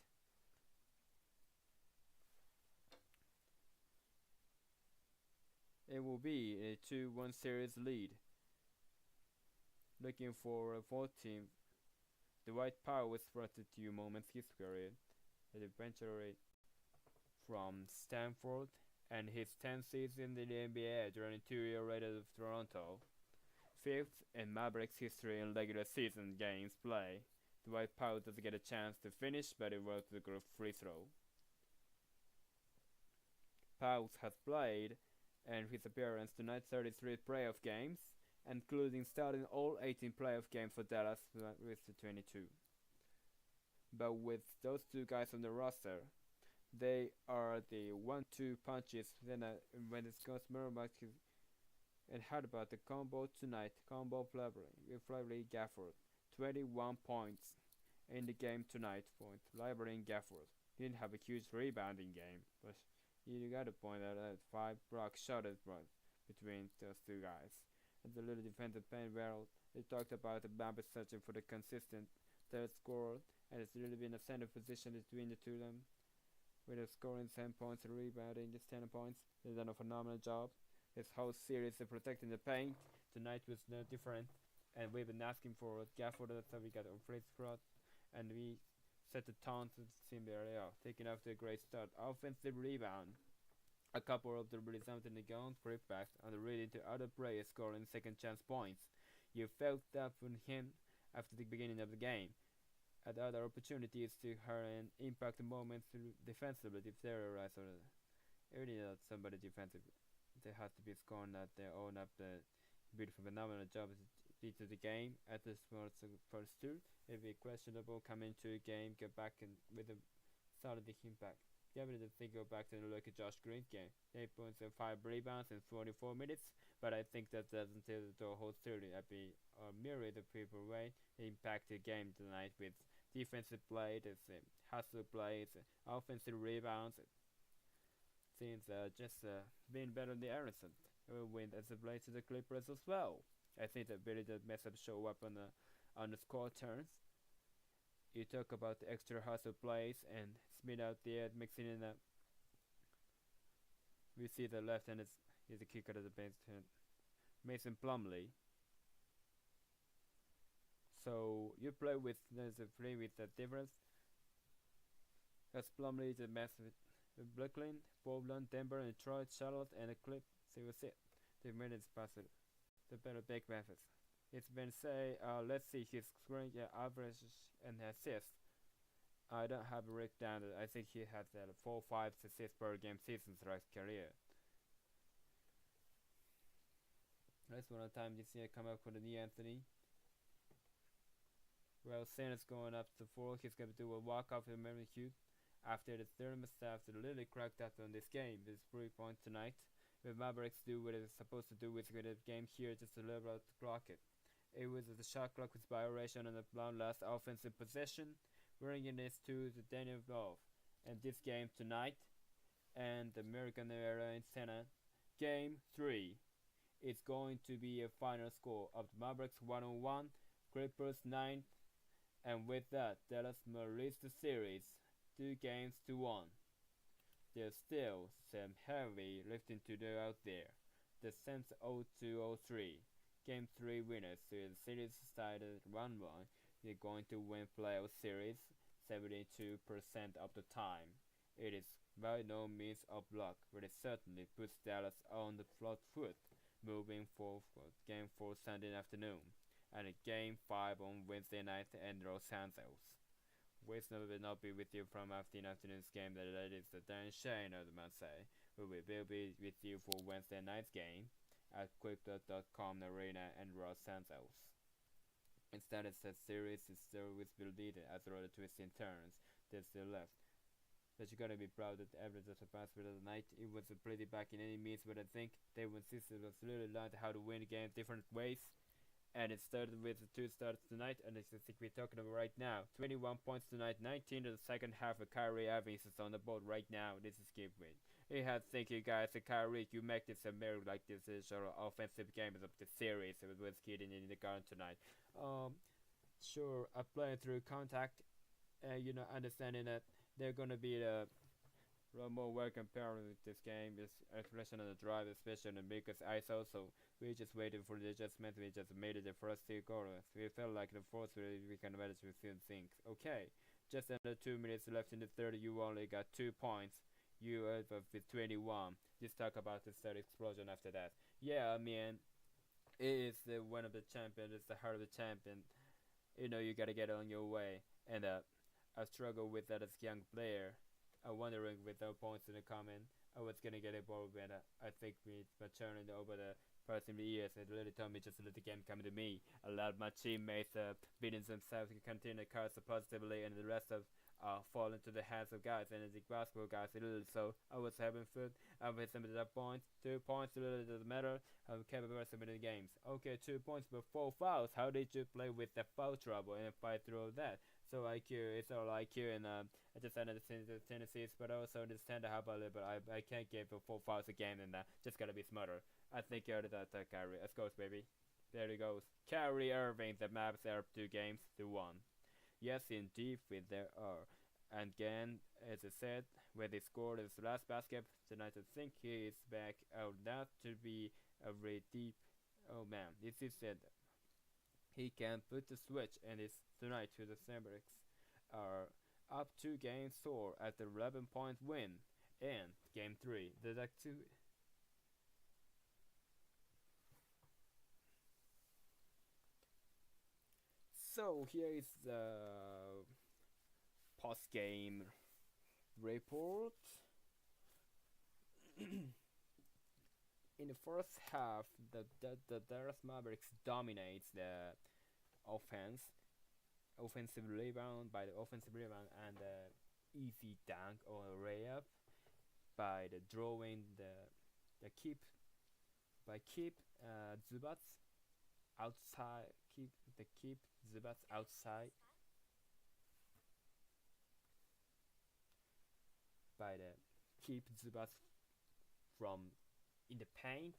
It will be a 2-1 series lead. Looking for a fourth team. Dwight Powell was drafted 2 moments his career. The venture from Stanford and his 10th season in the NBA during 2-year rated of Toronto. 5th in Mavericks history in regular season games play. Dwight Powell doesn't get a chance to finish, but it was a good free throw. Powell has played and his appearance tonight 33 playoff games, including starting all 18 playoff games for Dallas with the 22. But with those 2 guys on the roster, they are the 1-2 punches when it goes more much. And how about the combo tonight? Combo Lively Gafford, 21 points in the game tonight for Lively and Gafford. Didn't have a huge rebounding game, but you gotta point out that 5 block shot between those 2 guys. And the little defensive pen barrel, they talked about the Mavericks searching for the consistent third scorer, and it's really been a center position between the 2 of them. With a scoring 10 points and rebounding just 10 points. They've done a phenomenal job. This whole series of protecting the paint tonight was no different, and we've been asking for Gafford, so we got a free throw, and we set the tone to the team there. They are taking off to a great start. Offensive rebound. A couple of the resounding the gun putbacks and reading to other players scoring second chance points. You felt that from him after the beginning of the game. Had other opportunities to hurry and impact the moments defensively if they arise, or really not somebody defensive. They have to be scoring that they own up the beautiful phenomenal job to the game at the first 2. It'd be questionable come into a game, get back and with a solid impact. Definitely think go back to look at Josh Green's game. 8 points and 5 rebounds in 44 minutes, but I think that doesn't tell the whole story. I'd be a myriad of people way impact the game tonight with defensive play, hustle plays, offensive rebounds. Seems just being better than the Aronson. Will win as a play to the Clippers as well. I think that really does mess up show up on the score turns. You talk about the extra hustle plays and Smith out there mixing in that. We see the left hand is a kicker to the bench. Mason Plumlee. So you play with that difference. As Plumlee is a massive Brooklyn, Portland, Denver, and Detroit, Charlotte, and a Clip. See what's it. The minutes passed. The better big Memphis. It's been let's see his scoring average and assists. I don't have it written down. I think he has 4-5 assists per game season throughout his career. That's one of the time this year come up for the knee Anthony. Well, Santa's going up to 4. He's going to do a walk-off in Mary Hughes. After the thermostat staff literally cracked up on this game, this 3 points tonight. With Mavericks do what it's supposed to do with the game here, just to level out the clock it. It was the shot clock with violation on the last offensive possession, bringing this to the Daniel Love. And this game tonight, and the American Era in Santa, Game 3. It's going to be a final score of the Mavericks 101, Clippers 9, and with that, Dallas will lead the series 2-1. There's still some heavy lifting to do out there. The Suns 0-3. Game 3 winners, so the series started 1-1. They're going to win playoff series 72% of the time. It is by no means of luck, but it certainly puts Dallas on the front foot, moving forward Game 4 Sunday afternoon, and a Game 5 on Wednesday night in Los Angeles. Wisdom will not be with you from afternoon's game, that is the Dan Shane of the must say. We will be with you for Wednesday night's game at crypto.com arena in Los Angeles. Instead, it's a series is still with leading as a lot of twists and turns. There's still left. But you're gonna be proud that every just past of the night it was a pretty back in any means, but I think they insisted was really learned how to win the game different ways. And it started with the 2 starts tonight, and it's the thing we're talking about right now. 21 points tonight, 19 in the second half of Kyrie Irving is on the board right now. This is game win. He had thank you guys, Kyrie, you make this a mirror like this is sort of offensive game of the series with Keaton in the garden tonight. Sure, playing through contact, understanding that they're gonna be a lot more work compared with this game. This expression on the drive, especially on the biggest ISO, so we just waited for the adjustment. We just made it the first 2 quarters. We felt like the fourth we can manage with few things. Okay, just under 2 minutes left in the third, you only got 2 points. You with 21. Just talk about the third explosion after that. Yeah, I mean, it is one of the champions. It's the heart of the champion. You gotta get on your way. And I struggle with that as a young player. I'm wondering with no points in the comment, I was gonna get a ball when I think it's maturing over the past years. It really told me just to let the game come to me. A lot of my teammates beating themselves and continue the cards positively, and the rest of fall into the hands of guys and the basketball guys. So I was having fun. I was some of the points. 2 points really doesn't matter. I'm capable of submitting games. Okay, 2 points but 4 fouls. How did you play with the foul trouble and fight through that? So IQ, it's all IQ, and I just understand the tendencies, but I also understand how about it. But I can't give 4 fouls a game, and just gotta be smarter. I think you're that Kyrie. Let's go, baby. There he goes. Kyrie Irving. The maps are 2 games to 1. Yes, indeed, there are. And again, as I said, when he scored his last basket tonight, I think he is back out now to be a very deep. Oh man, this is said. He can put the switch, and it's tonight to the Mavericks are up 2 games sore at the 11-point win in Game 3. The LAC-2. So here is the post-game report. In the first half, the Dallas Mavericks dominates the offensive rebound and easy dunk or layup by the drawing the keep Zubats outside keep Zubats outside by the keep Zubats from in the paint.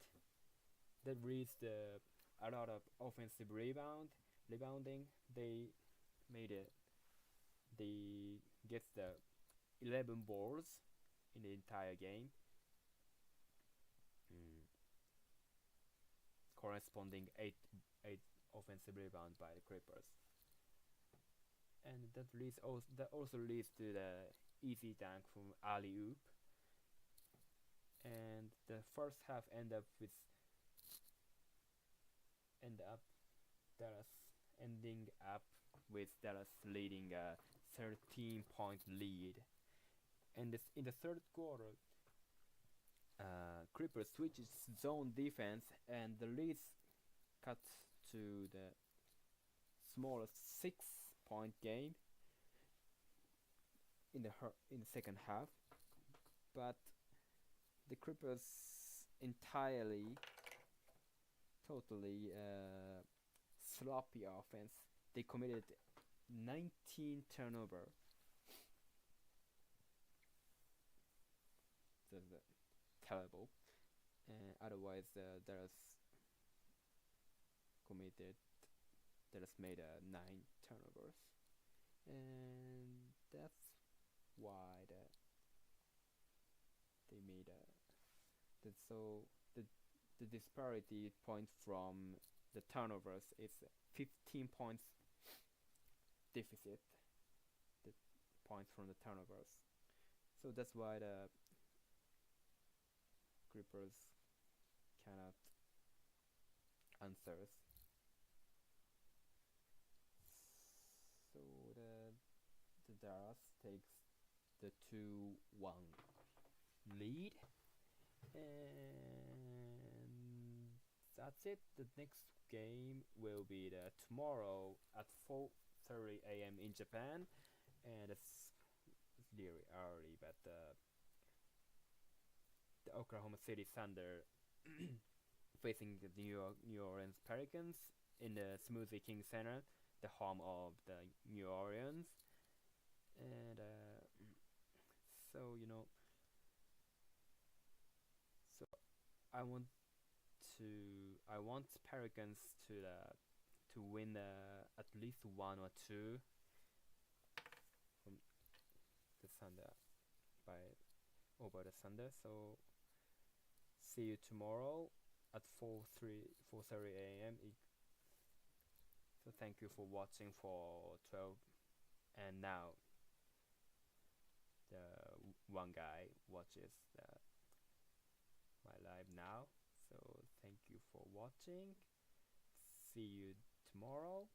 That reads a lot of offensive rebounding. They made it. They get the 11 balls in the entire game, corresponding 8 offensive rebound by the Clippers, and that also leads to the easy dunk from alley oop. And the first half ended up with Dallas leading a 13-point lead. And in the third quarter, Clippers switches zone defense, and the lead cut to the smallest 6-point game in the second half. But the Clippers totally sloppy offense. They committed 19 turnover. That's terrible. Otherwise, Dallas made it. That has made 9 turnovers, and that's why they made so the disparity point from the turnovers is 15 points deficit. The points from the turnovers. So that's why the Clippers cannot answer. So the Dallas takes the 2-1 lead, and that's it. The next game will be tomorrow at 4:30 a.m. in Japan, and it's really early, but the Oklahoma City Thunder facing the New Orleans Pelicans in the Smoothie King Center, the home of the New Orleans, and so so I want Pelicans to win at least 1 or 2 from the Thunder over the Thunder. So see you tomorrow at 4:30 a.m. So thank you for watching for 12, and now the one guy watches my live now. So thank you for watching. See you tomorrow.